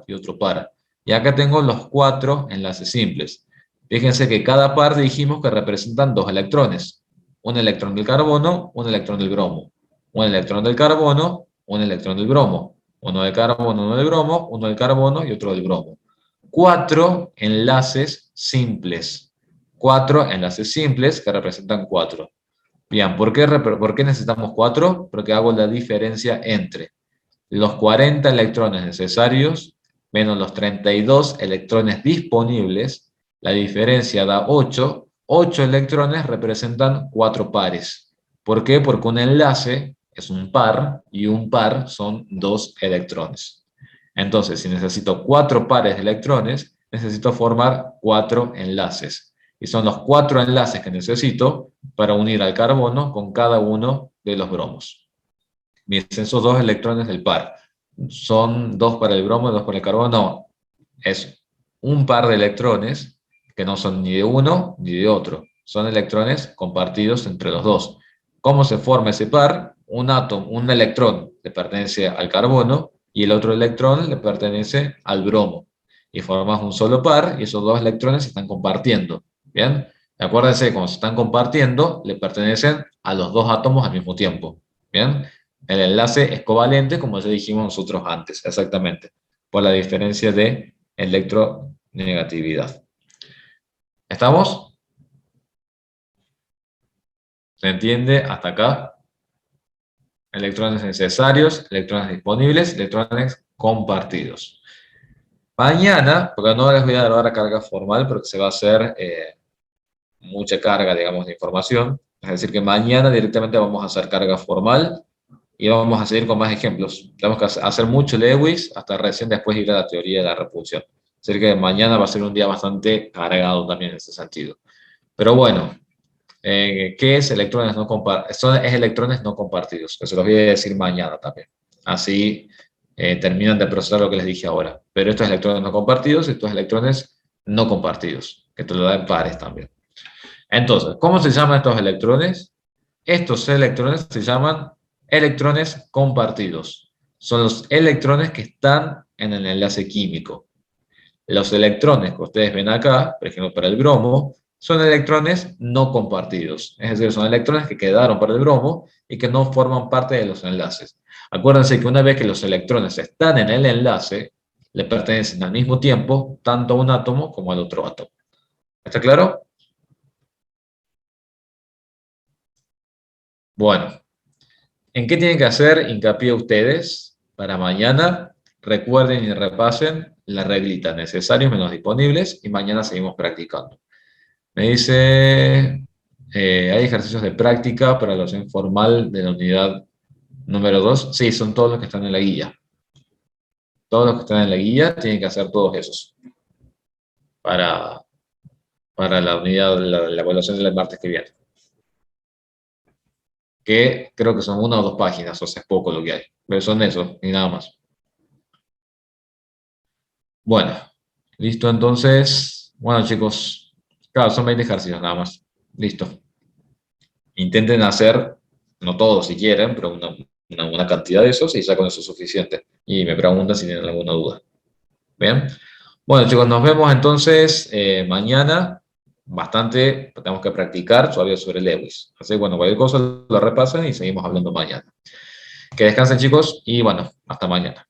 S1: y otro par. Y acá tengo los 4 enlaces simples. Fíjense que cada par dijimos que representan 2 electrones. Un electrón del carbono, un electrón del bromo. Un electrón del carbono, un electrón del bromo. Uno del carbono, uno del bromo, uno del carbono y otro del bromo. 4 enlaces simples. 4 enlaces simples que representan 4. Bien, ¿por qué necesitamos 4? Porque hago la diferencia entre los 40 electrones necesarios menos los 32 electrones disponibles. La diferencia da 8. 8 electrones representan 4 pares. ¿Por qué? Porque un enlace es un par y un par son 2 electrones. Entonces, si necesito 4 pares de electrones, necesito formar 4 enlaces. Y son los 4 enlaces que necesito para unir al carbono con cada uno de los bromos. Mis esos 2 electrones del par. son dos para el bromo y dos para el carbono. No, es un par de electrones que no son ni de uno ni de otro. Son electrones compartidos entre los dos. ¿Cómo se forma ese par? Un átomo, un electrón le pertenece al carbono y el otro electrón le pertenece al bromo. Y formas un solo par y esos dos electrones se están compartiendo. ¿Bien? Acuérdense, cuando se están compartiendo, le pertenecen a los dos átomos al mismo tiempo. ¿Bien? El enlace es covalente, como ya dijimos nosotros antes, exactamente, por la diferencia de electronegatividad. ¿Estamos? ¿Se entiende hasta acá? Electrones necesarios, electrones disponibles, electrones compartidos. Mañana, porque no les voy a dar ahora carga formal, porque se va a hacer mucha carga, digamos, de información. Es decir, que mañana directamente vamos a hacer carga formal y vamos a seguir con más ejemplos. Tenemos que hacer mucho Lewis hasta recién después ir a la teoría de la repulsión. Es decir, que mañana va a ser un día bastante cargado también en ese sentido. Pero bueno, ¿qué es electrones no compartidos? Es electrones no compartidos, que se los voy a decir mañana también. Así terminan de procesar lo que les dije ahora. Pero estos electrones no compartidos y estos electrones no compartidos, que te lo da en pares también. Entonces, ¿cómo se llaman estos electrones? Estos electrones se llaman electrones compartidos. Son los electrones que están en el enlace químico. Los electrones que ustedes ven acá, por ejemplo para el bromo, son electrones no compartidos. Es decir, son electrones que quedaron para el bromo y que no forman parte de los enlaces. Acuérdense que una vez que los electrones están en el enlace, le pertenecen al mismo tiempo tanto a un átomo como al otro átomo. ¿Está claro? Bueno, ¿en qué tienen que hacer hincapié ustedes para mañana? Recuerden y repasen la reglita, necesarios menos disponibles, y mañana seguimos practicando. Me dice, ¿hay ejercicios de práctica para la evaluación formal de la unidad número 2? Sí, son todos los que están en la guía. Todos los que están en la guía tienen que hacer todos esos para, para la unidad, la evaluación del martes que viene. Que creo que son una o dos páginas, o sea, es poco lo que hay. Pero son esos, y nada más. Bueno, listo entonces. Bueno, chicos, claro, son 20 ejercicios nada más. Listo. Intenten hacer, no todos si quieren, pero una cantidad de esos y ya con eso es suficiente. Y me preguntan si tienen alguna duda. Bien. Bueno, chicos, nos vemos entonces mañana. Bastante tenemos que practicar todavía sobre Lewis. Así que bueno, cualquier cosa lo repasan y seguimos hablando mañana. Que descansen, chicos, y bueno, hasta mañana.